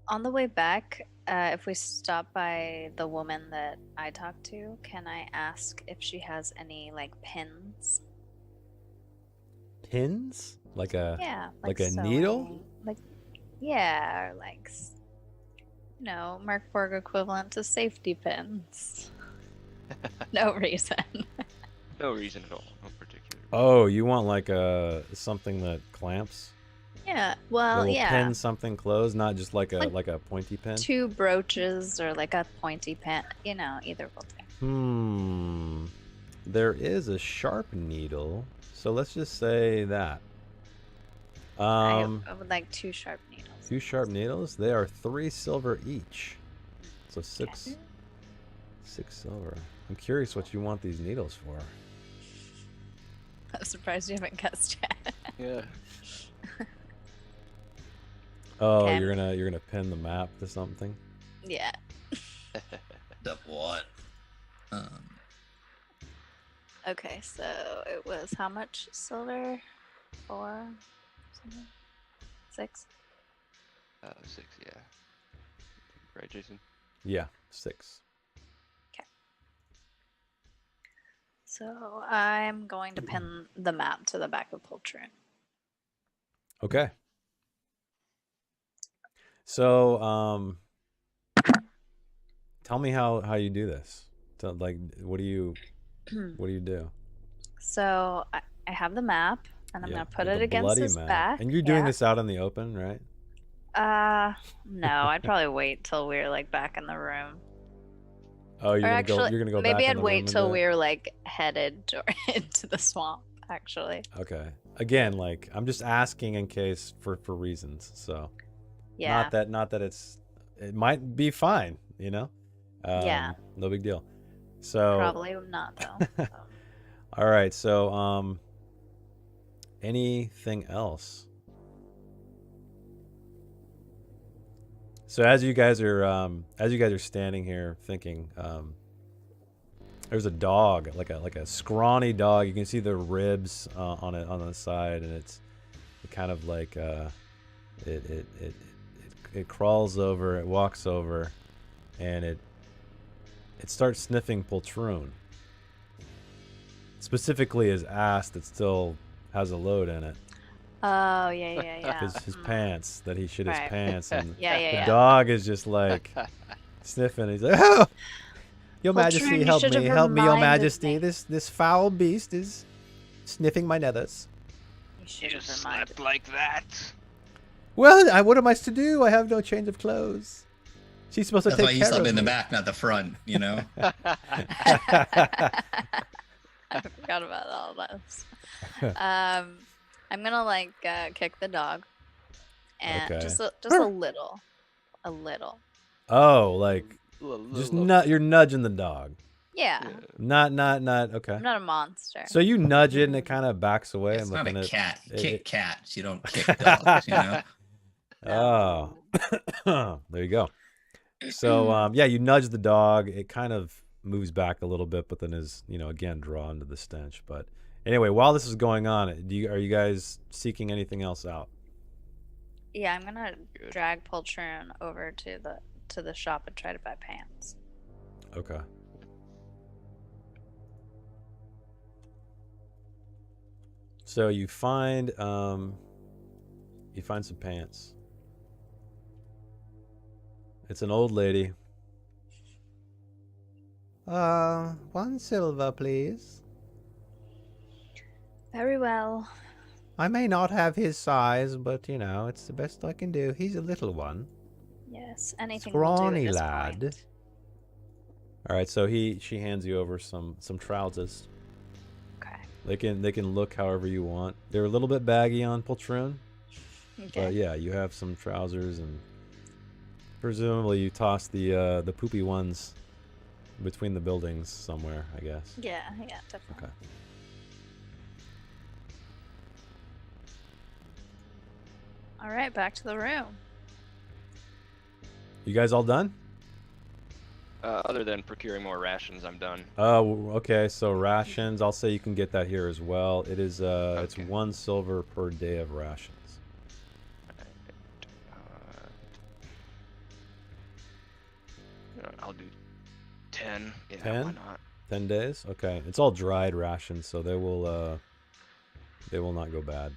On the way back, if we stop by the woman that I talked to, can I ask if she has any like pins? Pins? Like a Yeah, like a needle? sewing, like yeah, or like Mörk Borg equivalent to safety pins. No reason. No reason at all. No particular. Oh, you want like a something that clamps? Yeah, Yeah. That Well, will yeah. pin something closed, not just like a Like a pointy pin. 2 brooches or like a pointy pin. You know, either will do. There is a sharp needle, so let's just say that. I would like 2 sharp needles. 2 sharp needles. They are 3 silver each. So 6 silver. I'm curious what you want these needles for. I'm surprised you haven't guessed yet. Yeah. Oh, Okay. you're gonna pin the map to something. Yeah. The what? Okay, so it was how much silver? 4? Something? 6? 6, yeah. Right, Jason? Yeah, 6. So I'm going to pin the map to the back of Putrescence. Okay. So, tell me how you do this. So, like, what do you do? So I have the map, and I'm Yeah, gonna put the it against bloody his map. back. And you're doing yeah. this out in the open, right? No, I'd probably wait till we're like back in the room. Oh, Or actually, you're gonna go maybe back in I'd the room wait and till do it? we're like headed into the swamp. Actually, Okay. Again, like I'm just asking in case for reasons. So yeah, not that it might be fine, you know? Yeah. No big deal. So probably not though. all right, so anything else? So as you guys are standing here thinking, there's a dog, like a scrawny dog. You can see the ribs on the side, and it kind of like it crawls over, it walks over, and it starts sniffing Putrescence. Specifically his ass that still has a load in it. Oh yeah. His pants, that he shit his Right. pants, and Yeah. the dog is just like sniffing. He's like, "Oh, Your Majesty, Putrescence, you help should me, have help me, Your reminded Majesty. me. This foul beast is sniffing my nethers." You You should just have reminded. slept like that. Well, what am I to do? I have no change of clothes. She's supposed to That's take why you care slept of in the me. back, not the front, you know? I forgot about all this. I'm gonna like kick the dog, and Okay. just a little, Oh, like just Just you're nudging the dog. Yeah, Not okay. I'm not a monster. So you nudge it and it kind of backs away. It's and not then a it- cat. You it- kick cats. You don't kick dogs, you know? Oh, there you go. So yeah, you nudge the dog. It kind of moves back a little bit, but then is again drawn to the stench. But anyway, while this is going on, are you guys seeking anything else out? Yeah, I'm gonna Good. drag Putrescence over to the shop and try to buy pants. Okay. So you find some pants. It's an old lady. 1 silver, please. Very well. I may not have his size, but it's the best I can do. He's a little one. Yes, anything will do at Scrawny this lad. point. All right, so she hands you over some trousers. Okay. They can look however you want. They're a little bit baggy on Putrescence, Okay. but yeah, you have some trousers, and presumably you toss the poopy ones between the buildings somewhere, I guess. Yeah, definitely. Okay. All right, back to the room. You guys all done? Other than procuring more rations, I'm done. Oh, okay. So rations, I'll say you can get that here as well. It is it's Okay. 1 silver per day of rations. I'll do 10. Yeah, 10? why not? 10 days? Okay. It's all dried rations, so they will not go bad.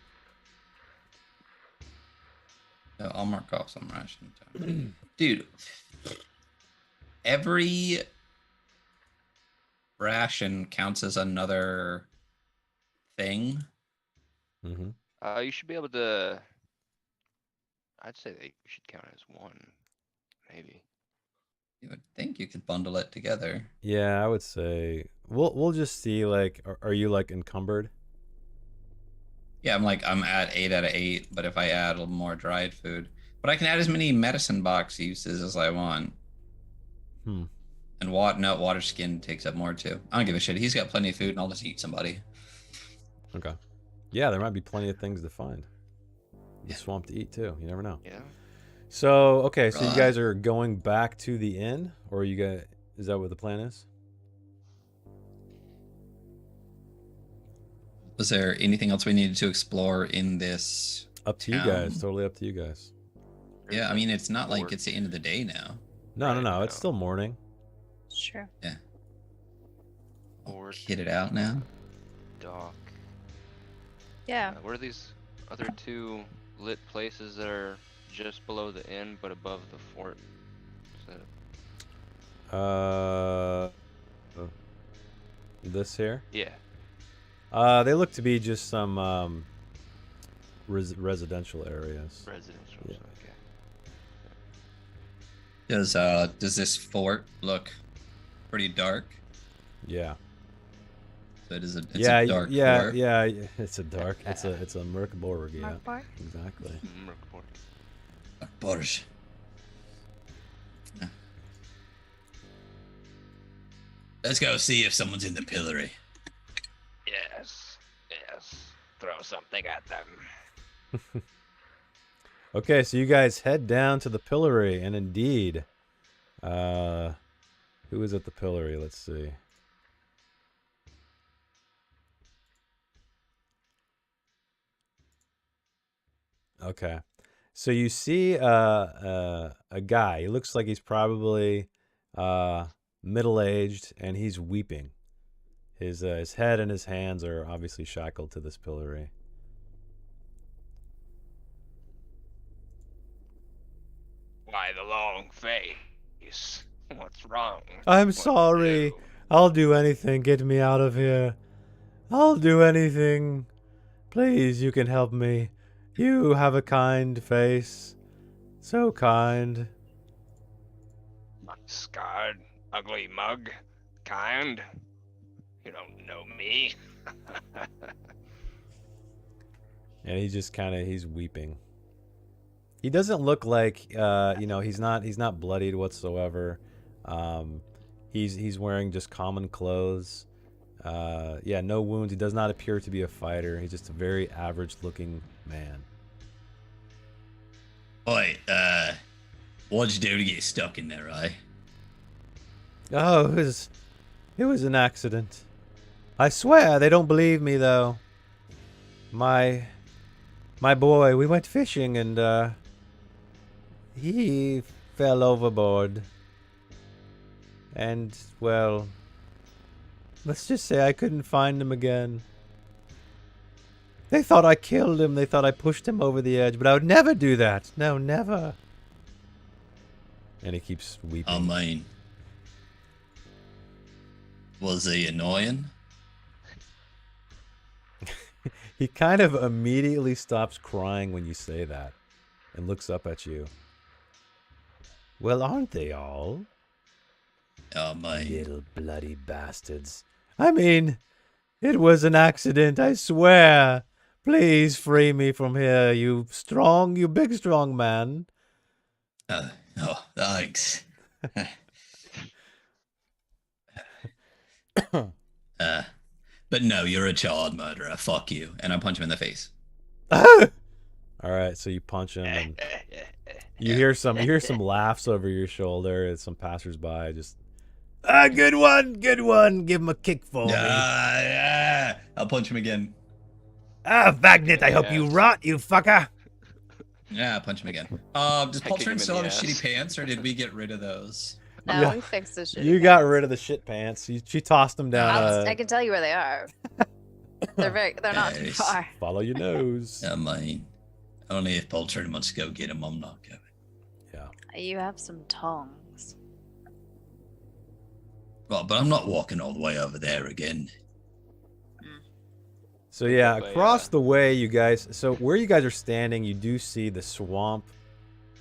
I'll mark off some ration time. Dude, every ration counts as another thing. Mm-hmm. You should be able to I'd say they should count as one, maybe. You would think you could bundle it together. Yeah, I would say we'll just see. Like, are you like encumbered? Yeah, I'm at 8 out of 8, but if I add a little more dried food, but I can add as many medicine box uses as I want. Hmm. And water skin takes up more too. I don't give a shit. He's got plenty of food, and I'll just eat somebody. Okay. Yeah, there might be plenty of things to find. The Yeah. swamp to eat too. You never know. Yeah. So okay, so you Right. guys are going back to the inn, or you guys? Is that what the plan is? Was there anything else we needed to explore in this? Up to you Town. guys. Totally up to you guys. Yeah, I mean, it's not like Fort. it's the end of the day now. No, Right, no. It's no. still morning. Sure. Fort, Hit it out now. dock. Yeah. What are these other two lit places that are just below the inn but above the fort? Is that- This here. Yeah. They look to be just some residential areas. Residential. Yeah. Okay. Does this fort look pretty dark? Yeah. So it's a Yeah. dark Yeah. fort. Yeah. It's a dark. It's a Mörk Borg. Yeah. Mark Borg? Exactly. Mörk. Borg. Let's go see if someone's in the pillory. Yes. Throw something at them. Okay, so you guys head down to the pillory, and indeed, who is at the pillory? Let's see. Okay, so you see a guy. He looks like he's probably middle-aged, and he's weeping. His head and his hands are obviously shackled to this pillory. Why the long face? What's wrong? I'm What sorry. do? I'll do anything. Get me out of here. I'll do anything. Please, you can help me. You have a kind face. So kind. Scarred, ugly mug, kind. You don't know me. And he just he's weeping. He doesn't look like he's not bloodied whatsoever. He's wearing just common clothes. Yeah, no wounds. He does not appear to be a fighter. He's just a very average looking man. Oi, what'd you do to get stuck in there, eh? Oh, it was an accident. I swear they don't believe me though. My boy, we went fishing and he fell overboard. And well, let's just say I couldn't find him again. They thought I killed him. They thought I pushed him over the edge, but I would never do that. No, never. And he keeps weeping. I mean, was he annoying? He kind of immediately stops crying when you say that and looks up at you. Well, aren't they all? I mean, Little bloody bastards. I mean, it was an accident, I swear. Please free me from here, you big strong man. oh, thanks. But no, you're a child murderer. Fuck you. And I punch him in the face. All right, so you punch him and you hear some laughs over your shoulder and some passersby just good one, give him a kick for me. Yeah. I'll punch him again. Vagnet, I hope you Yes. rot, you fucker. Yeah, I'll punch him again. Does I kick him Putrescence in still the have his ass. shitty pants, or did we get rid of those? No, Yeah. we fixed the shit. You got rid of the shit pants. She tossed them down. I can tell you where they are. They're not too Nice. far. Follow your nose. I mean, only if Poltron wants to go get him, I'm not going. You have some tongs. Well, but I'm not walking all the way over there again. So yeah, But, across the way, you guys. So where you guys are standing, you do see the swamp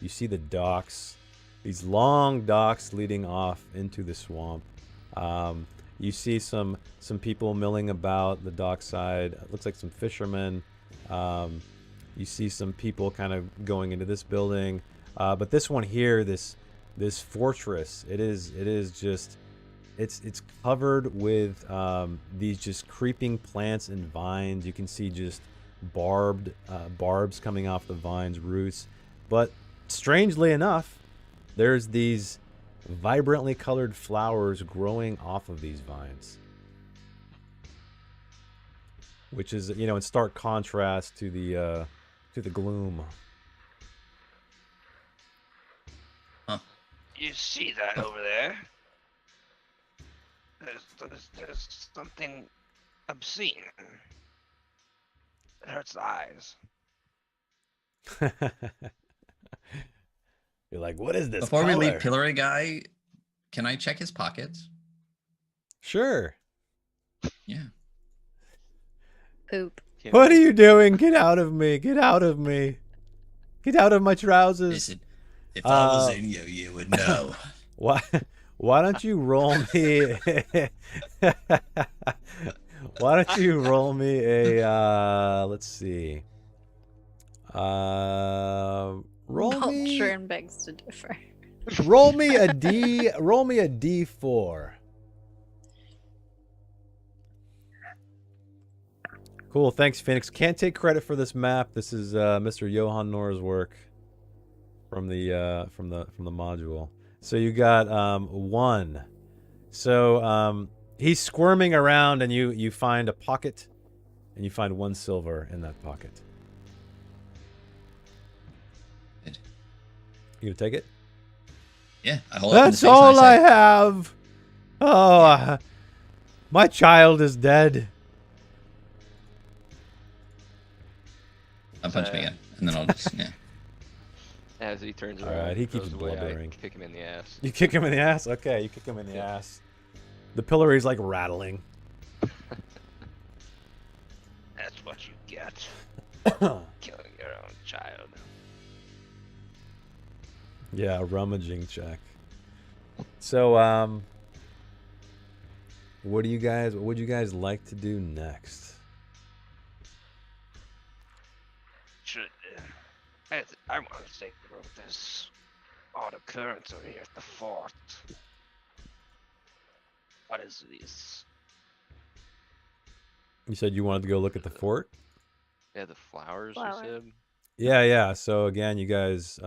You see the docks, these long docks leading off into the swamp. You see some people milling about the dockside. It looks like some fishermen. You see some people kind of going into this building. But this one here, this fortress, it's covered with these just creeping plants and vines. You can see just barbs coming off the vines, roots. But strangely enough, there's these vibrantly colored flowers growing off of these vines, which is, you know, in stark contrast to the gloom. You see that over there? There's something obscene. It hurts the eyes. You're like, what is this? Before we color? leave Pillory Guy, can I check his pockets? Sure. Yeah. Poop. What are you doing? Get out of me! Get out of me! Get out of my trousers! Listen, if I was in you, you would know. Why don't you roll me? Why don't you roll me a? Let's see. Roll me. Vulture begs to differ. Roll me a D. Roll me a D4. Cool, thanks, Phoenix. Can't take credit for this map. This is Mr. Johan Nor's work from the module. So you got 1. So he's squirming around, and you find a pocket, and you find 1 silver in that pocket. You gonna take it? Yeah, I hold it in his That's face and all I say, have. Oh, my child is dead. I'll punch him again, and then I'll just, yeah. As he turns All around, right, he keeps goes away, I blubbering. kick him in the ass. You kick him in the ass? Okay, you kick him in the ass. The pillory's like rattling. That's what you get. Killing your own child. Yeah, a rummaging check. So, what would you guys like to do next? I want to take a look at this odd occurrence over here at the fort. What is this? You said you wanted to go look at the fort? Yeah, the flowers, Flower. you said? Yeah. So again, you guys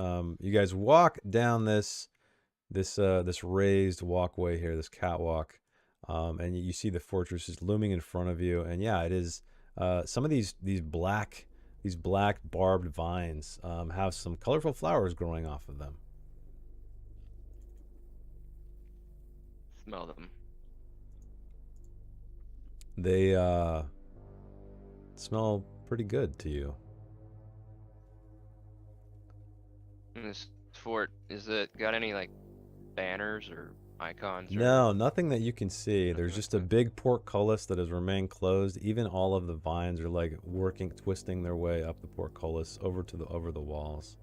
walk down this raised walkway here, this catwalk, and you see the fortress is looming in front of you. And yeah, it is. Some of these black barbed vines have some colorful flowers growing off of them. Smell them. They smell pretty good to you. And this fort, is it got any like banners or icons? Or... No, nothing that you can see. There's just a big portcullis that has remained closed. Even all of the vines are like twisting their way up the portcullis over the walls.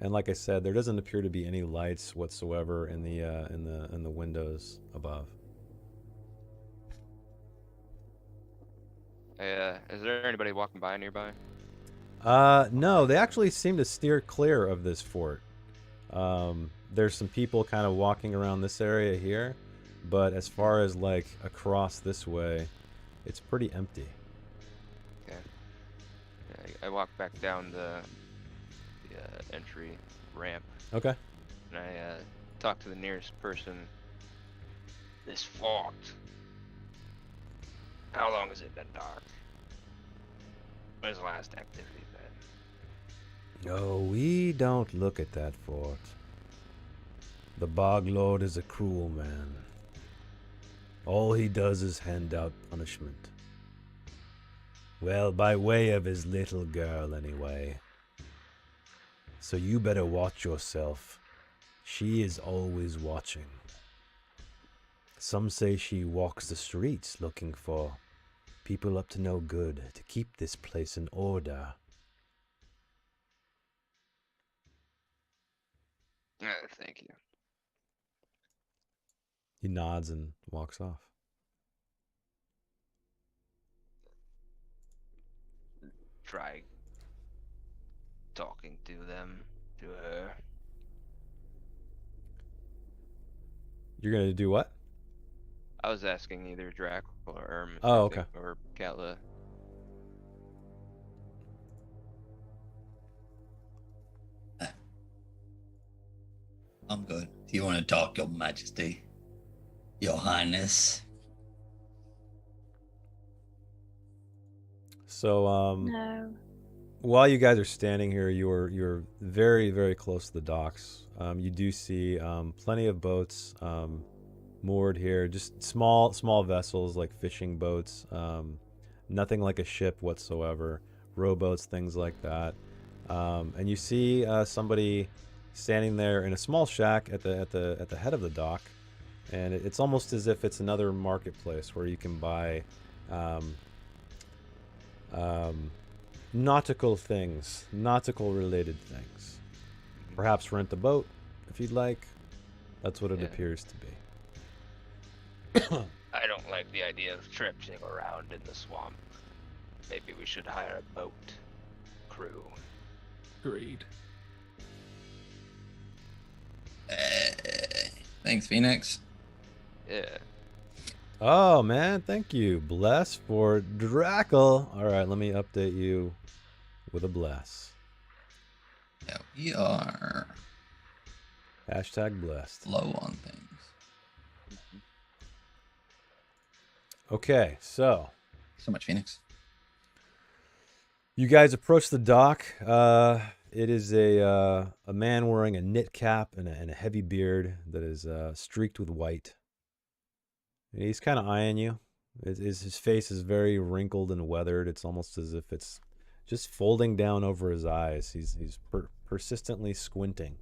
And like I said, there doesn't appear to be any lights whatsoever in the windows above. Is there anybody walking by nearby? No, they actually seem to steer clear of this fort. There's some people kind of walking around this area here, but as far as like across this way, it's pretty empty. Okay. I walk back down the entry ramp. Okay. And I talk to the nearest person. This fort. How long has it been dark? When's the last activity been? No, we don't look at that fort. The Bog Lord is a cruel man. All he does is hand out punishment. Well, by way of his little girl, anyway. So you better watch yourself. She is always watching. Some say she walks the streets looking for people up to no good to keep this place in order. Thank you. He nods and walks off. Try talking to her. You're gonna do what? I was asking either Drac or Oh, okay. or Katla. I'm good. Do you want to talk, Your Majesty? Your Highness? So, No. while you guys are standing here, you're very, very close to the docks. You do see plenty of boats moored here, just small vessels like fishing boats. Nothing like a ship whatsoever. Rowboats, things like that. And you see somebody standing there in a small shack at the head of the dock, and it's almost as if it's another marketplace where you can buy nautical things, nautical related things. Perhaps rent a boat if you'd like. That's what it appears to be. I don't like the idea of traipsing around in the swamp. Maybe we should hire a boat crew. Agreed. Thanks, Phoenix. Yeah. Oh man, thank you. Bless for Drackle. All right, let me update you with a bless. Yeah, we are Hashtag blessed. low on things. Okay, so So much, Phoenix. you guys approach the dock. It is a man wearing a knit cap and a heavy beard that is streaked with white. And he's kind of eyeing you. His face is very wrinkled and weathered. It's almost as if it's just folding down over his eyes. He's persistently squinting.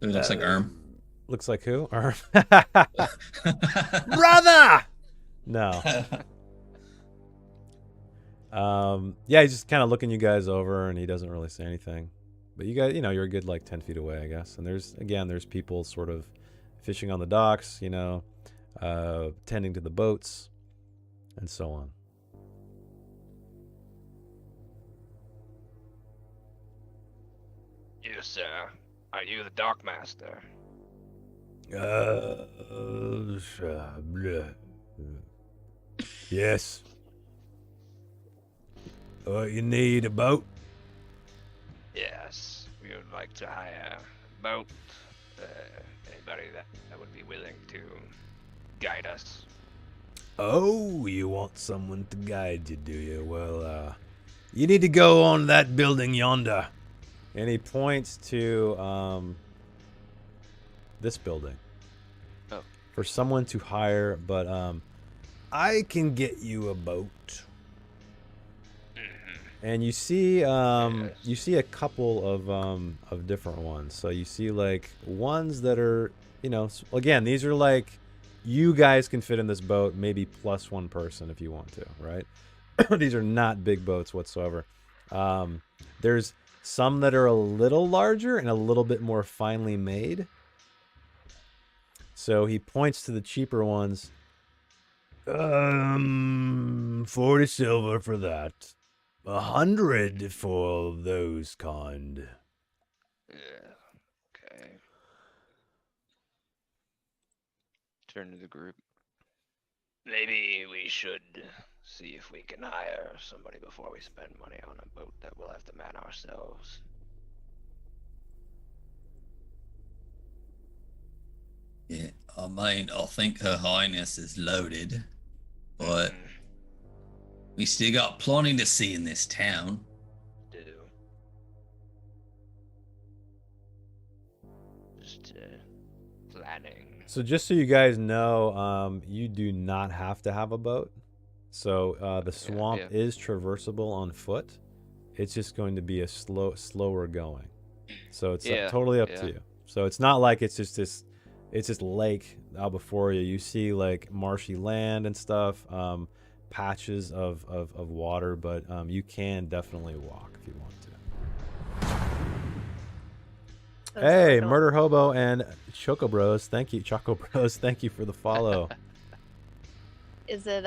It looks like Erm. Looks like who? Brother! No. Yeah, he's just kind of looking you guys over, and he doesn't really say anything. But you guys, you're a good 10 feet away, I guess. And there's people sort of fishing on the docks, tending to the boats, and so on. You, sir. Are you the dock master? Yes. You need a boat? Yes. We would like to hire a boat. Anybody that would be willing to guide us. Oh, you want someone to guide you, do you? Well, you need to go on that building yonder. And he points to this building. Oh. For someone to hire, but I can get you a boat. And you see you see a couple of different ones. So you see ones that are, again, these are you guys can fit in this boat, maybe plus one person if you want to, right? These are not big boats whatsoever. There's some that are a little larger and a little bit more finely made. So he points to the cheaper ones. 40 silver for that. 100 for those kind. Yeah. Okay. Turn to the group. Maybe we should see if we can hire somebody before we spend money on a boat that we'll have to man ourselves. Yeah, I think Her Highness is loaded, but we still got plenty to see in this town. Do. Just planning. So just so you guys know, you do not have to have a boat. So the swamp is traversable on foot. It's just going to be a slower going. So it's totally up to you. So it's not like it's just lake out before you. You see marshy land and stuff, patches of water, but you can definitely walk if you want to. Those Hey, little- Murder Hobo and Choco Bros, thank you. Choco Bros, thank you for the follow. Is it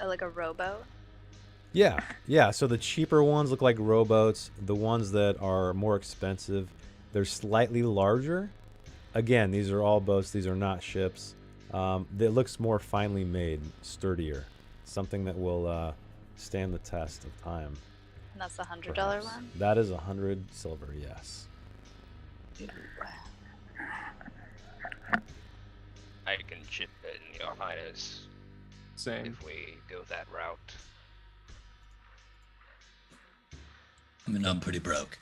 like a rowboat? Yeah. So the cheaper ones look like rowboats. The ones that are more expensive, they're slightly larger. Again, these are all boats. These are not ships. It looks more finely made, sturdier, something that will stand the test of time. And that's the $100 perhaps. one. That is 100 silver. Yes. I can chip in, Your Highness, Same. if we go that route. I mean, I'm pretty broke.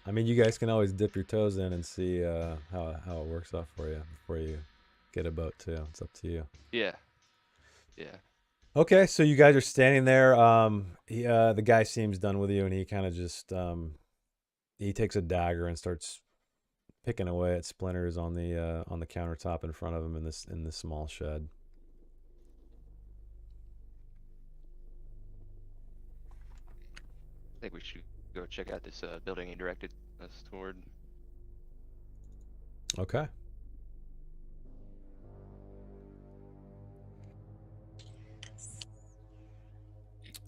I mean, you guys can always dip your toes in and see how it works out for you before you get a boat too. It's up to you. Yeah. Okay, so you guys are standing there. The guy seems done with you, and he kind of just he takes a dagger and starts picking away at splinters on the countertop in front of him in this small shed. I think we should go check out this building he directed us toward. Okay.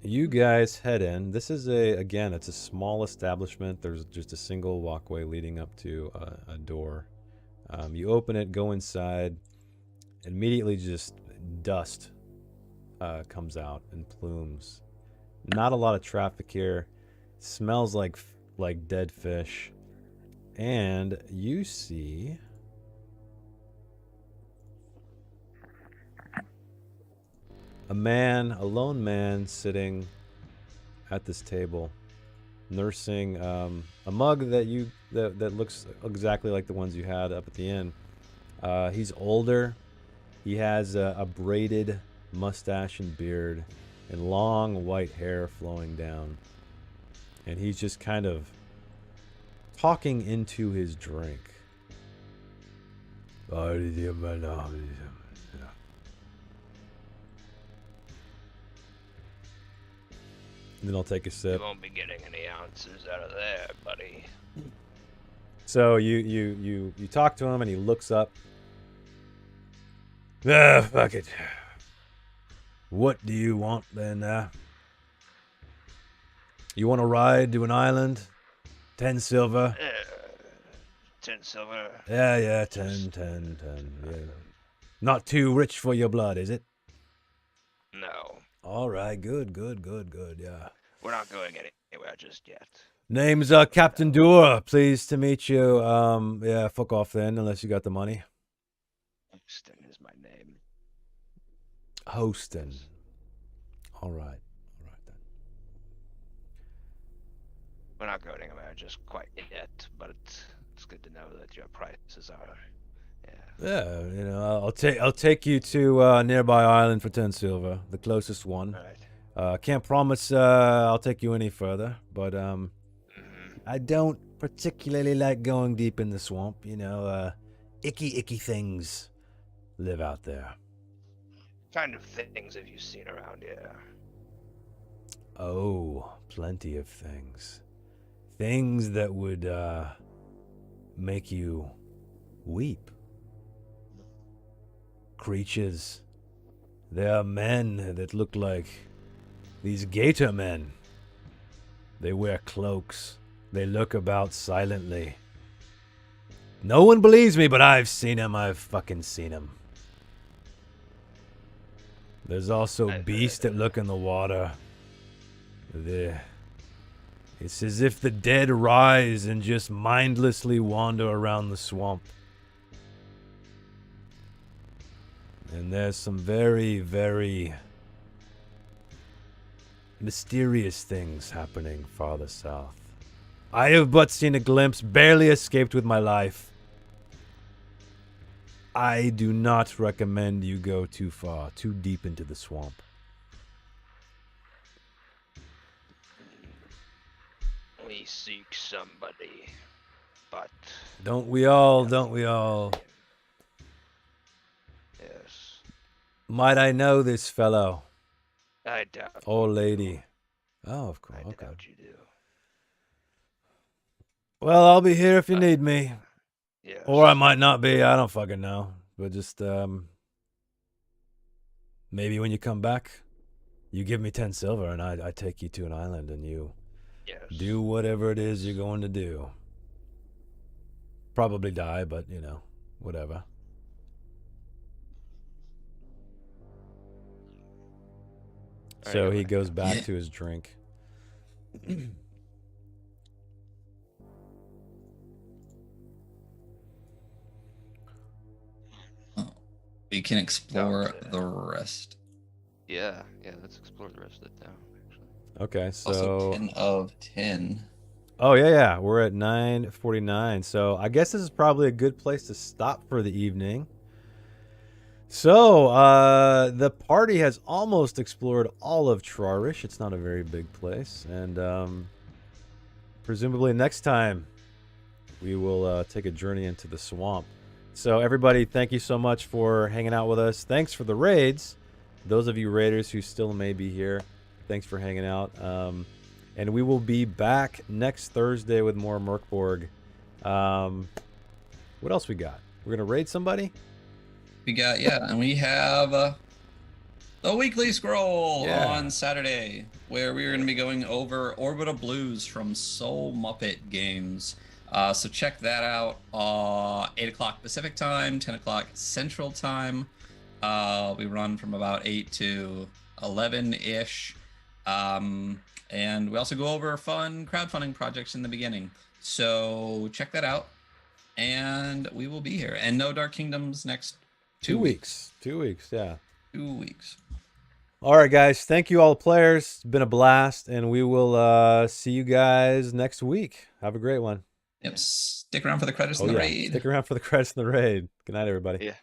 You guys head in. This is it's a small establishment. There's just a single walkway leading up to a door. You open it, go inside. Immediately, just dust comes out in plumes. Not a lot of traffic here. Smells like dead fish. And you see a lone man sitting at this table, nursing a mug that looks exactly like the ones you had up at the inn. He's older. He has a braided mustache and beard and long white hair flowing down. And he's just kind of talking into his drink. And then I'll take a You sip. won't be getting any ounces out of there, buddy. So you talk to him and he looks up. Fuck it. What do you want then? You want to ride to an island? 10 silver. 10 silver. Yeah, 10. Yeah. Not too rich for your blood, is it? No, All right, good, yeah. we're not going anywhere just yet. Name's Captain Doer. Pleased to meet you. Yeah, fuck off then, unless you got the money. Houston is my name. Hostin. All right then. We're not going anywhere just quite yet, but it's good to know that your prices are. Yeah, I'll take you to a nearby island for 10 silver, the closest one. All right. Can't promise I'll take you any further, but I don't particularly like going deep in the swamp. Icky things live out there. Kind of things have you seen around here? Oh, plenty of things. Things that would make you weep. Creatures. There are men that look like these gator men. They wear cloaks. They look about silently. No one believes me, but I've seen them. I've fucking seen them. There's also beasts that look in the water. It's as if the dead rise and just mindlessly wander around the swamp. And there's some very, very mysterious things happening farther south. I have but seen a glimpse, barely escaped with my life. I do not recommend you go too far, too deep into the swamp. We seek somebody, but Don't we all, don't we all? yes, Might I know this fellow I doubt. or lady? Oh, of course. I Okay. doubt you do. Well, I'll be here if you need me. Yes. Or I might not be. I don't fucking know. But just maybe when you come back, you give me 10 silver and I take you to an island and you Yes. do whatever it is you're going to do. Probably die, but you know, whatever. All So right, he I'm gonna goes go. back Yeah. to his drink. We can explore Okay. the rest. Yeah. Let's explore the rest of it now. Actually. Okay, Also so 10 of 10. oh yeah, we're at 9:49. So I guess this is probably a good place to stop for the evening. So the party has almost explored all of Trarish. It's not a very big place, and presumably next time we will take a journey into the swamp. So everybody, thank you so much for hanging out with us. Thanks for the raids. Those of you raiders who still may be here, thanks for hanging out. And we will be back next Thursday with more Mörk. What else we got? We're gonna raid somebody. We got, and we have the weekly scroll Yeah. on Saturday, where we're going to be going over Orbital Blues from Soul Muppet Games. So check that out. 8 o'clock Pacific time, 10 o'clock Central time. We run from about 8 to 11-ish. And we also go over fun crowdfunding projects in the beginning. So check that out. And we will be here. And no Dark Kingdoms next 2 weeks. 2 weeks, yeah. 2 weeks. All right, guys. Thank you, all the players. It's been a blast, and we will see you guys next week. Have a great one. Yep. Stick around for the credits in the raid. Stick around for the credits in the raid. Good night, everybody. Yeah.